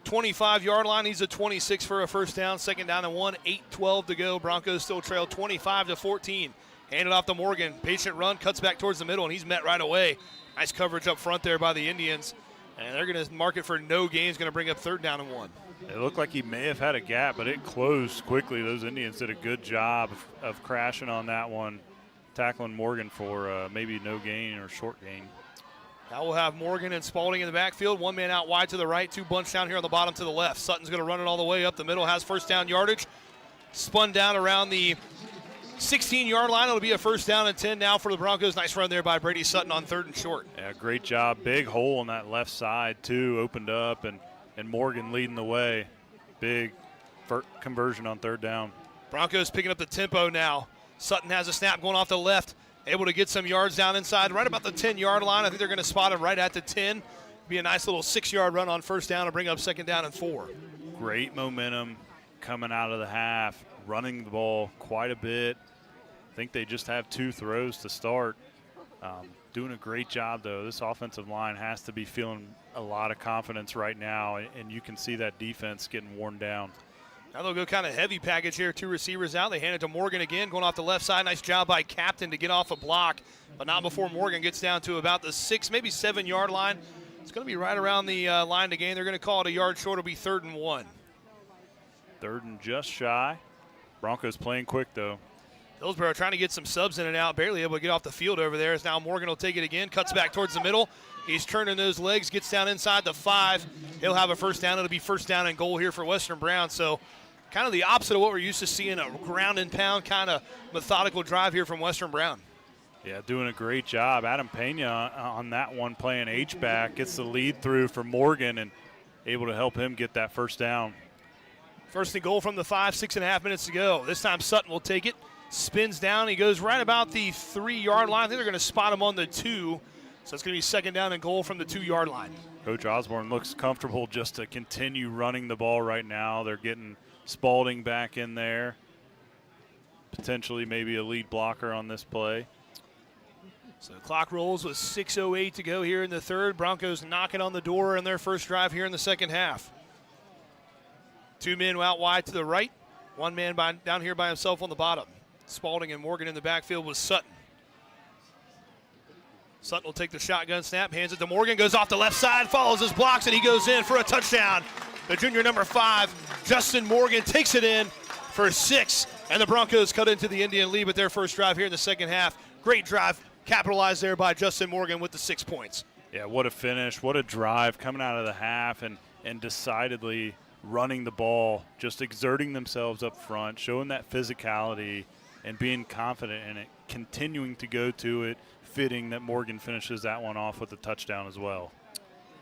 25-yard line. He's a 26 for a first down. 2nd down and 1. 8:12 to go. Broncos still trail 25-14. Handed off to Morgan. Patient run, cuts back towards the middle, and he's met right away. Nice coverage up front there by the Indians. And they're going to mark it for no gain. It's going to bring up 3rd down and 1. It looked like he may have had a gap, but it closed quickly. Those Indians did a good job of crashing on that one, tackling Morgan for maybe no gain or short gain. Now we'll have Morgan and Spalding in the backfield. One man out wide to the right, 2 bunched down here on the bottom to the left. Sutton's going to run it all the way up the middle, has first down yardage. Spun down around the 16-yard line. It'll be a 1st down and 10 now for the Broncos. Nice run there by Brady Sutton on 3rd and short. Yeah, great job. Big hole on that left side, too, opened up, and Morgan leading the way. Big conversion on 3rd down. Broncos picking up the tempo now. Sutton has a snap going off the left, able to get some yards down inside, right about the 10-yard line. I think they're going to spot him right at the 10. Be a nice little 6-yard run on 1st down to bring up 2nd down and 4. Great momentum coming out of the half, running the ball quite a bit. I think they just have 2 throws to start. Doing a great job, though. This offensive line has to be feeling a lot of confidence right now, and you can see that defense getting worn down. Now they'll go kind of heavy package here. 2 receivers out. They hand it to Morgan again, going off the left side. Nice job by Captain to get off a block, but not before Morgan gets down to about the 6, maybe 7-yard line. It's going to be right around the line to gain. They're going to call it a yard short. It'll be 3rd and 1. 3rd and just shy. Broncos playing quick, though. Hillsboro trying to get some subs in and out, barely able to get off the field over there. As now Morgan will take it again, cuts back towards the middle. He's turning those legs, gets down inside the 5. He'll have a 1st down. It'll be 1st down and goal here for Western Brown. So kind of the opposite of what we're used to seeing, a ground and pound kind of methodical drive here from Western Brown. Yeah, doing a great job. Adam Pena on that one playing H-back, gets the lead through for Morgan and able to help him get that 1st down. 1st and goal from the 5, 6.5 minutes to go. This time Sutton will take it. Spins down. He goes right about the 3-yard line. I think they're going to spot him on the 2. So it's going to be 2nd down and goal from the 2-yard line. Coach Osborne looks comfortable just to continue running the ball right now. They're getting Spalding back in there. Potentially maybe a lead blocker on this play. So the clock rolls with 6:08 to go here in the 3rd. Broncos knocking on the door in their first drive here in the 2nd half. 2 men out wide to the right. 1 man down here by himself on the bottom. Spalding and Morgan in the backfield with Sutton. Sutton will take the shotgun snap, hands it to Morgan, goes off the left side, follows his blocks, and he goes in for a touchdown. The junior number 5, Justin Morgan, takes it in for 6, and the Broncos cut into the Indian lead with their first drive here in the second half. Great drive, capitalized there by Justin Morgan with the 6 points. Yeah, what a finish, what a drive coming out of the half, and decidedly running the ball, just exerting themselves up front, showing that physicality and being confident in it, continuing to go to it. Fitting that Morgan finishes that one off with a touchdown as well.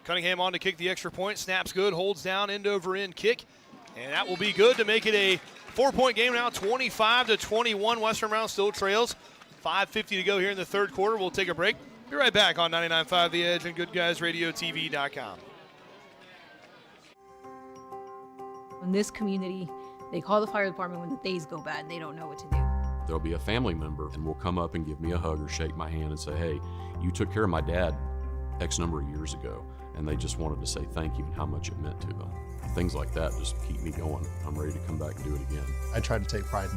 Cunningham on to kick the extra point, snaps good, holds down, end over end kick, and that will be good to make it a 4-point game now, 25-21. Western Brown still trails. 5:50 to go here in the third quarter. We'll take a break. Be right back on 99.5 The Edge and GoodGuysRadioTV.com. In this community, they call the fire department when the days go bad and they don't know what to do. There'll be a family member and will come up and give me a hug or shake my hand and say, hey, you took care of my dad X number of years ago. And they just wanted to say thank you and how much it meant to them. Things like that just keep me going. I'm ready to come back and do it again. I try to take pride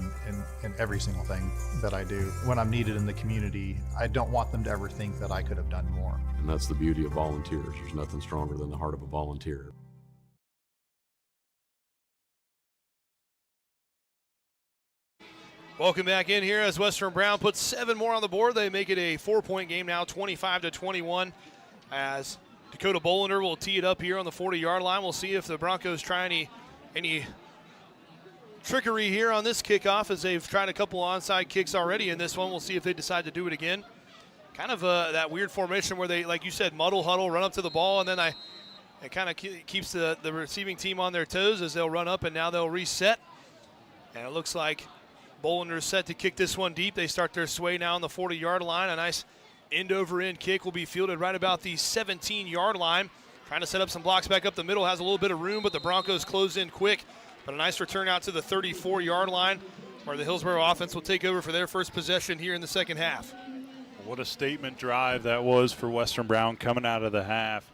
in every single thing that I do. When I'm needed in the community, I don't want them to ever think that I could have done more. And that's the beauty of volunteers. There's nothing stronger than the heart of a volunteer. Welcome back in here as Western Brown puts 7 more on the board. They make it a 4-point game now, 25-21, as Dakota Bolender will tee it up here on the 40-yard line. We'll see if the Broncos try any trickery here on this kickoff, as they've tried a couple onside kicks already in this one. We'll see if they decide to do it again. Kind of that weird formation where they, like you said, muddle, huddle, run up to the ball, and then it kind of keeps the receiving team on their toes as they'll run up, and now they'll reset. And it looks like Bollender's set to kick this one deep. They start their sway now on the 40-yard line. A nice end-over-end kick will be fielded right about the 17-yard line. Trying to set up some blocks back up the middle. Has a little bit of room, but the Broncos close in quick. But a nice return out to the 34-yard line, where the Hillsboro offense will take over for their first possession here in the second half. What a statement drive that was for Western Brown coming out of the half.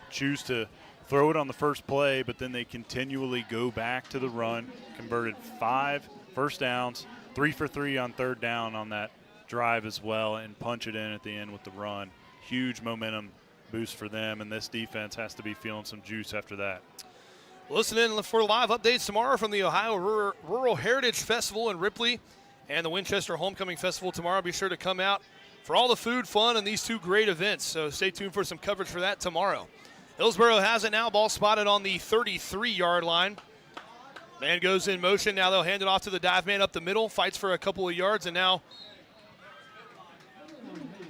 Choose to throw it on the first play, but then they continually go back to the run. Converted 5 first downs, 3 for 3 on third down on that drive as well, and punch it in at the end with the run. Huge momentum boost for them, and this defense has to be feeling some juice after that. Listen in for live updates tomorrow from the Ohio Rural Heritage Festival in Ripley and the Winchester Homecoming Festival tomorrow. Be sure to come out for all the food, fun, and these 2 great events. So stay tuned for some coverage for that tomorrow. Hillsboro has it now. Ball spotted on the 33-yard line. Man goes in motion. Now they'll hand it off to the dive man up the middle. Fights for a couple of yards, and now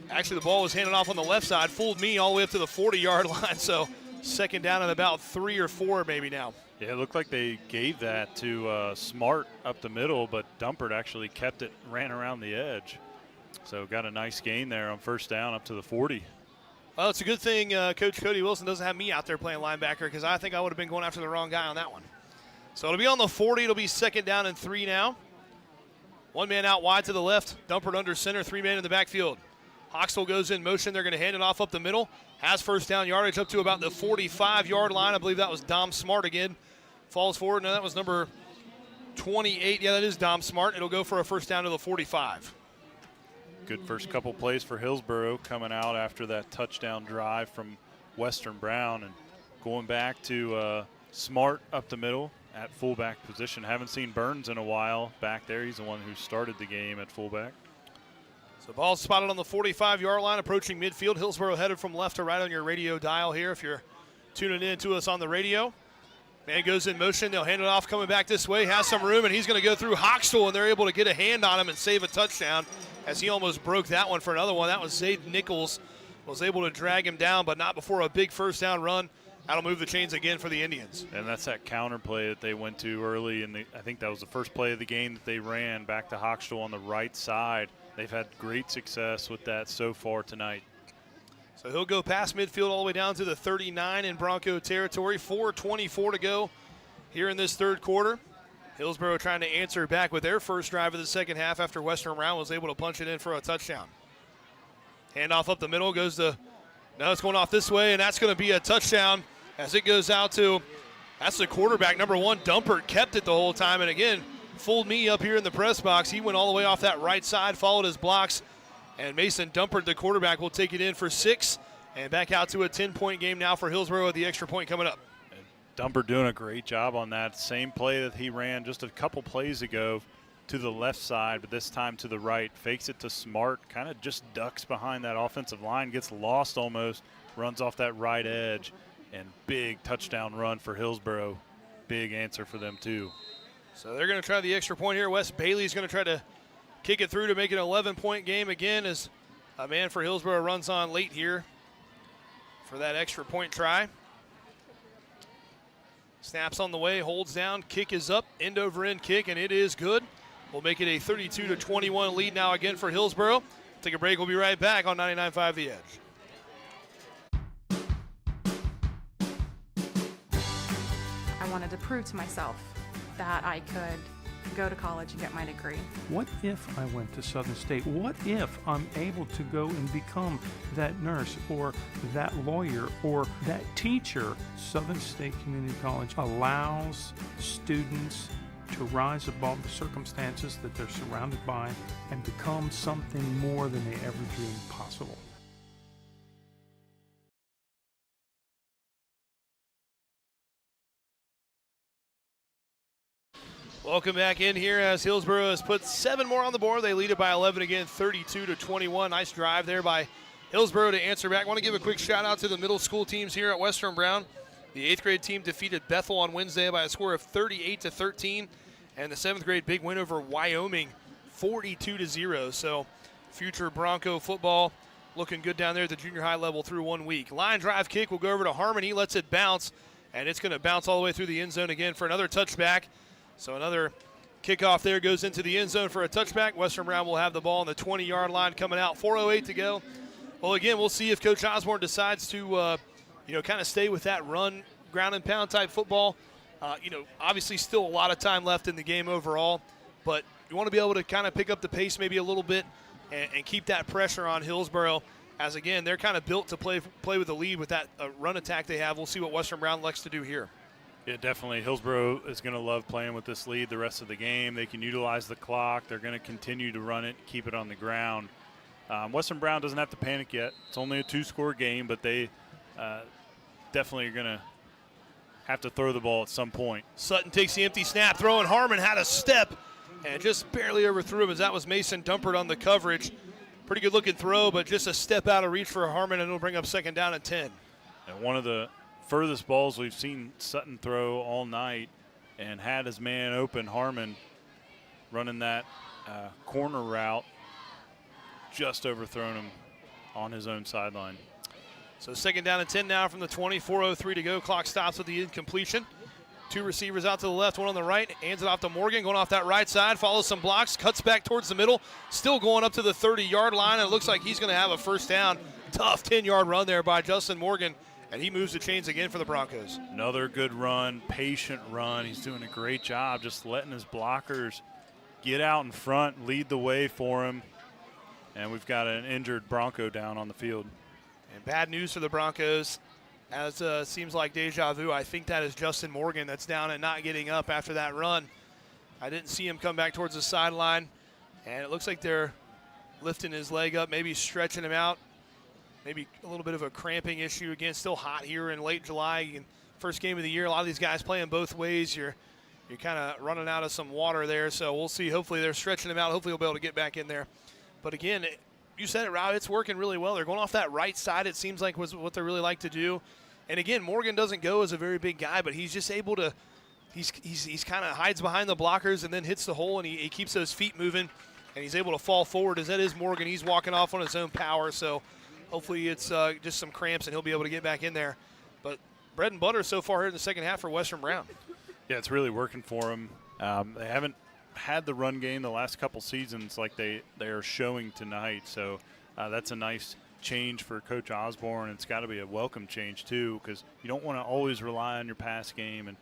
actually the ball was handed off on the left side. Fooled me all the way up to the 40-yard line. So second down and about 3 or 4 maybe now. Yeah, it looked like they gave that to Smart up the middle, but Dumpert actually kept it, ran around the edge. So got a nice gain there on first down up to the 40. Well, it's a good thing Coach Cody Wilson doesn't have me out there playing linebacker, because I think I would have been going after the wrong guy on that one. So it'll be on the 40. It'll be second down and 3 now. 1 man out wide to the left. Dumpert under center. 3 man in the backfield. Hoxtell goes in motion. They're going to hand it off up the middle. Has first down yardage up to about the 45-yard line. I believe that was Dom Smart again. Falls forward. No, that was number 28. Yeah, that is Dom Smart. It'll go for a first down to the 45. Good first couple plays for Hillsboro coming out after that touchdown drive from Western Brown, and going back to Smart up the middle at fullback position. Haven't seen Burns in a while back there. He's the one who started the game at fullback. So ball spotted on the 45-yard line, approaching midfield. Hillsboro headed from left to right on your radio dial here if you're tuning in to us on the radio. Man goes in motion. They'll hand it off coming back this way. Has some room, and he's going to go through Hoxtell, and they're able to get a hand on him and save a touchdown, as he almost broke that one for another one. That was Zayd Nichols. Was able to drag him down, but not before a big first down run. That'll move the chains again for the Indians. And that's that counter play that they went to early, and I think that was the first play of the game that they ran back to Hoxtell on the right side. They've had great success with that so far tonight. So he'll go past midfield all the way down to the 39 in Bronco territory. 4:24 to go here in this third quarter. Hillsboro trying to answer back with their first drive of the second half after Western Brown was able to punch it in for a touchdown. Handoff up the middle goes to, now it's going off this way, and that's going to be a touchdown as it goes out to, that's the quarterback, number 1, Dumpert, kept it the whole time, and again, fooled me up here in the press box. He went all the way off that right side, followed his blocks, And Mason Dumpert, the quarterback, will take it in for 6. And back out to a 10-point game now for Hillsboro with the extra point coming up. Dumper doing a great job on that. Same play that he ran just a couple plays ago to the left side, but this time to the right. Fakes it to Smart, kind of just ducks behind that offensive line, gets lost almost, runs off that right edge, and big touchdown run for Hillsboro. Big answer for them too. So they're going to try the extra point here. Wes Bailey's going to try to kick it through to make it an 11-point game again as a man for Hillsboro runs on late here for that extra point try. Snaps on the way, holds down, kick is up, end over end kick, and it is good. We'll make it a 32-21 lead now again for Hillsboro. Take a break, we'll be right back on 99.5 The Edge. I wanted to prove to myself that I could go to college and get my degree. What if I went to Southern State? What if I'm able to go and become that nurse or that lawyer or that teacher? Southern State Community College allows students to rise above the circumstances that they're surrounded by and become something more than they ever dreamed possible. Welcome back in here as Hillsboro has put 7 more on the board. They lead it by 11 again, 32-21. Nice drive there by Hillsboro to answer back. I want to give a quick shout out to the middle school teams here at Western Brown. The 8th grade team defeated Bethel on Wednesday by a score of 38-13. And the 7th grade big win over Wyoming, 42-0. So future Bronco football looking good down there at the junior high level through 1 week. Line drive kick will go over to Harmon. He lets it bounce, and it's going to bounce all the way through the end zone again for another touchback. So another kickoff there goes into the end zone for a touchback. Western Brown will have the ball on the 20-yard line coming out. 4:08 to go. Well, again, we'll see if Coach Osborne decides to, kind of stay with that run, ground and pound type football. Obviously still a lot of time left in the game overall, but you want to be able to kind of pick up the pace maybe a little bit and keep that pressure on Hillsboro as, again, they're kind of built to play with the lead with that run attack they have. We'll see what Western Brown likes to do here. Yeah, definitely. Hillsboro is going to love playing with this lead the rest of the game. They can utilize the clock. They're going to continue to run it, keep it on the ground. Western Brown doesn't have to panic yet. It's only a 2-score game, but they definitely are going to have to throw the ball at some point. Sutton takes the empty snap, throwing. Harmon had a step and just barely overthrew him as that was Mason Dumpert on the coverage. Pretty good looking throw, but just a step out of reach for Harmon, and it'll bring up 2nd down and 10. And one of the furthest balls we've seen Sutton throw all night, and had his man open. Harmon running that corner route, just overthrown him on his own sideline. So 2nd down and 10 now from the 20, 4:03 to go. Clock stops with the incompletion. 2 receivers out to the left, 1 on the right. Hands it off to Morgan, going off that right side, follows some blocks, cuts back towards the middle, still going up to the 30-yard line, and it looks like he's going to have a 1st down. Tough 10-yard run there by Justin Morgan, and he moves the chains again for the Broncos. Another good run, patient run. He's doing a great job just letting his blockers get out in front, lead the way for him. And we've got an injured Bronco down on the field. And bad news for the Broncos, as seems like deja vu. I think that is Justin Morgan that's down and not getting up after that run. I didn't see him come back towards the sideline, and it looks like they're lifting his leg up, maybe stretching him out. Maybe a little bit of a cramping issue. Again, still hot here in late July. First game of the year, a lot of these guys playing both ways. You're kind of running out of some water there, so we'll see. Hopefully they're stretching him out. Hopefully he'll be able to get back in there. But again, you said it, Rob, it's working really well. They're going off that right side, it seems like was what they really like to do. And again, Morgan doesn't go as a very big guy, but he's just able to, he's kind of hides behind the blockers and then hits the hole, and he keeps those feet moving, and he's able to fall forward. As that is Morgan, he's walking off on his own power, so hopefully it's just some cramps and he'll be able to get back in there. But bread and butter so far here in the second half for Western Brown. Yeah, it's really working for him. They haven't had the run game the last couple seasons like they are showing tonight, so that's a nice change for Coach Osborne. It's got to be a welcome change too, because you don't want to always rely on your pass game,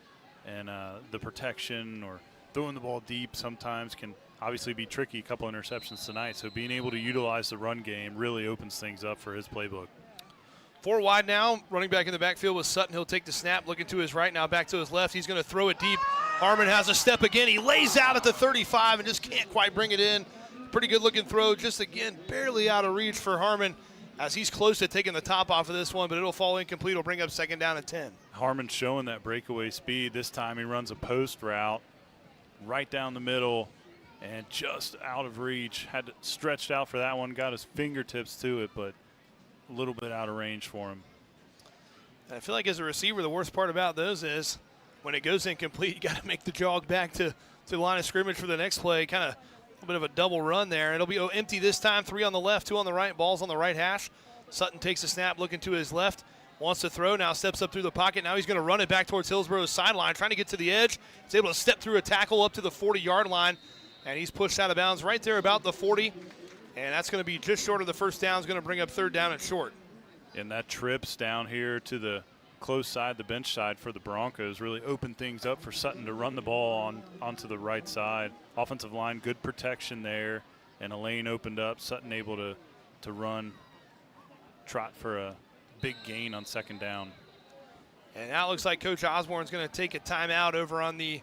and the protection or throwing the ball deep sometimes can obviously be tricky. A couple interceptions tonight, so being able to utilize the run game really opens things up for his playbook. 4 wide now, running back in the backfield with Sutton. He'll take the snap, looking to his right, now back to his left. He's going to throw it deep. Harmon has a step again. He lays out at the 35 and just can't quite bring it in. Pretty good looking throw, just again, barely out of reach for Harmon as he's close to taking the top off of this one, but it'll fall incomplete. It'll bring up second down and 10. Harmon's showing that breakaway speed. This time he runs a post route right down the middle and just out of reach. Had stretched out for that one, got his fingertips to it, but a little bit out of range for him. I feel like as a receiver, the worst part about those is when it goes incomplete, you got to make the jog back to the line of scrimmage for the next play. Kind of a little bit of a double run there. It'll be empty this time, 3 on the left, 2 on the right. Ball's on the right hash. Sutton takes a snap, looking to his left. Wants to throw, now steps up through the pocket. Now he's going to run it back towards Hillsboro's sideline, trying to get to the edge. He's able to step through a tackle up to the 40-yard line, and he's pushed out of bounds right there about the 40. And that's going to be just short of the first down. It's going to bring up third down and short. And that trips down here to the close side, the bench side for the Broncos, really opened things up for Sutton to run the ball onto the right side. Offensive line, good protection there, and a lane opened up. Sutton able to run, trot for a big gain on second down. And now it looks like Coach Osborne's going to take a timeout over on the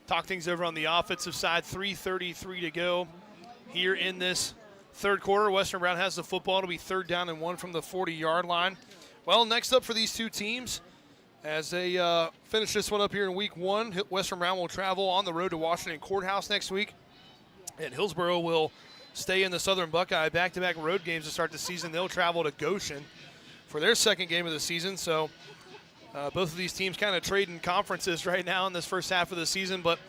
talk things over on the offensive side. 3:33 to go here in this third quarter. Western Brown has the football. It'll be third down and 1 from the 40-yard line. Well, next up for these two teams, as they finish this one up here in week 1, Western Brown will travel on the road to Washington Courthouse next week, and Hillsboro will stay in the Southern Buckeye back-to-back road games to start the season. They'll travel to Goshen for their second game of the season. So both of these teams kind of trading conferences right now in this first half of the season. But,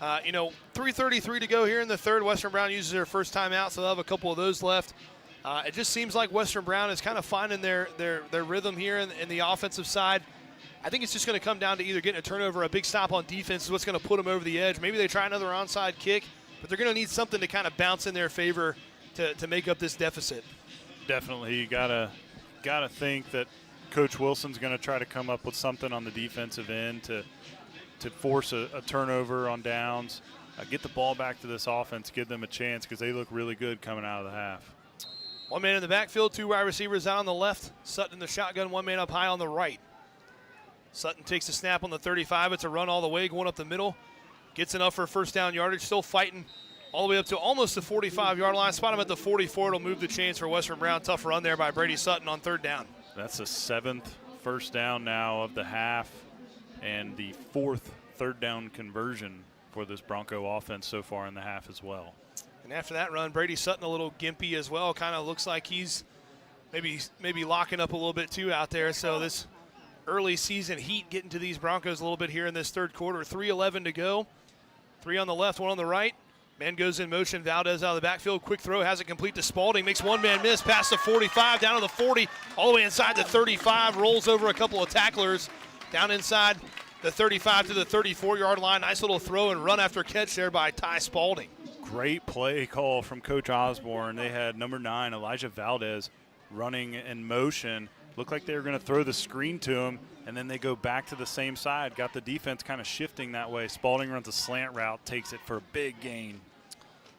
3:33 to go here in the third. Western Brown uses their first timeout, so they'll have a couple of those left. It just seems like Western Brown is kind of finding their rhythm here in the offensive side. I think it's just going to come down to either getting a turnover or a big stop on defense is what's going to put them over the edge. Maybe they try another onside kick, but they're going to need something to kind of bounce in their favor to make up this deficit. Definitely, you gotta think that Coach Wilson's going to try to come up with something on the defensive end to force a turnover on downs, get the ball back to this offense, give them a chance because they look really good coming out of the half. One man in the backfield, 2 wide receivers out on the left. Sutton in the shotgun, 1 man up high on the right. Sutton takes the snap on the 35. It's a run all the way, going up the middle. Gets enough for first down yardage, still fighting all the way up to almost the 45-yard line. Spot him at the 44. It'll move the chains for Western Brown. Tough run there by Brady Sutton on third down. That's the 7th first down now of the half and the 4th third down conversion for this Bronco offense so far in the half as well. And after that run, Brady Sutton a little gimpy as well. Kind of looks like he's maybe locking up a little bit too out there. So this early season heat getting to these Broncos a little bit here in this third quarter. 3:11 to go. 3 on the left, 1 on the right. Man goes in motion. Valdez out of the backfield. Quick throw. Has it complete to Spalding. Makes one man miss. Past the 45. Down to the 40. All the way inside the 35. Rolls over a couple of tacklers. Down inside the 35 to the 34-yard line. Nice little throw and run after catch there by Ty Spalding. Great play call from Coach Osborne. They had number 9, Elijah Valdez, running in motion. Looked like they were going to throw the screen to him, and then they go back to the same side. Got the defense kind of shifting that way. Spalding runs a slant route, takes it for a big gain.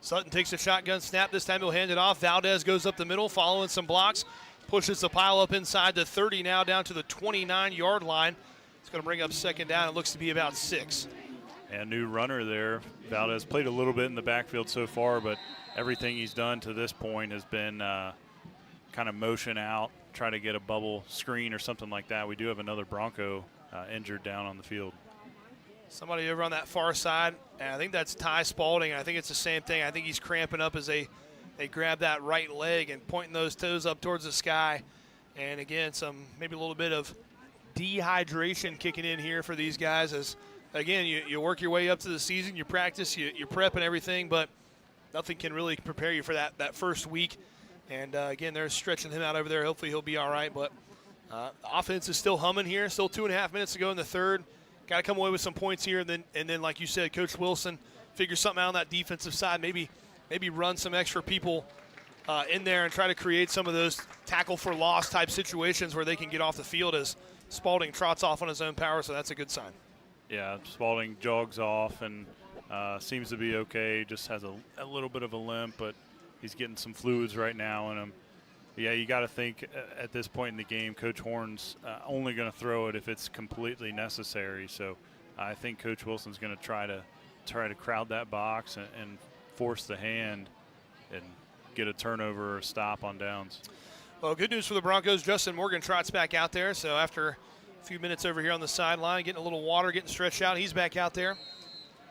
Sutton takes a shotgun snap. This time he'll hand it off. Valdez goes up the middle, following some blocks. Pushes the pile up inside the 30 now, down to the 29-yard line. It's going to bring up second down. It looks to be about 6. And new runner there. Valdez played a little bit in the backfield so far, but everything he's done to this point has been kind of motion out, try to get a bubble screen or something like that. We do have another Bronco injured down on the field. Somebody over on that far side, and I think that's Ty Spalding. I think it's the same thing. I think he's cramping up as they grab that right leg and pointing those toes up towards the sky. And again, maybe a little bit of dehydration kicking in here for these guys as, again, you work your way up to the season, you practice, you prep and everything, but nothing can really prepare you for that first week. And, again, they're stretching him out over there. Hopefully he'll be all right. But the offense is still humming here. Still 2.5 minutes to go in the third. Got to come away with some points here. And then, like you said, Coach Wilson figure something out on that defensive side. Maybe run some extra people in there and try to create some of those tackle for loss type situations where they can get off the field as Spalding trots off on his own power. So that's a good sign. Yeah, Spalding jogs off and seems to be okay. Just has a little bit of a limp, but he's getting some fluids right now in him. Yeah, you got to think at this point in the game, Coach Horn's only going to throw it if it's completely necessary. So I think Coach Wilson's going to try to crowd that box and force the hand. and get a turnover or a stop on downs. Well, good news for the Broncos. Justin Morgan trots back out there. So after a few minutes over here on the sideline, getting a little water, getting stretched out, he's back out there.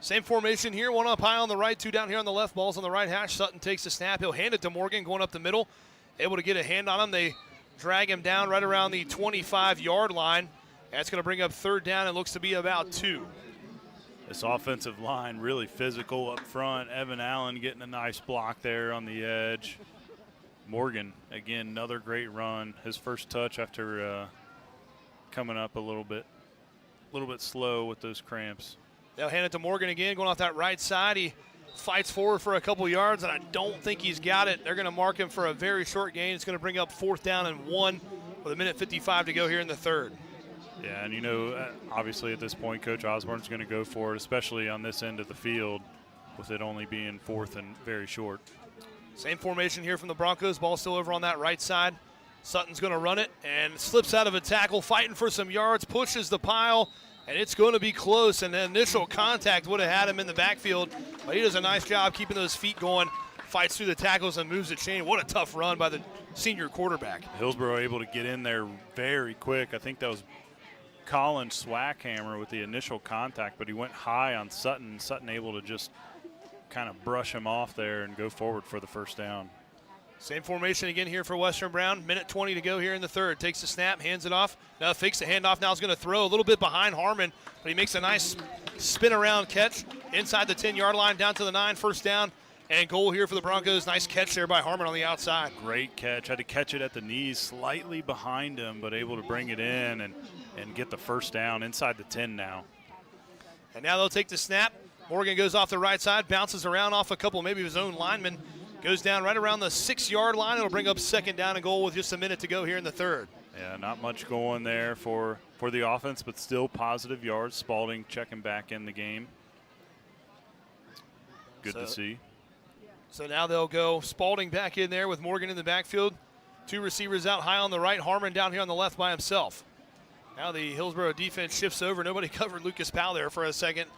Same formation here, one up high on the right, two down here on the left. Ball's on the right hash. Sutton takes the snap. He'll hand it to Morgan, going up the middle. Able to get a hand on him. They drag him down right around the 25-yard line. That's going to bring up third down. It looks to be about 2. This offensive line really physical up front. Evan Allen getting a nice block there on the edge. Morgan, again, another great run. His first touch after coming up a little bit slow with those cramps. They'll hand it to Morgan again, going off that right side. He fights forward for a couple yards, and I don't think he's got it. They're going to mark him for a very short gain. It's going to bring up 4th down and 1 with 1:55 to go here in the third. Yeah, and you know, obviously at this point, Coach Osborne's going to go for it, especially on this end of the field, with it only being 4th and very short. Same formation here from the Broncos. Ball still over on that right side. Sutton's going to run it and slips out of a tackle, fighting for some yards, pushes the pile, and it's going to be close. And the initial contact would have had him in the backfield, but he does a nice job keeping those feet going, fights through the tackles and moves the chain. What a tough run by the senior quarterback. Hillsboro able to get in there very quick. I think that was Colin Swackhammer with the initial contact, but he went high on Sutton. Sutton able to just kind of brush him off there and go forward for the first down. Same formation again here for Western Brown. 1:20 to go here in the third. Takes the snap, hands it off. Now fakes the handoff. Now is going to throw a little bit behind Harmon, but he makes a nice spin around catch inside the 10-yard line down to the 9. First down and goal here for the Broncos. Nice catch there by Harmon on the outside. Great catch. Had to catch it at the knees, slightly behind him, but able to bring it in and get the first down inside the 10 now. And now they'll take the snap. Morgan goes off the right side, bounces around off a couple maybe of his own linemen. Goes down right around the 6-yard line. It'll bring up 2nd down and goal with just a minute to go here in the third. Yeah, not much going there for the offense, but still positive yards. Spalding checking back in the game. Good to see. So now they'll go Spalding back in there with Morgan in the backfield. 2 receivers out high on the right. Harmon down here on the left by himself. Now the Hillsboro defense shifts over. Nobody covered Lucas Powell there for a second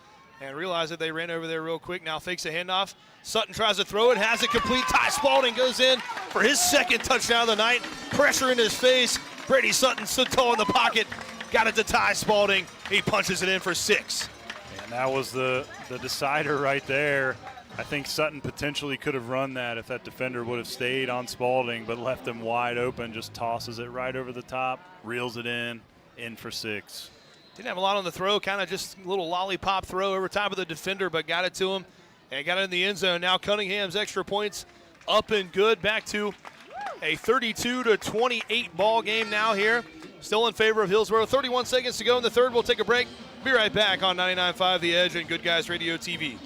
and realized that they ran over there real quick. Now fakes a handoff. Sutton tries to throw it, has it complete. Ty Spalding goes in for his 2nd touchdown of the night. Pressure in his face. Brady Sutton stood tall in the pocket. Got it to Ty Spalding. He punches it in for 6. And that was the decider right there. I think Sutton potentially could have run that if that defender would have stayed on Spalding, but left him wide open, just tosses it right over the top, reels it in for 6. Didn't have a lot on the throw, kind of just a little lollipop throw over top of the defender, but got it to him and got it in the end zone. Now Cunningham's extra points up and good. Back to a 32-28 ball game now here. Still in favor of Hillsboro. 31 seconds to go in the third. We'll take a break. Be right back on 99.5 The Edge and Good Guys Radio TV.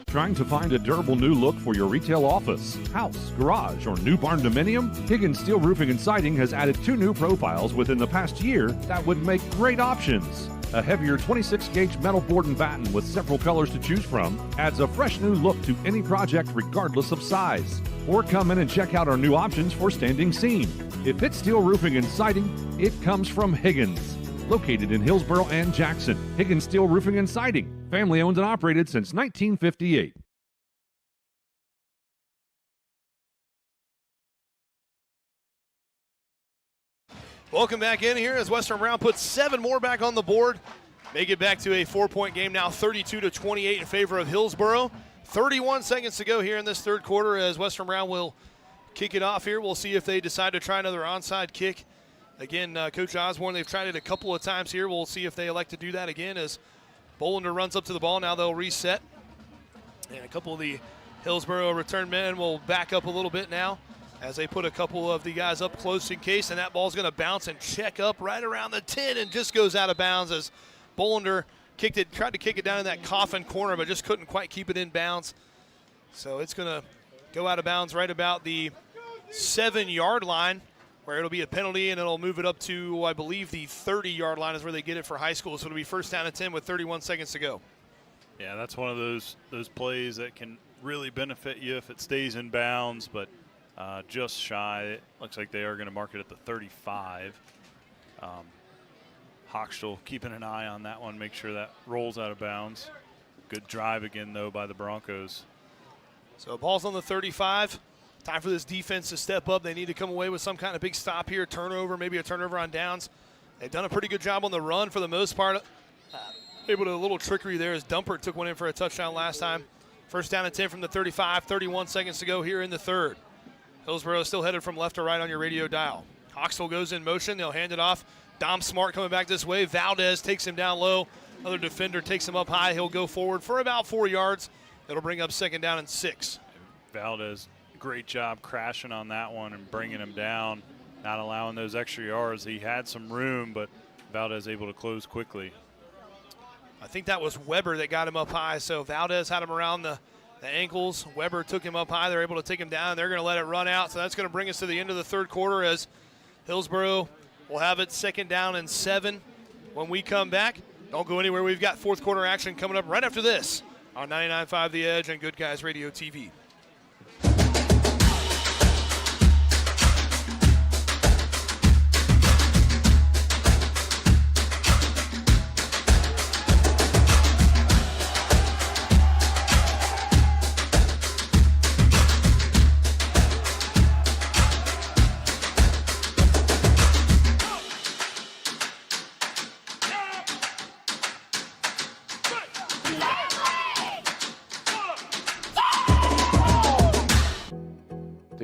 Trying to find a durable new look for your retail office, house, garage, or new barn dominium? Higgins Steel Roofing and Siding has added 2 new profiles within the past year that would make great options. A heavier 26-gauge metal board and batten with several colors to choose from adds a fresh new look to any project regardless of size. Or come in and check out our new options for standing seam. If it's steel roofing and siding, it comes from Higgins. Located in Hillsboro and Jackson, Higgins Steel Roofing and Siding. Family owned and operated since 1958. Welcome back in here as Western Brown puts 7 more back on the board. Make it back to a 4-point game now, 32-28 in favor of Hillsboro. 31 seconds to go here in this third quarter as Western Brown will kick it off here. We'll see if they decide to try another onside kick. Again, Coach Osborne, they've tried it a couple of times here. We'll see if they elect to do that again as Bolander runs up to the ball. Now they'll reset. And a couple of the Hillsboro return men will back up a little bit now as they put a couple of the guys up close in case. And that ball's going to bounce and check up right around the 10 and just goes out of bounds as Bolander tried to kick it down in that coffin corner, but just couldn't quite keep it in bounds. So it's going to go out of bounds right about the 7-yard line, where it'll be a penalty, and it'll move it up to, I believe, the 30-yard line is where they get it for high school. So it'll be first down and 10 with 31 seconds to go. Yeah, that's one of those plays that can really benefit you if it stays in bounds, but just shy. It looks like they are going to mark it at the 35. Hochstel keeping an eye on that one, make sure that rolls out of bounds. Good drive again, though, by the Broncos. So ball's on the 35. Time for this defense to step up. They need to come away with some kind of big stop here, turnover, maybe a turnover on downs. They've done a pretty good job on the run for the most part. Able to a little trickery there as Dumpert took one in for a touchdown last time. First down and 10 from the 35, 31 seconds to go here in the third. Hillsboro still headed from left to right on your radio dial. Hoxtell goes in motion. They'll hand it off. Dom Smart coming back this way. Valdez takes him down low. Another defender takes him up high. He'll go forward for about 4 yards. That'll bring up second down and 6. Valdez, great job crashing on that one and bringing him down, not allowing those extra yards. He had some room, but Valdez able to close quickly. I think that was Weber that got him up high. So Valdez had him around the ankles. Weber took him up high. They're able to take him down. They're going to let it run out. So that's going to bring us to the end of the third quarter as Hillsboro will have it second down and 7 when we come back. Don't go anywhere. We've got fourth quarter action coming up right after this on 99.5 The Edge and Good Guys Radio TV.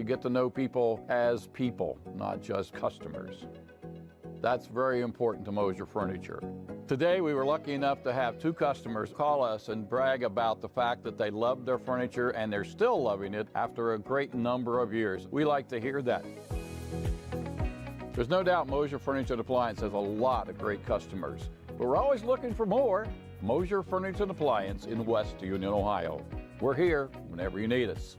Get to know people as people, not just customers. That's very important to Mosier Furniture. Today we were lucky enough to have 2 customers call us and brag about the fact that they loved their furniture and they're still loving it after a great number of years. We like to hear that. There's no doubt Mosier Furniture and Appliance has a lot of great customers, but we're always looking for more. Mosier Furniture and Appliance in West Union, Ohio. We're here whenever you need us.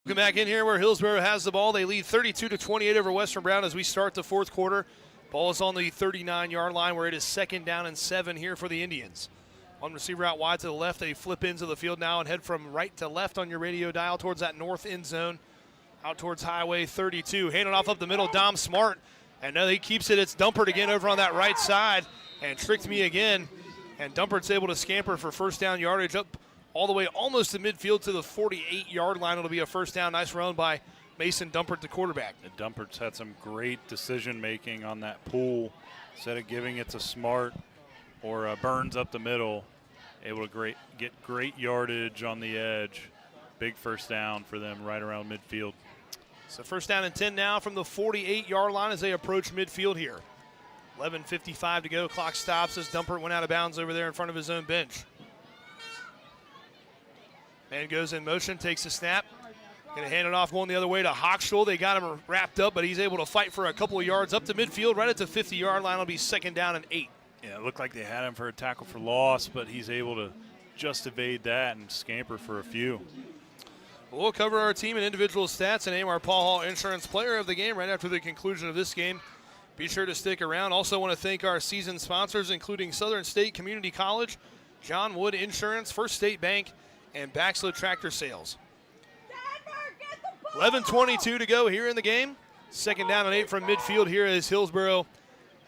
Welcome back in here where Hillsboro has the ball. They lead 32-28 over Western Brown as we start the fourth quarter. Ball is on the 39-yard line where it is second down and 7 here for the Indians. One receiver out wide to the left. They flip into the field now and head from right to left on your radio dial towards that north end zone. Out towards Highway 32. Handed off up the middle, Dom Smart. And now he keeps it. It's Dumpert again over on that right side. And tricked me again. And Dumpert's able to scamper for first down yardage up all the way almost to midfield to the 48-yard line. It'll be a first down. Nice run by Mason Dumpert, the quarterback. And Dumpert's had some great decision-making on that pull. Instead of giving it to Smart or Burns up the middle, able to get great yardage on the edge. Big first down for them right around midfield. So first down and 10 now from the 48-yard line as they approach midfield here. 11:55 to go. Clock stops as Dumpert went out of bounds over there in front of his own bench. Man goes in motion, takes a snap. Going to hand it off going the other way to Hochschuel. They got him wrapped up, but he's able to fight for a couple of yards up to midfield. Right at the 50-yard line, it'll be second down and 8. Yeah, it looked like they had him for a tackle for loss, but he's able to just evade that and scamper for a few. We'll cover our team and individual stats and name our Paul Hall Insurance Player of the Game right after the conclusion of this game. Be sure to stick around. Also want to thank our season sponsors, including Southern State Community College, John Wood Insurance, First State Bank, and Baxlow Tractor Sales. 11:22 to go here in the game. Second down and 8 from midfield here as Hillsboro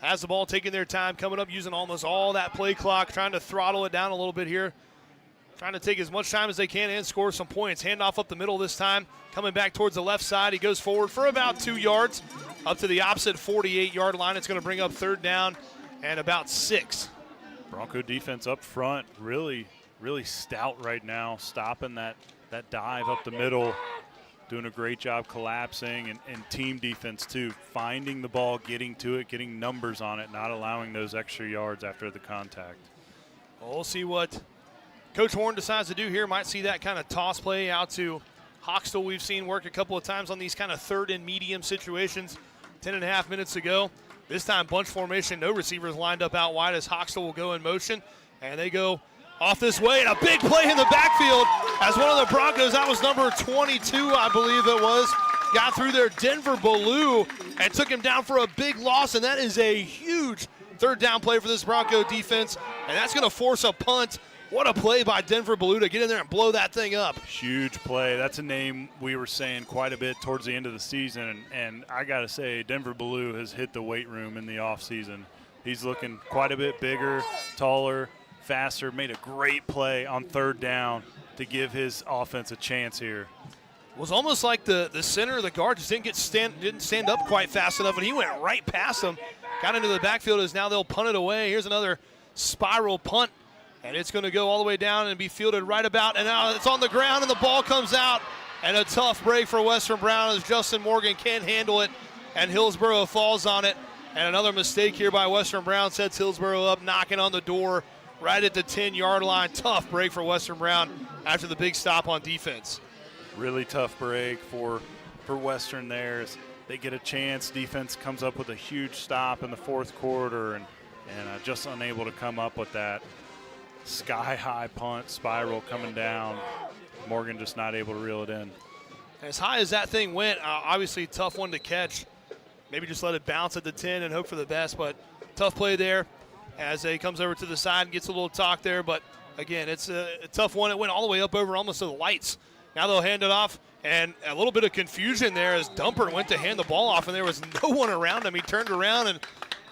has the ball, taking their time, coming up using almost all that play clock, trying to throttle it down a little bit here. Trying to take as much time as they can and score some points. Handoff up the middle this time. Coming back towards the left side. He goes forward for about 2 yards. Up to the opposite 48-yard line. It's going to bring up third down and about 6. Bronco defense up front, really stout right now, stopping that dive up the middle. Doing a great job collapsing, and team defense too, finding the ball, getting to it, getting numbers on it, not allowing those extra yards after the contact. Well, we'll see what Coach Horn decides to do here. Might see that kind of toss play out to Hoxtell. We've seen work a couple of times on these kind of third and medium situations 10.5 minutes ago. This time bunch formation, no receivers lined up out wide as Hoxtell will go in motion, and they go off this way, and a big play in the backfield as one of the Broncos, that was number 22, I believe it was, got through there, Denver Ballou, and took him down for a big loss, and that is a huge third down play for this Bronco defense, and that's going to force a punt. What a play by Denver Ballou to get in there and blow that thing up. Huge play. That's a name we were saying quite a bit towards the end of the season, and I got to say, Denver Ballou has hit the weight room in the offseason. He's looking quite a bit bigger, taller, faster, made a great play on third down to give his offense a chance here. It was almost like the center of the guard just didn't stand up quite fast enough, and he went right past him. Got into the backfield as now they'll punt it away. Here's another spiral punt, and it's going to go all the way down and be fielded right about, and now it's on the ground, and the ball comes out, and a tough break for Western Brown as Justin Morgan can't handle it, and Hillsboro falls on it, and another mistake here by Western Brown sets Hillsboro up, knocking on the door right at the 10-yard line. Tough break for Western Brown after the big stop on defense. Really tough break for Western there as they get a chance. Defense comes up with a huge stop in the fourth quarter and just unable to come up with that sky-high punt spiral coming down. Morgan just not able to reel it in. As high as that thing went, obviously tough one to catch. Maybe just let it bounce at the 10 and hope for the best, but tough play there as he comes over to the side and gets a little talk there. But, again, it's a tough one. It went all the way up over almost to the lights. Now they'll hand it off, and a little bit of confusion there as Dumper went to hand the ball off, and there was no one around him. He turned around and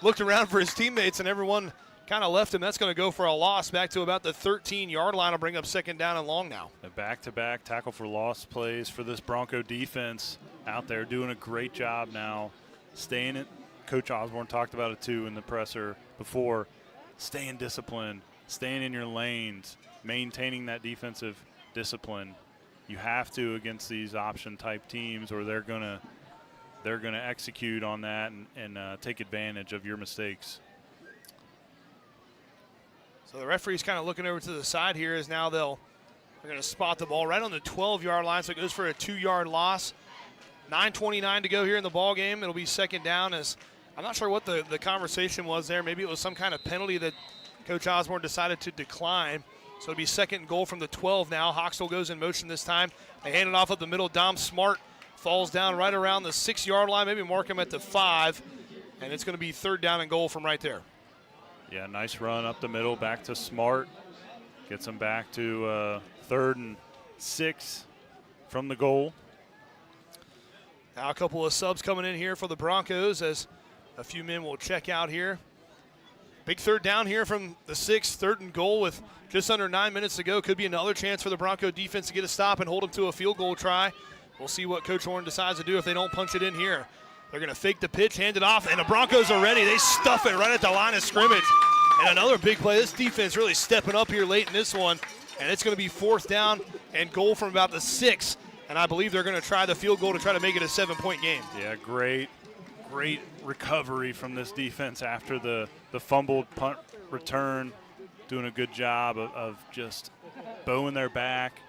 looked around for his teammates, and everyone kind of left him. That's going to go for a loss back to about the 13-yard line. Will bring up second down and long now. A back-to-back tackle for loss plays for this Bronco defense out there doing a great job now. Staying it. Coach Osborne talked about it too in the presser before. Staying disciplined, staying in your lanes, maintaining that defensive discipline. You have to against these option-type teams, or they're gonna execute on that and take advantage of your mistakes. So the referee's kind of looking over to the side here as now they're going to spot the ball right on the 12-yard line, so it goes for a 2-yard loss. 9:29 to go here in the ball game. It'll be second down as I'm not sure what the conversation was there. Maybe it was some kind of penalty that Coach Osborne decided to decline. So it'll be second and goal from the 12 now. Hoxtell goes in motion this time. They hand it off up the middle. Dom Smart falls down right around the 6-yard line. Maybe mark him at the 5. And it's going to be third down and goal from right there. Yeah, nice run up the middle, back to Smart. Gets him back to 3rd and 6 from the goal. Now a couple of subs coming in here for the Broncos as a few men will check out here. Big third down here from the 6th, 3rd and goal with just under 9 minutes to go. Could be another chance for the Bronco defense to get a stop and hold them to a field goal try. We'll see what Coach Horn decides to do if they don't punch it in here. They're going to fake the pitch, hand it off, and the Broncos are ready. They stuff it right at the line of scrimmage. And another big play. This defense really stepping up here late in this one. And it's going to be 4th down and goal from about the 6. And I believe they're going to try the field goal to try to make it a 7-point game. Yeah, great recovery from this defense after the fumbled punt return. Doing a good job of just bowing their back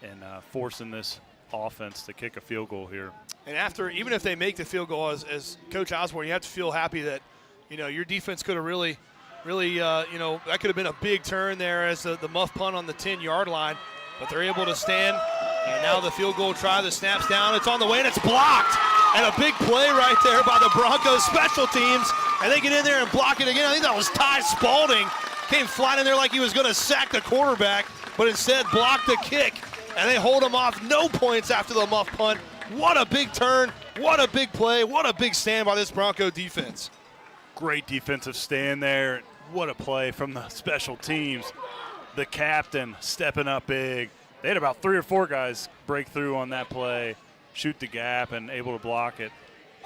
and forcing this offense to kick a field goal here. And after, even if they make the field goal, as Coach Osborne, you have to feel happy that, your defense could have really, that could have been a big turn there as the muff punt on the 10-yard line. But they're able to stand. And now the field goal try, the snap's down, it's on the way, and it's blocked. And a big play right there by the Broncos special teams. And they get in there and block it again. I think that was Ty Spalding. Came flat in there like he was going to sack the quarterback, but instead blocked the kick. And they hold him off, no points after the muff punt. What a big turn, what a big play, what a big stand by this Bronco defense. Great defensive stand there. What a play from the special teams. The captain stepping up big. They had about 3 or 4 guys break through on that play, shoot the gap, and able to block it.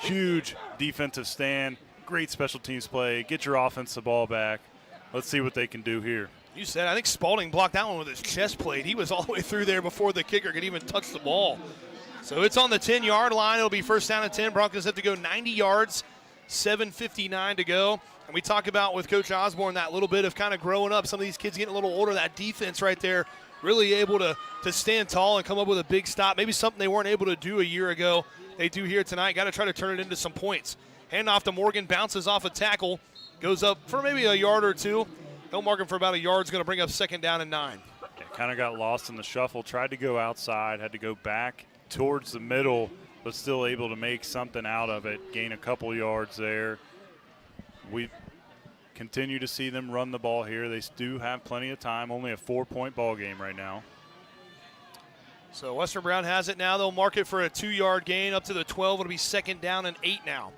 Huge defensive stand, great special teams play. Get your offense the ball back. Let's see what they can do here. You said, I think Spalding blocked that one with his chest plate. He was all the way through there before the kicker could even touch the ball. So it's on the 10-yard line. It'll be first down and 10. Broncos have to go 90 yards, 7:59 to go. And we talk about with Coach Osborne that little bit of kind of growing up, some of these kids getting a little older, that defense right there, really able to stand tall and come up with a big stop. Maybe something they weren't able to do a year ago. They do here tonight. Got to try to turn it into some points. Hand off to Morgan, bounces off a tackle, goes up for maybe a yard or two. He'll mark him for about a yard. Is going to bring up second down and 9. Kind of got lost in the shuffle, tried to go outside, had to go back towards the middle, but still able to make something out of it, gain a couple yards there. We continue to see them run the ball here. They do have plenty of time, only a 4-point ball game right now. So Western Brown has it now. They'll mark it for a 2-yard gain up to the 12. It'll be second down and 8 now.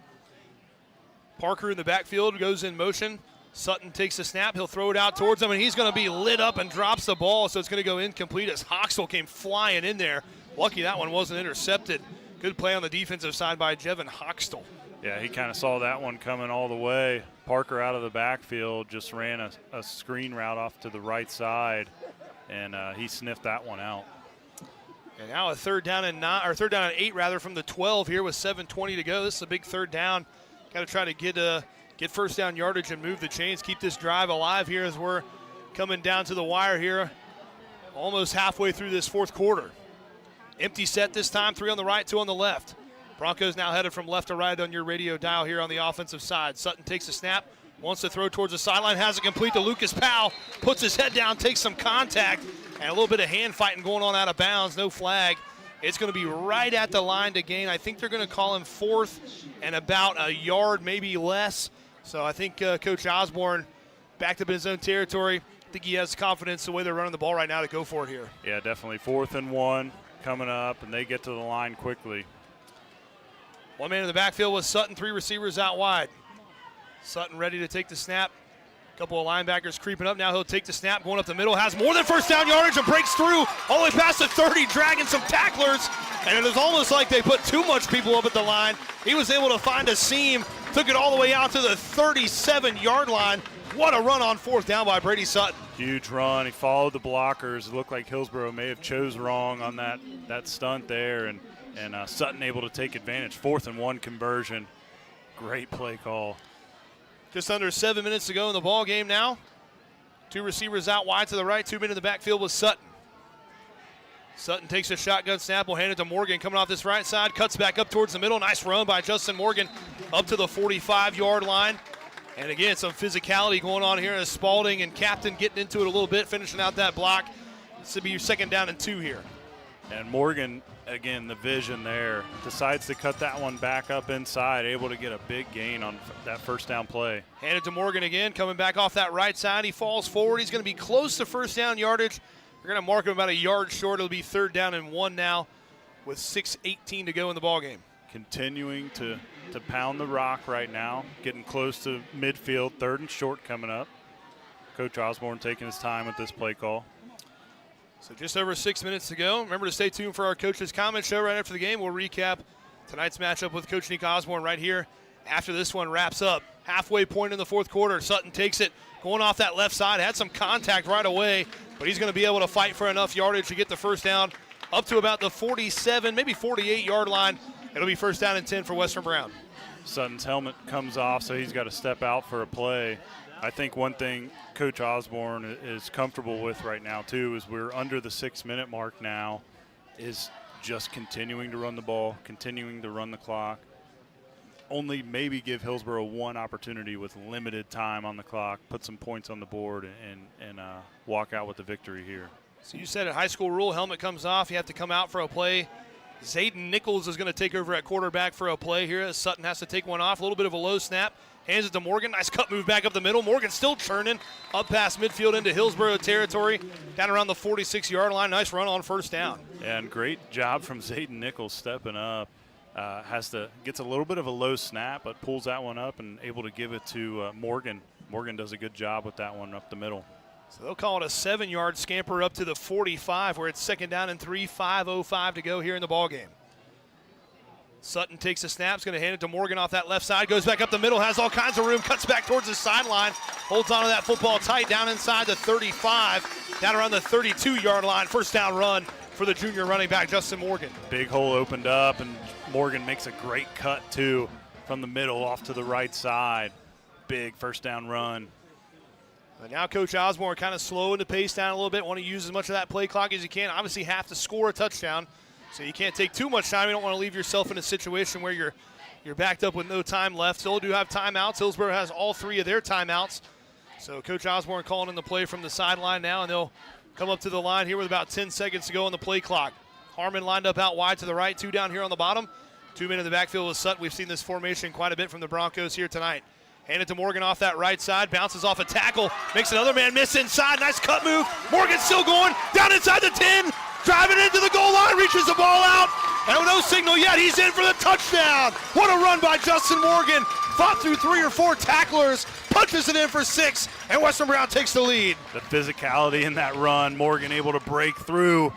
Parker in the backfield goes in motion. Sutton takes the snap. He'll throw it out towards him, and he's going to be lit up and drops the ball, so it's going to go incomplete as Hoxtel came flying in there. Lucky that one wasn't intercepted. Good play on the defensive side by Jevin Hoxtel. Yeah, he kind of saw that one coming all the way. Parker out of the backfield just ran a screen route off to the right side, and he sniffed that one out. And now a third down and 8 rather from the 12 here with 7:20 to go. This is a big third down. Got to try to get first down yardage and move the chains. Keep this drive alive here as we're coming down to the wire here. Almost halfway through this fourth quarter. Empty set this time, 3 on the right, 2 on the left. Broncos now headed from left to right on your radio dial here on the offensive side. Sutton takes a snap, wants to throw towards the sideline, has it complete to Lucas Powell, puts his head down, takes some contact, and a little bit of hand fighting going on out of bounds, no flag. It's going to be right at the line to gain. I think they're going to call him fourth and about a yard, maybe less. So I think Coach Osborne backed up in his own territory. I think he has confidence the way they're running the ball right now to go for it here. Yeah, definitely 4th and 1 coming up, and they get to the line quickly. One man in the backfield was Sutton, 3 receivers out wide. Sutton ready to take the snap. A couple of linebackers creeping up. Now he'll take the snap, going up the middle, has more than first down yardage and breaks through all the way past the 30, dragging some tacklers. And it was almost like they put too much people up at the line. He was able to find a seam, took it all the way out to the 37-yard line. What a run on 4th down by Brady Sutton. Huge run. He followed the blockers. It looked like Hillsboro may have chose wrong on that stunt there, and Sutton able to take advantage. 4th and 1 conversion. Great play call. Just under 7 minutes to go in the ball game now. 2 receivers out wide to the right, 2 men in the backfield with Sutton. Sutton takes a shotgun snap, will hand it to Morgan coming off this right side, cuts back up towards the middle. Nice run by Justin Morgan up to the 45-yard line. And again, some physicality going on here as Spalding and Captain getting into it a little bit, finishing out that block. This will be your 2nd down and 2 here. And Morgan, again, the vision there, decides to cut that one back up inside, able to get a big gain on that first down play. Handed to Morgan again, coming back off that right side. He falls forward. He's going to be close to first down yardage. We're going to mark him about a yard short. It'll be 3rd down and 1 now with 6:18 to go in the ballgame. Continuing to pound the rock right now, getting close to midfield, 3rd and short coming up. Coach Osborne taking his time with this play call. So just over 6 minutes to go. Remember to stay tuned for our Coach's Comment Show right after the game. We'll recap tonight's matchup with Coach Nick Osborne right here after this one wraps up. Halfway point in the 4th quarter. Sutton takes it, going off that left side. Had some contact right away, but he's going to be able to fight for enough yardage to get the first down up to about the 47, maybe 48-yard line. It'll be 1st down and 10 for Western Brown. Sutton's helmet comes off, so he's got to step out for a play. I think one thing Coach Osborne is comfortable with right now, too, is we're under the 6-minute mark now, is just continuing to run the ball, continuing to run the clock. Only maybe give Hillsboro one opportunity with limited time on the clock, put some points on the board, and walk out with the victory here. So you said a high school rule, helmet comes off, you have to come out for a play. Zayden Nichols is going to take over at quarterback for a play here as Sutton has to take one off. A little bit of a low snap. Hands it to Morgan. Nice cut move back up the middle. Morgan still churning up past midfield into Hillsboro territory. Down around the 46-yard line. Nice run on 1st down. And great job from Zayden Nichols stepping up. Gets a little bit of a low snap, but pulls that one up and able to give it to Morgan. Morgan does a good job with that one up the middle. So they'll call it a 7-yard scamper up to the 45 where it's 2nd down and 3, 5:05 to go here in the ballgame. Sutton takes a snap, is going to hand it to Morgan off that left side, goes back up the middle, has all kinds of room, cuts back towards the sideline, holds onto that football tight down inside the 35, down around the 32-yard line. 1st down run for the junior running back, Justin Morgan. Big hole opened up, and Morgan makes a great cut, too, from the middle off to the right side. Big 1st down run. But now Coach Osborne kind of slowing the pace down a little bit, want to use as much of that play clock as you can. Obviously have to score a touchdown, so you can't take too much time. You don't want to leave yourself in a situation where you're backed up with no time left. Still do have timeouts. Hillsboro has all 3 of their timeouts. So Coach Osborne calling in the play from the sideline now, and they'll come up to the line here with about 10 seconds to go on the play clock. Harmon lined up out wide to the right, 2 down here on the bottom. 2 men in the backfield with Sutton. We've seen this formation quite a bit from the Broncos here tonight. Hand it to Morgan off that right side, bounces off a tackle, makes another man miss inside. Nice cut move. Morgan still going, down inside the 10, driving into the goal line, reaches the ball out, and no signal yet. He's in for the touchdown. What a run by Justin Morgan. fought through 3 or 4 tacklers, punches it in for 6, and Western Brown takes the lead. The physicality in that run, Morgan able to break through.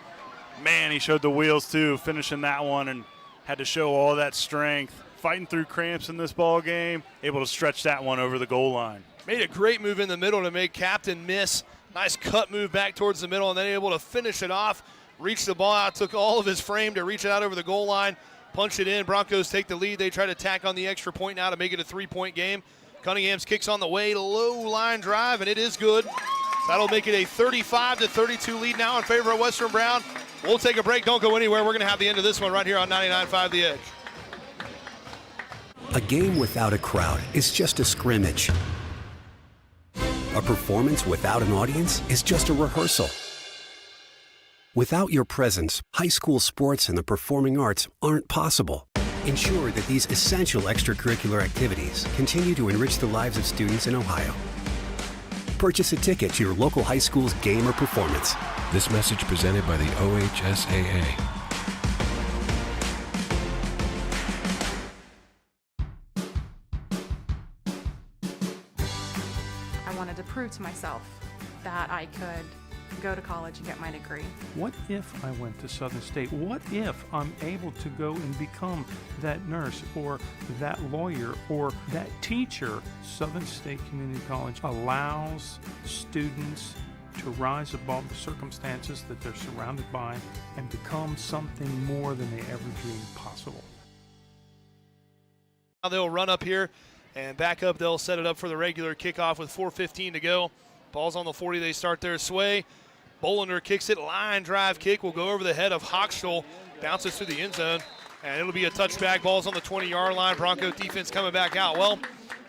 Man, he showed the wheels too, finishing that one, and had to show all that strength. Fighting through cramps in this ball game, able to stretch that one over the goal line. Made a great move in the middle to make Captain miss. Nice cut move back towards the middle, and then able to finish it off. Reached the ball out, took all of his frame to reach it out over the goal line, punch it in. Broncos take the lead. They try to tack on the extra point now to make it a 3-point game. Cunningham's kicks on the way, low line drive, and it is good. That'll make it a 35-32 lead now in favor of Western Brown. We'll take a break. Don't go anywhere. We're going to have the end of this one right here on 99.5 The Edge. A game without a crowd is just a scrimmage. A performance without an audience is just a rehearsal. Without your presence, high school sports and the performing arts aren't possible. Ensure that these essential extracurricular activities continue to enrich the lives of students in Ohio. Purchase a ticket to your local high school's game or performance. This message presented by the OHSAA. I wanted to prove to myself that I could go to college and get my degree. What if I went to Southern State? What if I'm able to go and become that nurse or that lawyer or that teacher? Southern State Community College allows students to rise above the circumstances that they're surrounded by and become something more than they ever dreamed possible. Now they'll run up here and back up. They'll set it up for the regular kickoff with 4:15 to go. Ball's on the 40. They start their sway. Bollinger kicks it. Line drive kick will go over the head of Hochstel. Bounces through the end zone. And it'll be a touchback. Ball's on the 20-yard line. Bronco defense coming back out. Well,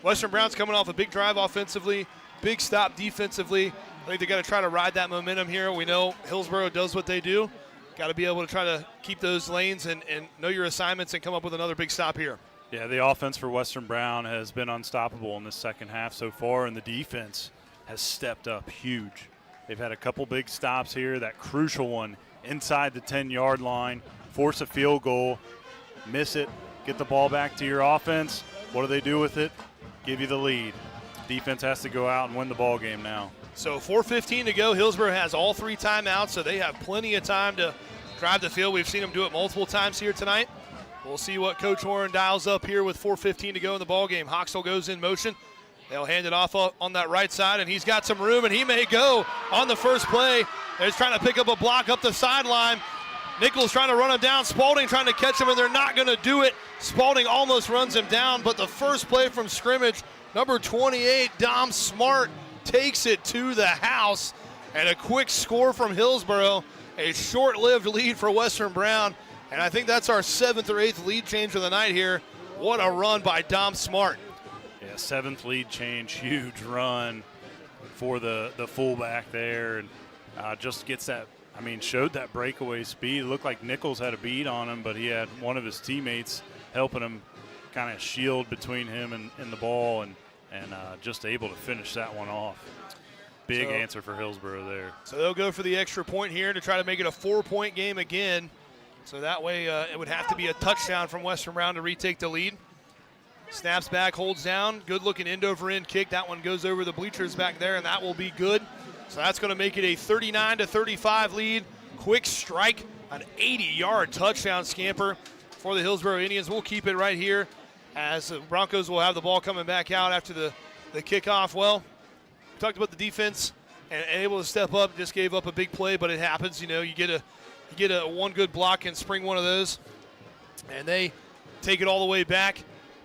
Western Brown's coming off a big drive offensively. Big stop defensively. I think they got to try to ride that momentum here. We know Hillsboro does what they do. Got to be able to try to keep those lanes and know your assignments and come up with another big stop here. Yeah, the offense for Western Brown has been unstoppable in the second half so far, and the defense has stepped up huge. They've had a couple big stops here. That crucial one inside the 10-yard line, force a field goal, miss it, get the ball back to your offense. What do they do with it? Give you the lead. Defense has to go out and win the ball game now. So 4:15 to go. Hillsboro has all 3 timeouts, so they have plenty of time to drive the field. We've seen them do it multiple times here tonight. We'll see what Coach Warren dials up here with 4:15 to go in the ball game. Hoxel goes in motion. They'll hand it off on that right side, and he's got some room, and he may go on the first play. They're just trying to pick up a block up the sideline. Nichols trying to run him down. Spalding trying to catch him, and they're not going to do it. Spalding almost runs him down, but the first play from scrimmage, number 28, Dom Smart, takes it to the house, and a quick score from Hillsboro. A short-lived lead for Western Brown, and I think that's our 7th or 8th lead change of the night here. What a run by Dom Smart. Yeah, 7th lead change, huge run for the fullback there, and just gets that, showed that breakaway speed. It looked like Nichols had a beat on him, but he had one of his teammates helping him kind of shield between him and the ball, and just able to finish that one off. Big answer for Hillsboro there. So they'll go for the extra point here to try to make it a 4-point game again. So that way it would have to be a touchdown from Western Brown to retake the lead. Snaps back, holds down. Good looking end over end kick. That one goes over the bleachers back there, and that will be good. So that's going to make it a 39-35 lead. Quick strike, an 80-yard touchdown scamper for the Hillsboro Indians. We'll keep it right here as the Broncos will have the ball coming back out after the kickoff. Well, we talked about the defense and able to step up. Just gave up a big play, but it happens. You know, you get a one good block and spring one of those, and they take it all the way back.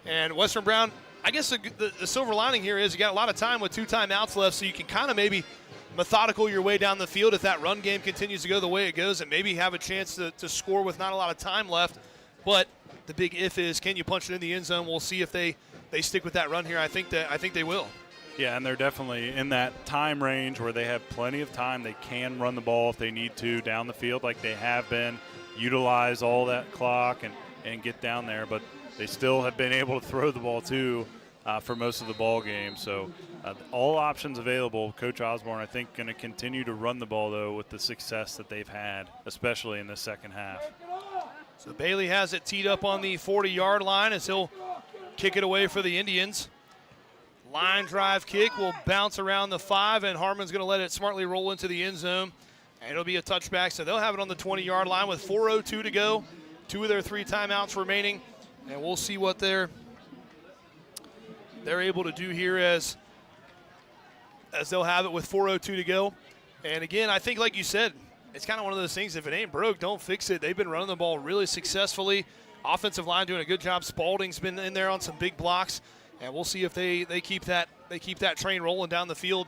And Western Brown, I guess the silver lining here is you got a lot of time with 2 timeouts left, so you can kind of maybe methodical your way down the field if that run game continues to go the way it goes, and maybe have a chance to score with not a lot of time left. But the big if is, can you punch it in the end zone? We'll see if they stick with that run here. I think they will. Yeah, and they're definitely in that time range where they have plenty of time. They can run the ball if they need to down the field like they have been, utilize all that clock and get down there. But they still have been able to throw the ball too for most of the ball game. So all options available. Coach Osborne, I think, going to continue to run the ball, though, with the success that they've had, especially in the second half. So Bailey has it teed up on the 40-yard line as he'll kick it away for the Indians. Line drive kick will bounce around the 5, and Harmon's going to let it smartly roll into the end zone. And it'll be a touchback, so they'll have it on the 20-yard line with 4:02 to go. 2 of their 3 timeouts remaining, and we'll see what they're able to do here as they'll have it with 4:02 to go. And again, I think like you said, it's kind of one of those things, if it ain't broke, don't fix it. They've been running the ball really successfully. Offensive line doing a good job. Spalding's been in there on some big blocks, and we'll see if they keep that train rolling down the field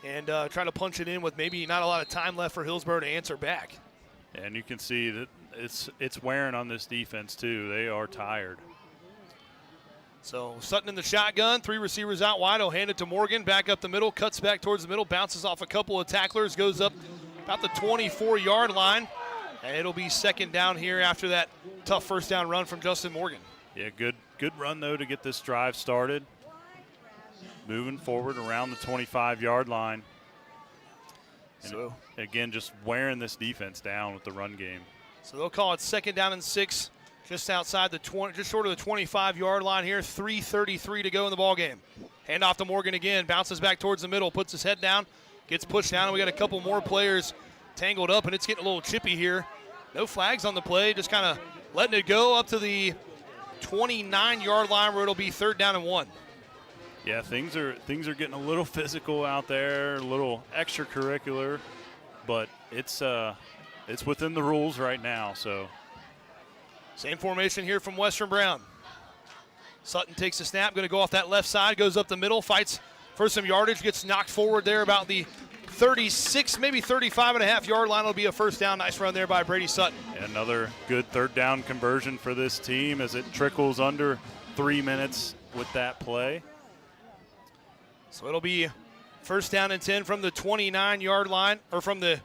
and try to punch it in with maybe not a lot of time left for Hillsboro to answer back. And you can see that it's wearing on this defense too. They are tired. So Sutton in the shotgun, 3 receivers out wide. He'll hand it to Morgan, back up the middle, cuts back towards the middle, bounces off a couple of tacklers, goes up about the 24-yard line, and it'll be second down here after that tough first down run from Justin Morgan. Yeah, good run though to get this drive started. Moving forward around the 25-yard line. And so again, just wearing this defense down with the run game. So they'll call it second down and 6, just outside the 20, just short of the 25-yard line here. 3:33 to go in the ball game. Hand off to Morgan again, bounces back towards the middle, puts his head down, gets pushed down, and we got a couple more players tangled up, and it's getting a little chippy here. No flags on the play, just kind of letting it go up to the 29-yard line where it'll be third down and 1. Yeah, things are getting a little physical out there, a little extracurricular, but it's within the rules right now. So, same formation here from Western Brown. Sutton takes the snap, going to go off that left side, goes up the middle, fights for some yardage, gets knocked forward there about the 36, maybe 35.5-yard line. Will be a first down. Nice run there by Brady Sutton. Another good third down conversion for this team as it trickles under 3 minutes with that play. So it'll be first down and 10 from the 29-yard line, or from the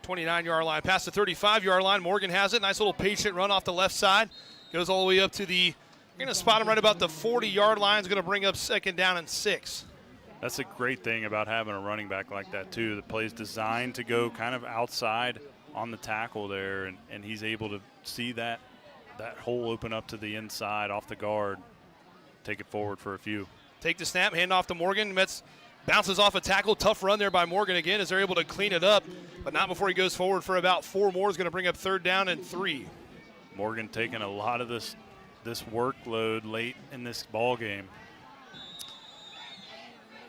29-yard line past the 35-yard line. Morgan has it. Nice little patient run off the left side. Goes all the way up to the, you're going to spot him right about the 40-yard line. Is going to bring up second down and 6. That's a great thing about having a running back like that, too. The play is designed to go kind of outside on the tackle there, and he's able to see that hole open up to the inside off the guard, take it forward for a few. Take the snap, hand off to Morgan. Metz bounces off a tackle. Tough run there by Morgan again as they're able to clean it up, but not before he goes forward for about 4 more. Is going to bring up third down and 3. Morgan taking a lot of this workload late in this ball game.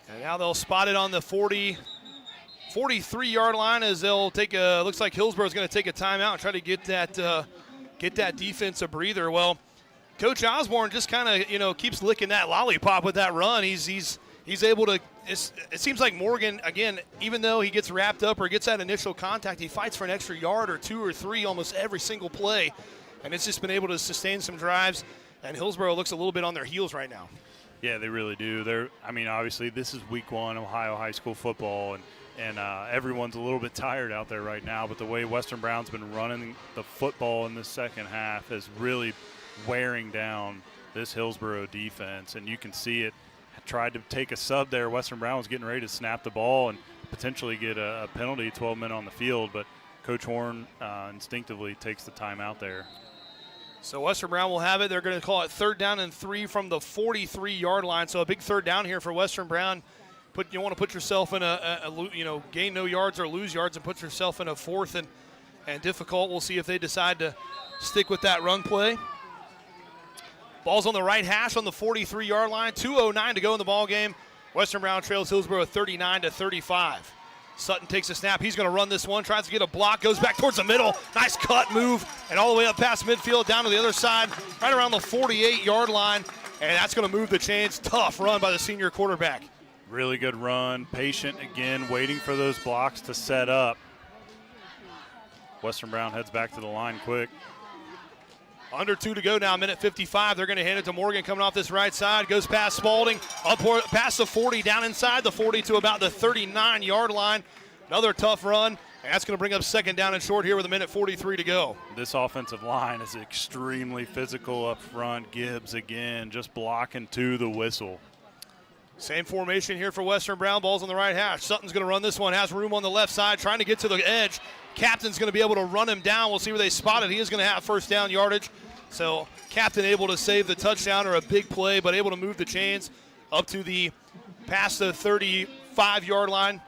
And now they'll spot it on the 43-yard line as they'll take a, looks like Hillsboro's going to take a timeout and try to get that defense a breather. Well, Coach Osborne just kind of, keeps licking that lollipop with that run. He's able to, it seems like Morgan, again, even though he gets wrapped up or gets that initial contact, he fights for an extra yard or 2 or 3 almost every single play. And it's just been able to sustain some drives. And Hillsboro looks a little bit on their heels right now. Yeah, they really do. Obviously this is week 1 Ohio high school football, and everyone's a little bit tired out there right now. But the way Western Brown's been running the football in the second half is really wearing down this Hillsboro defense, and you can see it. Tried to take a sub there. Western Brown was getting ready to snap the ball and potentially get a penalty, 12 men on the field, but Coach Horn instinctively takes the timeout there. So Western Brown will have it. They're going to call it third down and 3 from the 43-yard line. So a big third down here for Western Brown. You want to put yourself in gain no yards or lose yards and put yourself in a fourth and difficult. We'll see if they decide to stick with that run play. Ball's on the right hash on the 43-yard line. 2:09 to go in the ball game. Western Brown trails Hillsboro 39-35. Sutton takes a snap. He's going to run this one. Tries to get a block. Goes back towards the middle. Nice cut move. And all the way up past midfield down to the other side. Right around the 48-yard line. And that's going to move the chains. Tough run by the senior quarterback. Really good run. Patient again. Waiting for those blocks to set up. Western Brown heads back to the line quick. Under 2 to go now, minute 55. They're going to hand it to Morgan coming off this right side. Goes past Spalding, past the 40, down inside the 40 to about the 39-yard line. Another tough run, and that's going to bring up second down and short here with a minute 43 to go. This offensive line is extremely physical up front. Gibbs again just blocking to the whistle. Same formation here for Western Brown. Ball's on the right hash. Sutton's going to run this one. Has room on the left side, trying to get to the edge. Captain's going to be able to run him down. We'll see where they spot it. He is going to have first down yardage. So Captain able to save the touchdown or a big play, but able to move the chains up to the past the 35-yard line.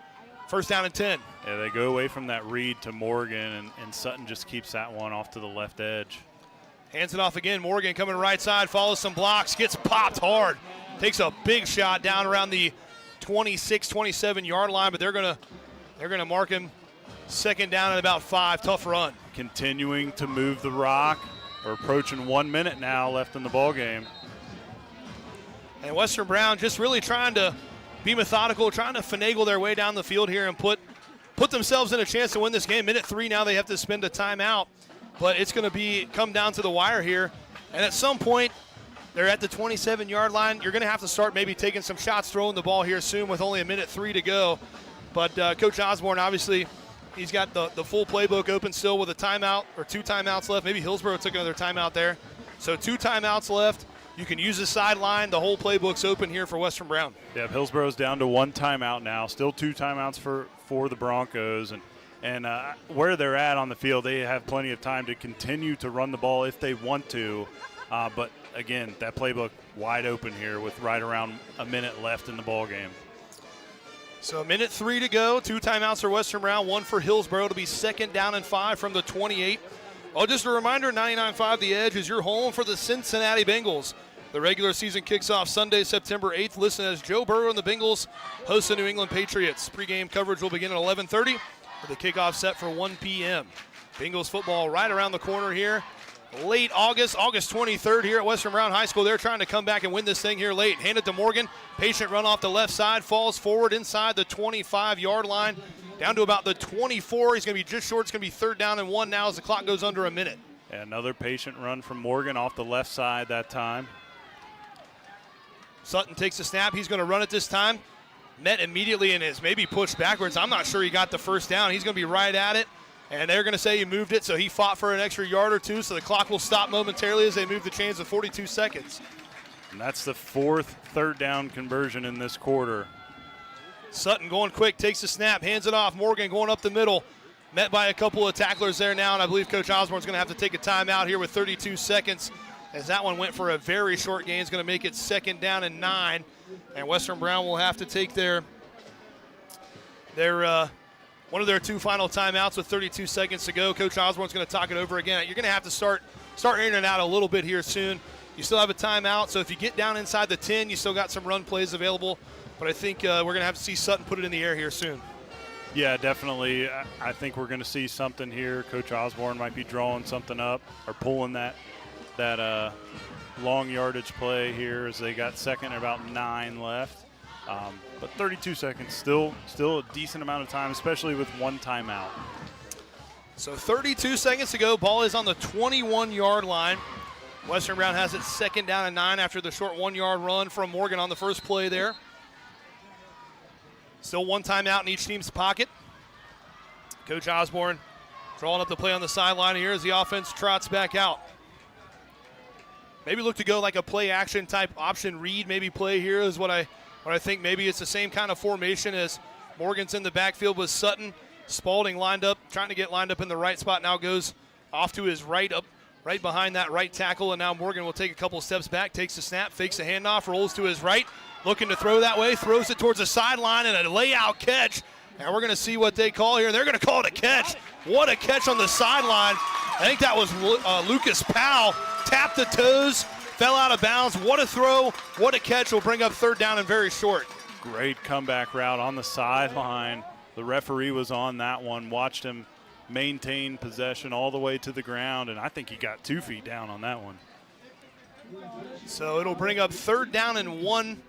First down and 10. Yeah, they go away from that read to Morgan, and Sutton just keeps that one off to the left edge. Hands it off again. Morgan coming right side, follows some blocks, gets popped hard. Takes a big shot down around the 26, 27-yard line, but they're gonna mark him second down at about 5. Tough run. Continuing to move the rock. We're approaching 1 minute now left in the ball game. And Western Brown just really trying to be methodical, trying to finagle their way down the field here and put themselves in a chance to win this game. Minute 3 now, they have to spend a timeout, but it's going to come down to the wire here. And at some point, they're at the 27-yard line. You're going to have to start maybe taking some shots, throwing the ball here soon with only a minute 3 to go. But Coach Osborne, obviously, he's got the full playbook open still with a timeout or 2 timeouts left. Maybe Hillsboro took another timeout there. So 2 timeouts left. You can use the sideline. The whole playbook's open here for Western Brown. Yeah, Hillsboro's down to 1 timeout now. Still 2 timeouts for the Broncos. And where they're at on the field, they have plenty of time to continue to run the ball if they want to. But, again, that playbook wide open here with right around a minute left in the ball game. So minute 3 to go. 2 timeouts for Western Brown, 1 for Hillsboro. It'll be second down and 5 from the 28. Oh, just a reminder, 99.5 The Edge is your home for the Cincinnati Bengals. The regular season kicks off Sunday, September 8th. Listen as Joe Burrow and the Bengals host the New England Patriots. Pre-game coverage will begin at 11:30 with the kickoff set for 1 p.m. Bengals football right around the corner here. Late August 23rd here at Western Brown High School. They're trying to come back and win this thing here late. Hand it to Morgan. Patient run off the left side. Falls forward inside the 25-yard line. Down to about the 24. He's going to be just short. It's going to be third down and 1 now as the clock goes under a minute. And another patient run from Morgan off the left side that time. Sutton takes the snap. He's going to run it this time. Met immediately and is maybe pushed backwards. I'm not sure he got the first down. He's going to be right at it. And they're going to say he moved it, so he fought for an extra yard or 2, so the clock will stop momentarily as they move the chains with 42 seconds. And that's the 4th third down conversion in this quarter. Sutton going quick, takes the snap, hands it off. Morgan going up the middle. Met by a couple of tacklers there now, and I believe Coach Osborne's going to have to take a timeout here with 32 seconds as that one went for a very short gain. It's going to make it second down and 9, and Western Brown will have to take their one of their 2 final timeouts with 32 seconds to go. Coach Osborne's going to talk it over again. You're going to have to start in and out a little bit here soon. You still have a timeout, so if you get down inside the 10, you still got some run plays available. But I think we're going to have to see Sutton put it in the air here soon. Yeah, definitely. I think we're going to see something here. Coach Osborne might be drawing something up or pulling that long yardage play here as they got second and about 9 left. But 32 seconds, still a decent amount of time, especially with 1 timeout. So 32 seconds to go. Ball is on the 21-yard line. Western Brown has it second down and 9 after the short 1-yard run from Morgan on the first play there. Still 1 timeout in each team's pocket. Coach Osborne drawing up the play on the sideline here as the offense trots back out. Maybe look to go like a play action type option read maybe play here is what I think. Maybe it's the same kind of formation as Morgan's in the backfield with Sutton. Spalding lined up, trying to get lined up in the right spot. Now goes off to his right, up right behind that right tackle, and now Morgan will take a couple steps back, takes the snap, fakes the handoff, rolls to his right, looking to throw that way, throws it towards the sideline, and a layout catch. And we're going to see what they call here. They're going to call it a catch. What a catch on the sideline. I think that was Lucas Powell. Tapped the toes, fell out of bounds. What a throw. What a catch. Will bring up third down and very short. Great comeback route on the sideline. The referee was on that one, watched him maintain possession all the way to the ground, and I think he got 2 feet down on that one. So it'll bring up third down and 1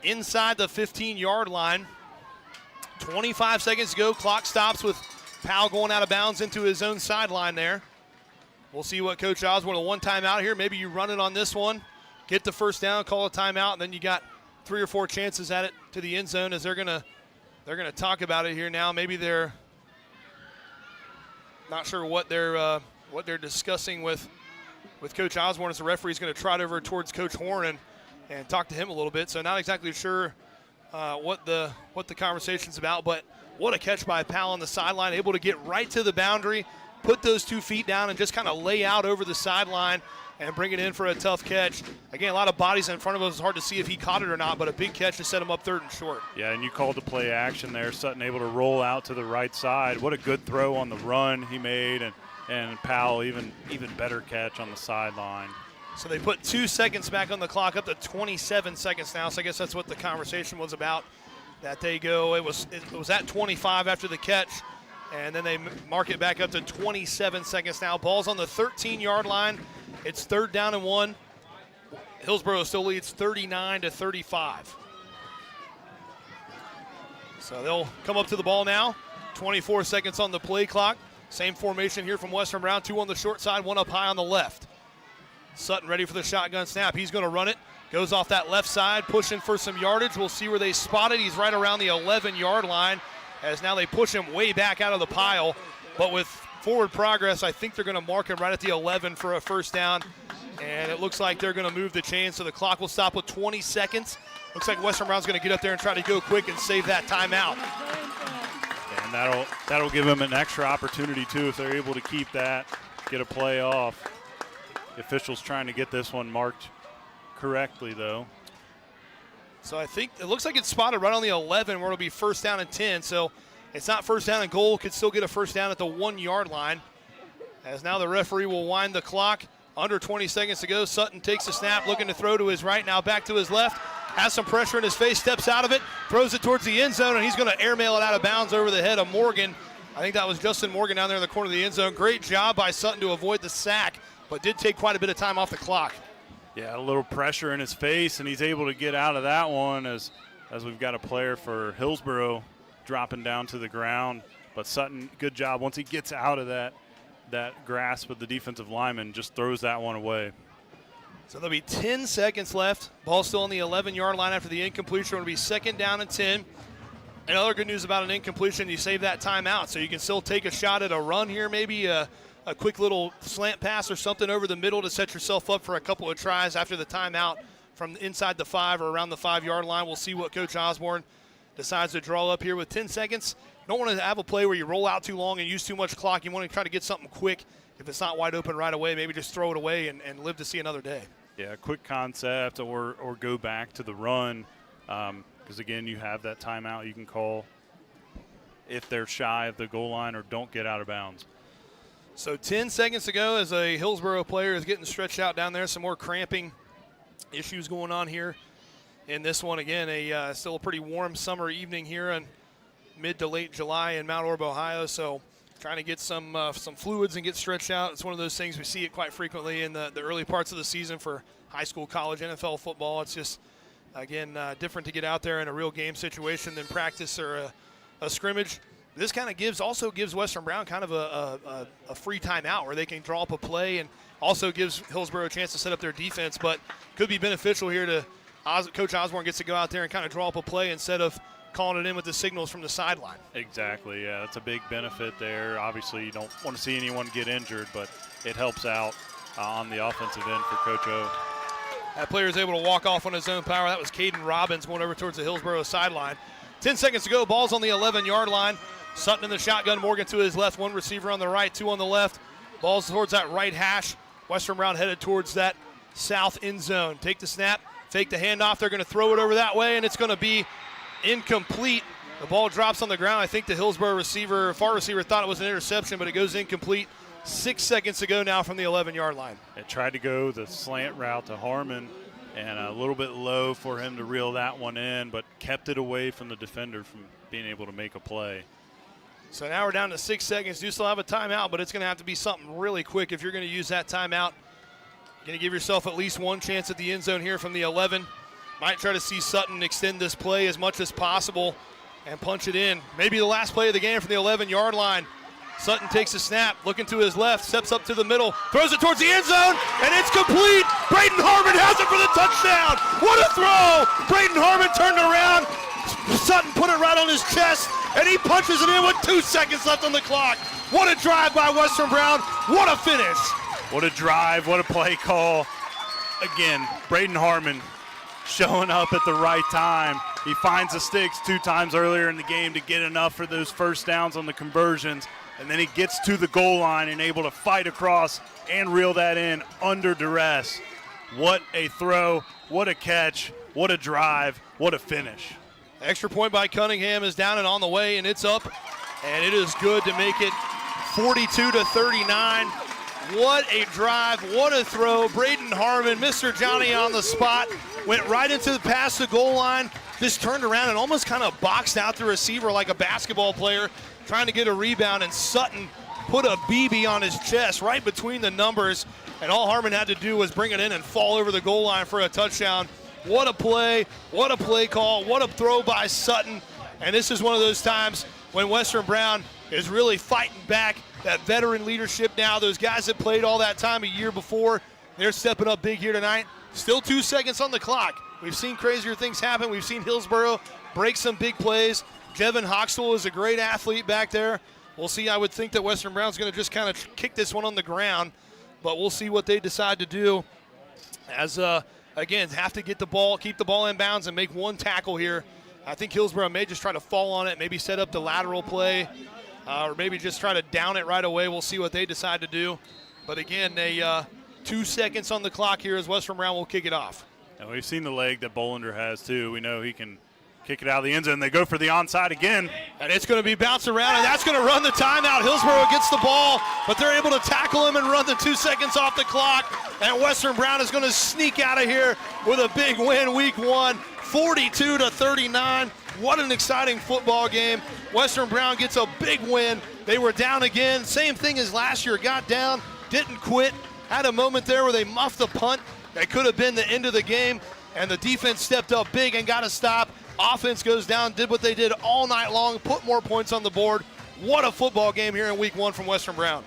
inside the 15-yard line. 25 seconds to go. Clock stops with Powell going out of bounds into his own sideline there. We'll see what Coach Osborne, a 1 timeout here. Maybe you run it on this one, get the first down, call a timeout, and then you got 3 or 4 chances at it to the end zone as they're gonna talk about it here now. Maybe they're not sure what they're discussing with Coach Osborne as the referee's going to trot over towards Coach Horn and talk to him a little bit. So not exactly sure what the conversation's about, but what a catch by Powell on the sideline, able to get right to the boundary, put those 2 feet down and just kind of lay out over the sideline and bring it in for a tough catch. Again, a lot of bodies in front of us. It's hard to see if he caught it or not, but a big catch to set him up 3rd and short. Yeah, and you called the play action there. Sutton able to roll out to the right side. What a good throw on the run he made, and Powell even better catch on the sideline. So they put 2 seconds back on the clock, up to 27 seconds now. So I guess that's what the conversation was about. That they go, it was at 25 after the catch, and then they mark it back up to 27 seconds now. Ball's on the 13-yard line. It's 3rd down and 1. Hillsboro still leads 39-35. So they'll come up to the ball now. 24 seconds on the play clock. Same formation here from Western Brown. 2 on the short side, 1 up high on the left. Sutton ready for the shotgun snap. He's going to run it. Goes off that left side, pushing for some yardage. We'll see where they spot it. He's right around the 11-yard line, as now they push him way back out of the pile. But with forward progress, I think they're going to mark him right at the 11 for a first down. And it looks like they're going to move the chain, so the clock will stop with 20 seconds. Looks like Western Brown's going to get up there and try to go quick and save that timeout. And that'll give them an extra opportunity, too, if they're able to keep that, get a play off. The officials trying to get this one marked correctly, though. So I think it looks like it's spotted right on the 11 where it'll be 1st down and 10. So it's not 1st down and goal. Could still get a 1st down at the 1-yard line. As now the referee will wind the clock. Under 20 seconds to go. Sutton takes the snap, looking to throw to his right, now back to his left. Has some pressure in his face, steps out of it, throws it towards the end zone, and he's going to airmail it out of bounds over the head of Morgan. I think that was Justin Morgan down there in the corner of the end zone. Great job by Sutton to avoid the sack, but did take quite a bit of time off the clock. Yeah, a little pressure in his face, and he's able to get out of that one as we've got a player for Hillsboro dropping down to the ground. But Sutton, good job. Once he gets out of that grasp of the defensive lineman, just throws that one away. So there'll be 10 seconds left. Ball still on the 11-yard line after the incompletion. It'll be 2nd down and 10. And other good news about an incompletion, you save that timeout, so you can still take a shot at a run here, maybe a quick little slant pass or something over the middle to set yourself up for a couple of tries after the timeout from inside the 5 or around the 5-yard line. We'll see what Coach Osborne decides to draw up here with 10 seconds. Don't want to have a play where you roll out too long and use too much clock. You want to try to get something quick. If it's not wide open right away, maybe just throw it away and live to see another day. Yeah, quick concept or go back to the run because, again, you have that timeout you can call if they're shy of the goal line or don't get out of bounds. So 10 seconds to go as a Hillsboro player is getting stretched out down there. Some more cramping issues going on here in this one. Again, still a pretty warm summer evening here in mid to late July in Mount Orb, Ohio. So trying to get some fluids and get stretched out. It's one of those things we see it quite frequently in the early parts of the season for high school, college, NFL football. It's just, again, different to get out there in a real game situation than practice or a scrimmage. This kind of also gives Western Brown kind of a free timeout where they can draw up a play, and also gives Hillsboro a chance to set up their defense, but could be beneficial here to Coach Osborne gets to go out there and kind of draw up a play instead of calling it in with the signals from the sideline. Exactly, yeah, that's a big benefit there. Obviously, you don't want to see anyone get injured, but it helps out on the offensive end for Coach O. That player is able to walk off on his own power. That was Caden Robbins going over towards the Hillsboro sideline. 10 seconds to go. Ball's on the 11-yard line. Sutton in the shotgun. Morgan to his left. One receiver on the right, 2 on the left. Ball's towards that right hash. Western Brown headed towards that south end zone. Take the snap. Fake the handoff. They're going to throw it over that way, and it's going to be incomplete. The ball drops on the ground. I think the Hillsboro far receiver thought it was an interception, but it goes incomplete. 6 seconds to go now from the 11-yard line. It tried to go the slant route to Harmon, and a little bit low for him to reel that one in, but kept it away from the defender from being able to make a play. So now we're down to 6 seconds. Do still have a timeout, but it's going to have to be something really quick if you're going to use that timeout. You're going to give yourself at least one chance at the end zone here from the 11. Might try to see Sutton extend this play as much as possible and punch it in. Maybe the last play of the game from the 11-yard line. Sutton takes a snap, looking to his left, steps up to the middle, throws it towards the end zone, and it's complete. Braden Harmon has it for the touchdown. What a throw! Braden Harmon turned around. Sutton put it right on his chest, and he punches it in with 2 seconds left on the clock. What a drive by Western Brown. What a finish. What a drive, what a play call. Again, Braden Harmon showing up at the right time. He finds the sticks 2 times earlier in the game to get enough for those first downs on the conversions. and then he gets to the goal line and able to fight across and reel that in under duress. What a throw, what a catch, what a drive, what a finish. Extra point by Cunningham is down and on the way, and it's up, and it is good to make it 42-39. What a drive, what a throw. Braden Harmon, Mr. Johnny on the spot, went right into the past the goal line, just turned around and almost kind of boxed out the receiver like a basketball player trying to get a rebound, and Sutton put a BB on his chest right between the numbers, and all Harmon had to do was bring it in and fall over the goal line for a touchdown. What a play call, what a throw by Sutton. And this is one of those times when Western Brown is really fighting back. That veteran leadership now, those guys that played all that time a year before, they're stepping up big here tonight. Still 2 seconds on the clock. We've seen crazier things happen. We've seen Hillsboro break some big plays. Jevin Hoxtell is a great athlete back there. We'll see. I would think that Western Brown's going to just kind of kick this one on the ground, but we'll see what they decide to do as, again, have to get the ball, keep the ball in bounds, and make one tackle here. I think Hillsboro may just try to fall on it, maybe set up the lateral play, or maybe just try to down it right away. We'll see what they decide to do. But again, 2 seconds on the clock here as Western Brown will kick it off. And we've seen the leg that Bollinger has too. We know he can kick it out of the end zone. They go for the onside again. And it's going to be bounced around, and that's going to run the timeout. Hillsboro gets the ball, but they're able to tackle him and run the 2 seconds off the clock. And Western Brown is going to sneak out of here with a big win week 1, 42-39. What an exciting football game. Western Brown gets a big win. They were down again. Same thing as last year. Got down, didn't quit. Had a moment there where they muffed the punt. That could have been the end of the game. And the defense stepped up big and got a stop. Offense goes down, did what they did all night long, put more points on the board. What a football game here in week 1 from Western Brown.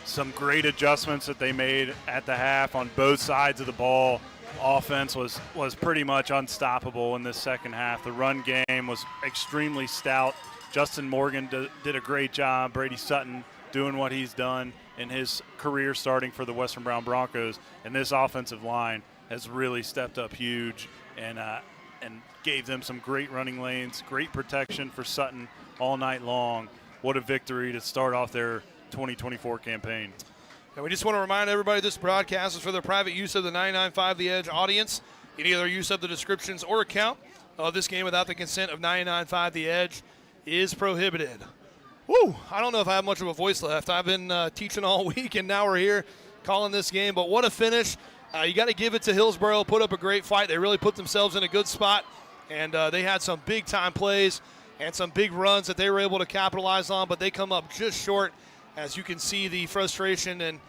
Some great adjustments that they made at the half on both sides of the ball. Offense was pretty much unstoppable in this second half. The run game was extremely stout. Justin Morgan did a great job. Brady Sutton doing what he's done in his career starting for the Western Brown Broncos. And this offensive line has really stepped up huge and gave them some great running lanes, great protection for Sutton all night long. What a victory to start off their 2024 campaign. And we just want to remind everybody this broadcast is for the private use of the 99.5 The Edge audience. Any other use of the descriptions or account of this game without the consent of 99.5 The Edge is prohibited. Woo! I don't know if I have much of a voice left. I've been teaching all week, and now we're here calling this game. But what a finish. You got to give it to Hillsboro. Put up a great fight. They really put themselves in a good spot, and they had some big-time plays and some big runs that they were able to capitalize on, but they come up just short. As you can see, the frustration and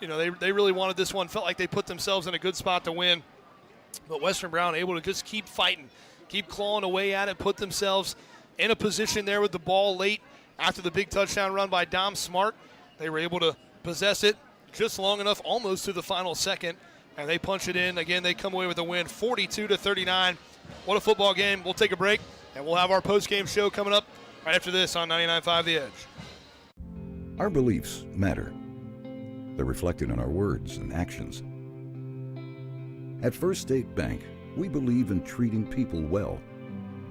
you know, they really wanted this one. Felt like they put themselves in a good spot to win. But Western Brown able to just keep fighting, keep clawing away at it, put themselves in a position there with the ball late after the big touchdown run by Dom Smart. They were able to possess it just long enough, almost to the final second, and they punch it in. Again, they come away with a win, 42-39. What a football game. We'll take a break, and we'll have our post-game show coming up right after this on 99.5 The Edge. Our beliefs matter. They're reflected in our words and actions. At First State Bank, we believe in treating people well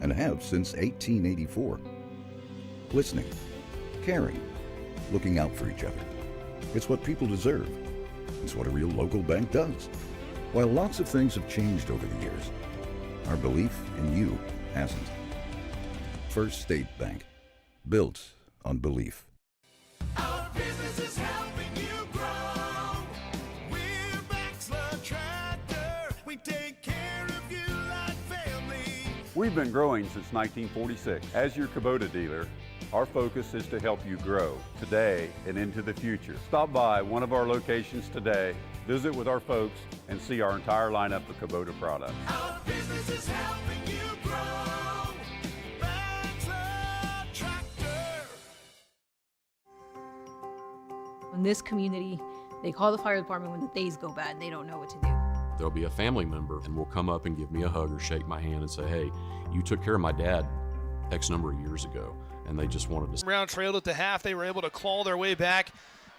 and have since 1884. Listening, caring, looking out for each other. It's what people deserve. It's what a real local bank does. While lots of things have changed over the years, our belief in you hasn't. First State Bank, built on belief. Our business is helping you grow. We're Baxler Tractor. We take care of you like family. We've been growing since 1946. As your Kubota dealer, our focus is to help you grow today and into the future. Stop by one of our locations today, visit with our folks, and see our entire lineup of Kubota products. Our business is helping you grow. Baxler Tractor. In this community, they call the fire department when the days go bad and they don't know what to do. There'll be a family member and will come up and give me a hug or shake my hand and say, hey, you took care of my dad X number of years ago, and they just wanted to. Brown trailed at the half. They were able to claw their way back.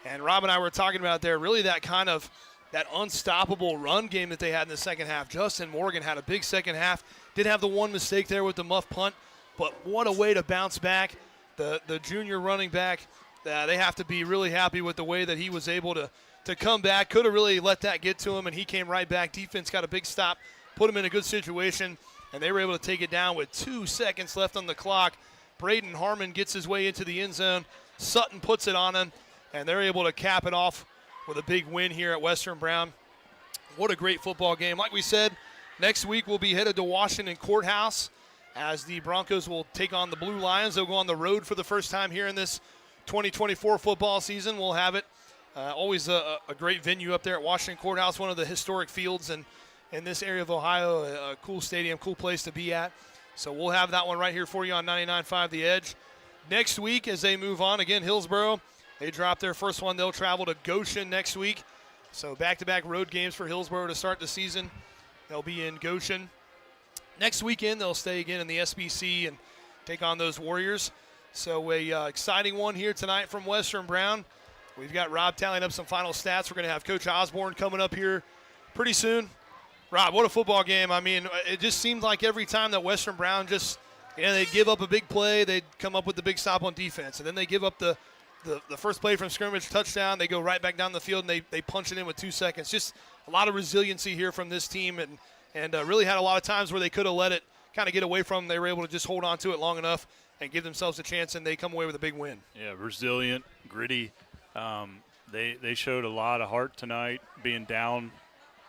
And Rob and I were talking about there, really that kind of that unstoppable run game that they had in the second half. Justin Morgan had a big second half. Did have the one mistake there with the muff punt, but what a way to bounce back. the junior running back, they have to be really happy with the way that he was able to come back. Could have really let that get to him, and he came right back. Defense got a big stop, put him in a good situation, and they were able to take it down with 2 seconds left on the clock. Braden Harmon gets his way into the end zone. Sutton puts it on him, and they're able to cap it off with a big win here at Western Brown. What a great football game. Like we said, next week we'll be headed to Washington Courthouse as the Broncos will take on the Blue Lions. They'll go on the road for the first time here in this 2024 football season. We'll have it. Always a great venue up there at Washington Courthouse, one of the historic fields in this area of Ohio, a cool stadium, cool place to be at. So we'll have that one right here for you on 99.5 The Edge. Next week as they move on, again, Hillsboro, they drop their first one. They'll travel to Goshen next week. So back-to-back road games for Hillsboro to start the season. They'll be in Goshen. Next weekend, they'll stay again in the SBC and take on those Warriors. So a exciting one here tonight from Western Brown. We've got Rob tallying up some final stats. We're going to have Coach Osborne coming up here pretty soon. Rob, what a football game. I mean, it just seemed like every time that Western Brown just, they'd give up a big play, they'd come up with the big stop on defense, and then they give up the first play from scrimmage, touchdown, they go right back down the field, and they punch it in with 2 seconds. Just a lot of resiliency here from this team, and really had a lot of times where they could have let it kind of get away from them. They were able to just hold on to it long enough and give themselves a chance, and they come away with a big win. Yeah, resilient, gritty. They showed a lot of heart tonight, being down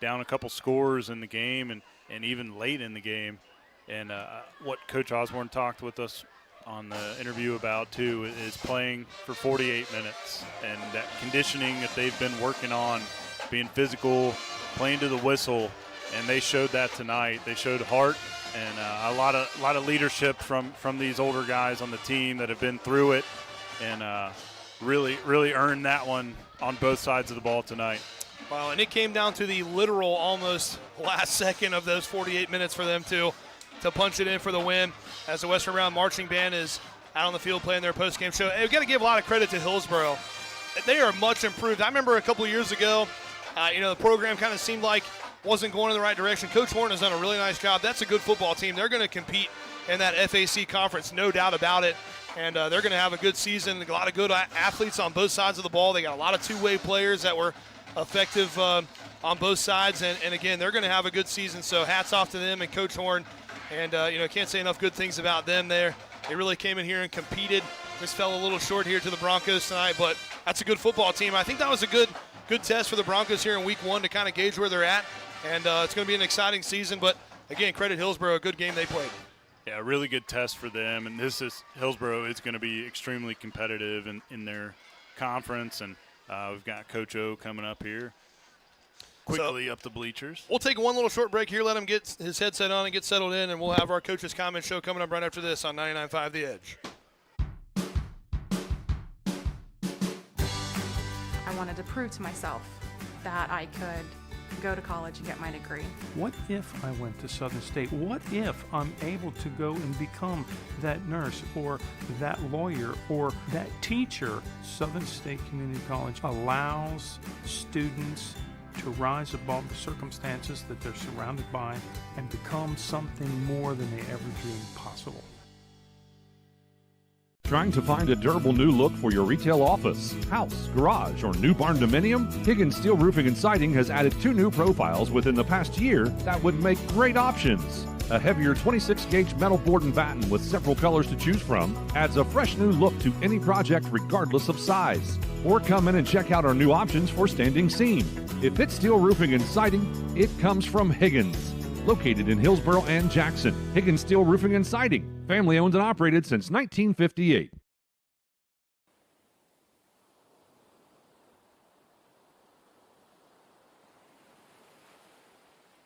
a couple scores in the game and even late in the game. And what Coach Osborne talked with us on the interview about, too, is playing for 48 minutes. And that conditioning that they've been working on, being physical, playing to the whistle, and they showed that tonight. They showed heart and a lot of leadership from these older guys on the team that have been through it and really earned that one on both sides of the ball tonight. Wow, and it came down to the literal almost last second of those 48 minutes for them to punch it in for the win as the Western Brown Marching Band is out on the field playing their post-game show. And we've got to give a lot of credit to Hillsboro. They are much improved. I remember a couple of years ago, the program kind of seemed like wasn't going in the right direction. Coach Horn has done a really nice job. That's a good football team. They're going to compete in that FAC conference, no doubt about it. And they're going to have a good season. A lot of good athletes on both sides of the ball. They got a lot of two-way players that were effective on both sides. And again, they're going to have a good season. So hats off to them and Coach Horn. And, can't say enough good things about them there. They really came in here and competed. Just fell a little short here to the Broncos tonight, but that's a good football team. I think that was a good test for the Broncos here in week one to kind of gauge where they're at. And it's going to be an exciting season. But, again, credit Hillsboro, a good game they played. Yeah, really good test for them. And Hillsboro is going to be extremely competitive in their conference. And we've got Coach O coming up here quickly up the bleachers. We'll take one little short break here, let him get his headset on and get settled in, and we'll have our Coach's Comment show coming up right after this on 99.5 The Edge. I wanted to prove to myself that I could go to college and get my degree. What if I went to Southern State? What if I'm able to go and become that nurse or that lawyer or that teacher? Southern State Community College allows students to rise above the circumstances that they're surrounded by and become something more than they ever dreamed possible. Trying to find a durable new look for your retail office, house, garage, or new barn dominium? Higgins Steel Roofing and Siding has added 2 new profiles within the past year that would make great options. A heavier 26-gauge metal board and batten with several colors to choose from adds a fresh new look to any project regardless of size. Or come in and check out our new options for standing seam. If it's steel roofing and siding, it comes from Higgins. Located in Hillsboro and Jackson, Higgins Steel Roofing and Siding. Family owned and operated since 1958.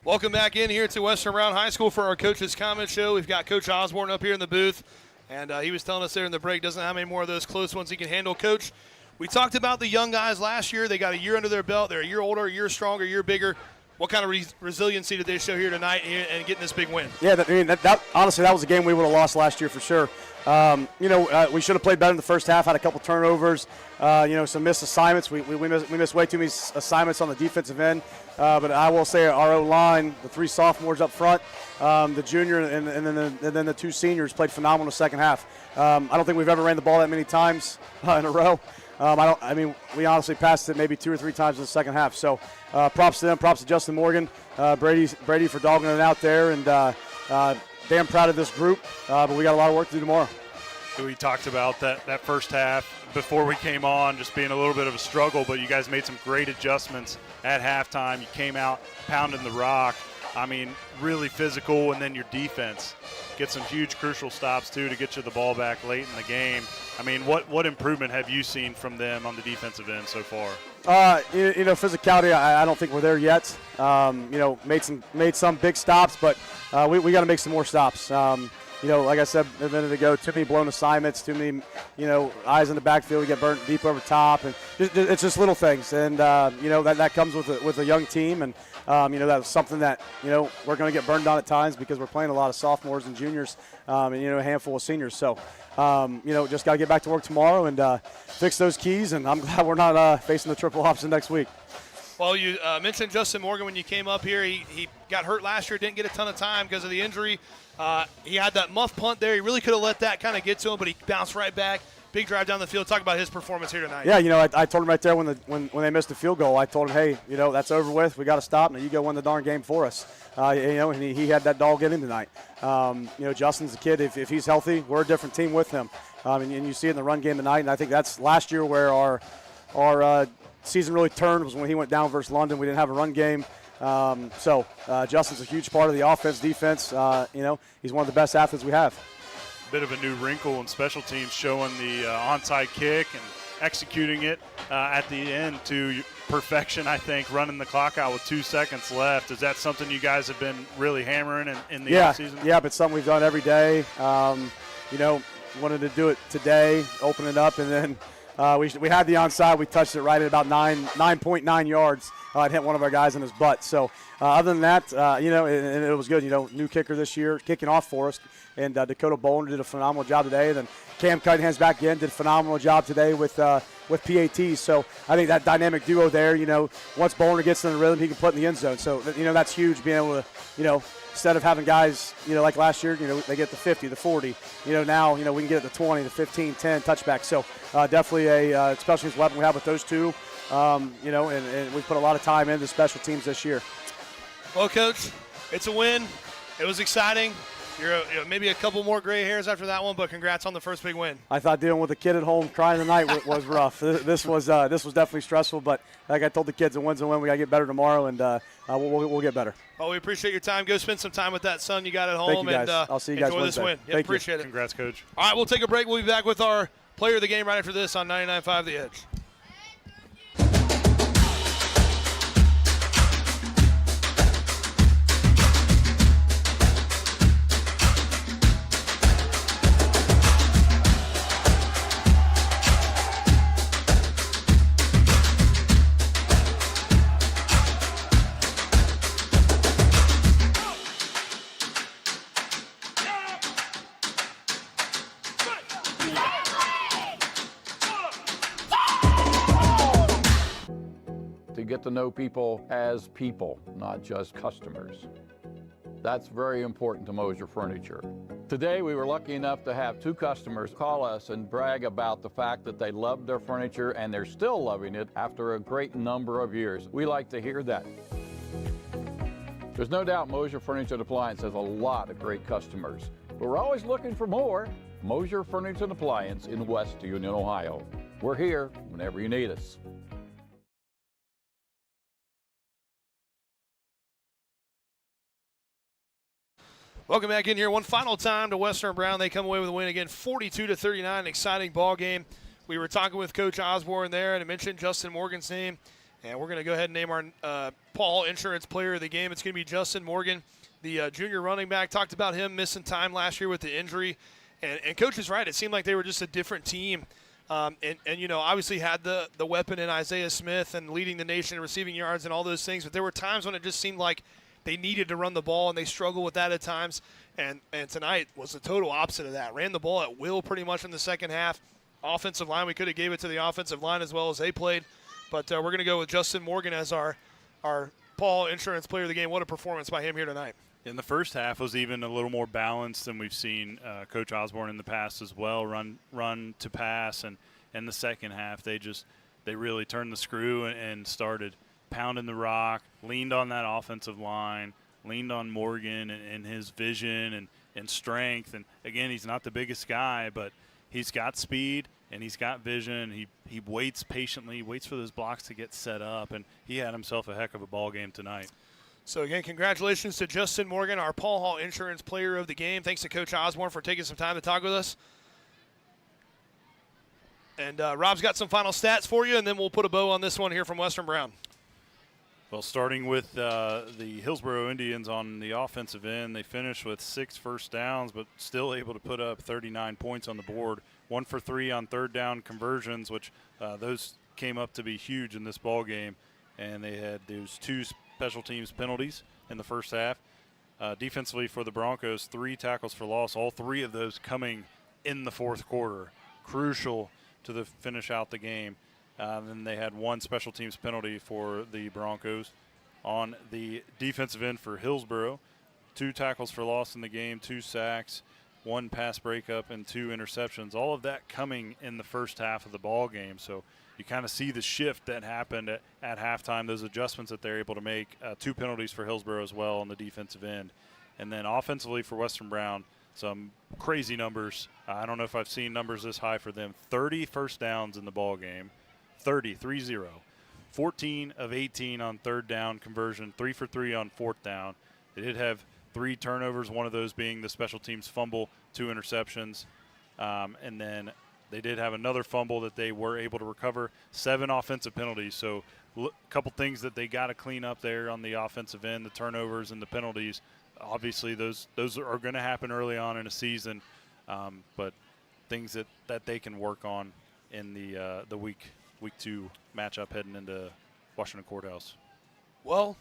Welcome back in here to Western Brown High School for our Coach's Comment show. We've got Coach Osborne up here in the booth, and he was telling us there in the break doesn't have any more of those close ones he can handle. Coach, we talked about the young guys last year. They got a year under their belt. They're a year older, a year stronger, a year bigger. what kind of resiliency did they show here tonight and getting this big win? Yeah, that honestly, that was a game we would have lost last year for sure. We should have played better in the first half, had a couple turnovers, some missed assignments. We missed way too many assignments on the defensive end. But I will say our O-line, the 3 sophomores up front, the junior and then the 2 seniors played phenomenal in the second half. I don't think we've ever ran the ball that many times in a row. We honestly passed it maybe 2 or 3 times in the second half. So props to them, props to Justin Morgan, Brady for dogging it out there, and damn proud of this group. But we got a lot of work to do tomorrow. We talked about that first half before we came on just being a little bit of a struggle, but you guys made some great adjustments at halftime. You came out pounding the rock. Really physical, and then your defense get some huge crucial stops too to get you the ball back late in the game. What improvement have you seen from them on the defensive end so far? Physicality, I don't think we're there yet. Made some big stops, but we got to make some more stops. Like I said a minute ago, too many blown assignments, too many, eyes in the backfield. We get burnt deep over top, and it's just little things. And that comes with a young team, and that's something that we're going to get burned on at times because we're playing a lot of sophomores and juniors, and a handful of seniors. So, just got to get back to work tomorrow and fix those keys. And I'm glad we're not facing the triple option next week. Well, you mentioned Justin Morgan when you came up here. He got hurt last year, didn't get a ton of time because of the injury. He had that muff punt there. He really could have let that kind of get to him, but he bounced right back. Big drive down the field. Talk about his performance here tonight. Yeah, I told him right there when they missed the field goal, I told him, hey, that's over with. We got to stop. Now you go win the darn game for us. And he had that dog in him tonight. Justin's a kid. If he's healthy, we're a different team with him. And you see it in the run game tonight. And I think that's last year where our season really turned was when he went down versus London. We didn't have a run game. Justin's a huge part of the offense, defense. He's one of the best athletes we have. Bit of a new wrinkle in special teams, showing the onside kick and executing it at the end to perfection, I think, running the clock out with 2 seconds left. Is that something you guys have been really hammering in the offseason? Yeah, but something we've done every day. Wanted to do it today, open it up, and then we had the onside. We touched it right at about 9.9 yards. It hit one of our guys in his butt. So other than that, and it was good. New kicker this year, kicking off for us. And Dakota Bowler did a phenomenal job today. And then Cam Cunningham back in, did a phenomenal job today with PATs. So I think that dynamic duo there, once Bowler gets in the rhythm, he can put in the end zone. So, that's huge, being able to, instead of having guys, like last year, they get the 50, the 40. Now, we can get it to 20, the 15, 10 touchbacks. So definitely a specialist weapon we have with those two. And we put a lot of time into special teams this year. Well, Coach, it's a win. It was exciting. You're maybe a couple more gray hairs after that one, but congrats on the first big win. I thought dealing with a kid at home crying tonight was rough. This was definitely stressful, but like I told the kids, a win's a win. We got to get better tomorrow, and we'll get better. Well, we appreciate your time. Go spend some time with that son you got at home. Thank you, guys. And I'll see you guys enjoy Wednesday. this win. Thank appreciate you. it. Congrats, Coach. All right, we'll take a break. We'll be back with our player of the game right after this on 99.5 The Edge. To get to know people as people, not just customers. That's very important to Mosier Furniture. Today, we were lucky enough to have 2 customers call us and brag about the fact that they loved their furniture and they're still loving it after a great number of years. We like to hear that. There's no doubt Mosier Furniture and Appliance has a lot of great customers, but we're always looking for more. Mosier Furniture and Appliance in West Union, Ohio. We're here whenever you need us. Welcome back in here one final time to Western Brown. They come away with a win again, 42-39, exciting ball game. We were talking with Coach Osborne there, and I mentioned Justin Morgan's name, and we're going to go ahead and name our Paul Insurance Player of the Game. It's going to be Justin Morgan, the junior running back. Talked about him missing time last year with the injury, and Coach is right. It seemed like they were just a different team And obviously had the weapon in Isaiah Smith and leading the nation in receiving yards and all those things. But there were times when it just seemed like they needed to run the ball, and they struggled with that at times. And tonight was the total opposite of that. Ran the ball at will pretty much in the second half. Offensive line, we could have gave it to the offensive line as well as they played. But we're going to go with Justin Morgan as our Paul Insurance Player of the Game. What a performance by him here tonight. In the first half was even a little more balanced than we've seen Coach Osborne in the past as well, run to pass. And in the second half, they really turned the screw and started pounding the rock, leaned on that offensive line, leaned on Morgan and his vision and strength. And, again, he's not the biggest guy, but he's got speed and he's got vision. He waits patiently, waits for those blocks to get set up, and he had himself a heck of a ball game tonight. So, again, congratulations to Justin Morgan, our Paul Hall Insurance Player of the Game. Thanks to Coach Osborne for taking some time to talk with us. And Rob's got some final stats for you, and then we'll put a bow on this one here from Western Brown. Well, starting with the Hillsboro Indians on the offensive end, they finished with 6 first downs, but still able to put up 39 points on the board. 1 for 3 on third down conversions, which those came up to be huge in this ball game. And they had those 2 special teams penalties in the first half. Defensively for the Broncos, 3 tackles for loss, all 3 of those coming in the fourth quarter. Crucial to finish out the game. Then they had 1 special teams penalty for the Broncos. On the defensive end for Hillsboro, 2 tackles for loss in the game, 2 sacks, 1 pass breakup, and 2 interceptions. All of that coming in the first half of the ball game. So you kind of see the shift that happened at halftime, those adjustments that they're able to make. 2 penalties for Hillsboro as well on the defensive end. And then offensively for Western Brown, some crazy numbers. I don't know if I've seen numbers this high for them. 30 first downs in the ball game. 30. 14 of 18 on third down conversion, 3 for 3 on fourth down. They did have 3 turnovers, one of those being the special teams fumble, 2 interceptions. And then they did have another fumble that they were able to recover, 7 offensive penalties. So a couple things that they got to clean up there on the offensive end, the turnovers and the penalties. Obviously, those are going to happen early on in a season, but things that they can work on in the week 2 matchup heading into Washington Courthouse. Well,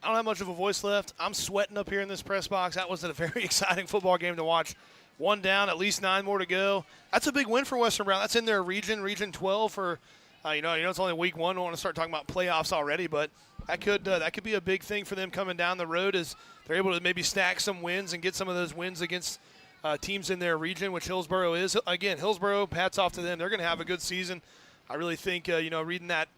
I don't have much of a voice left. I'm sweating up here in this press box. That was a very exciting football game to watch. 1 down, at least 9 more to go. That's a big win for Western Brown. That's in their region 12 for, it's only week 1. I don't want to start talking about playoffs already, but that could be a big thing for them coming down the road as they're able to maybe stack some wins and get some of those wins against teams in their region, which Hillsboro is. Again, Hillsboro, hats off to them. They're going to have a good season. I really think, reading that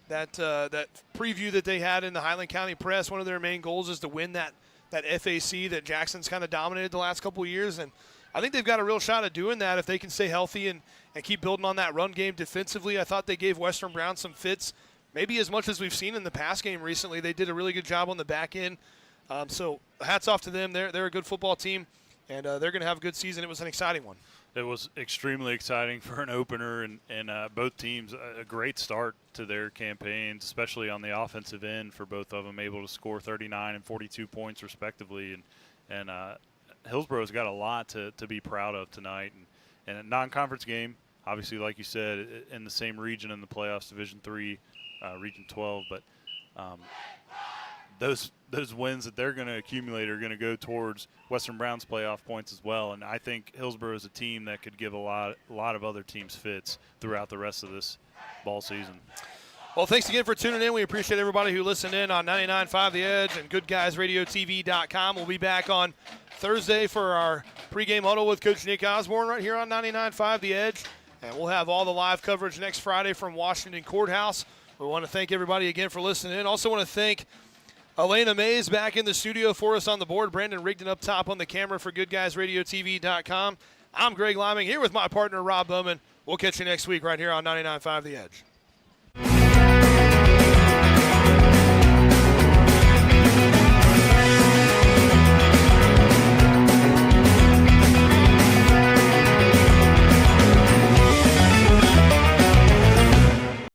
preview that they had in the Highland County Press, one of their main goals is to win that FAC that Jackson's kind of dominated the last couple of years. And I think they've got a real shot at doing that if they can stay healthy and keep building on that run game defensively. I thought they gave Western Brown some fits, maybe as much as we've seen in the pass game recently. They did a really good job on the back end. So hats off to them. They're a good football team, and they're going to have a good season. It was an exciting one. It was extremely exciting for an opener, and both teams, a great start to their campaigns, especially on the offensive end for both of them, able to score 39 and 42 points respectively. And Hillsboro's got a lot to be proud of tonight. And a non-conference game, obviously, like you said, in the same region in the playoffs, Division III, Region 12. But those wins that they're going to accumulate are going to go towards Western Brown's playoff points as well. And I think Hillsboro is a team that could give a lot of other teams fits throughout the rest of this ball season. Well, thanks again for tuning in. We appreciate everybody who listened in on 99.5 The Edge and GoodGuysRadioTV.com. We'll be back on Thursday for our pregame huddle with Coach Nick Osborne right here on 99.5 The Edge. And we'll have all the live coverage next Friday from Washington Courthouse. We want to thank everybody again for listening in. Also want to thank Elena Mays back in the studio for us on the board. Brandon Rigdon up top on the camera for GoodGuysRadioTV.com. I'm Greg Liming here with my partner Rob Bowman. We'll catch you next week right here on 99.5 The Edge.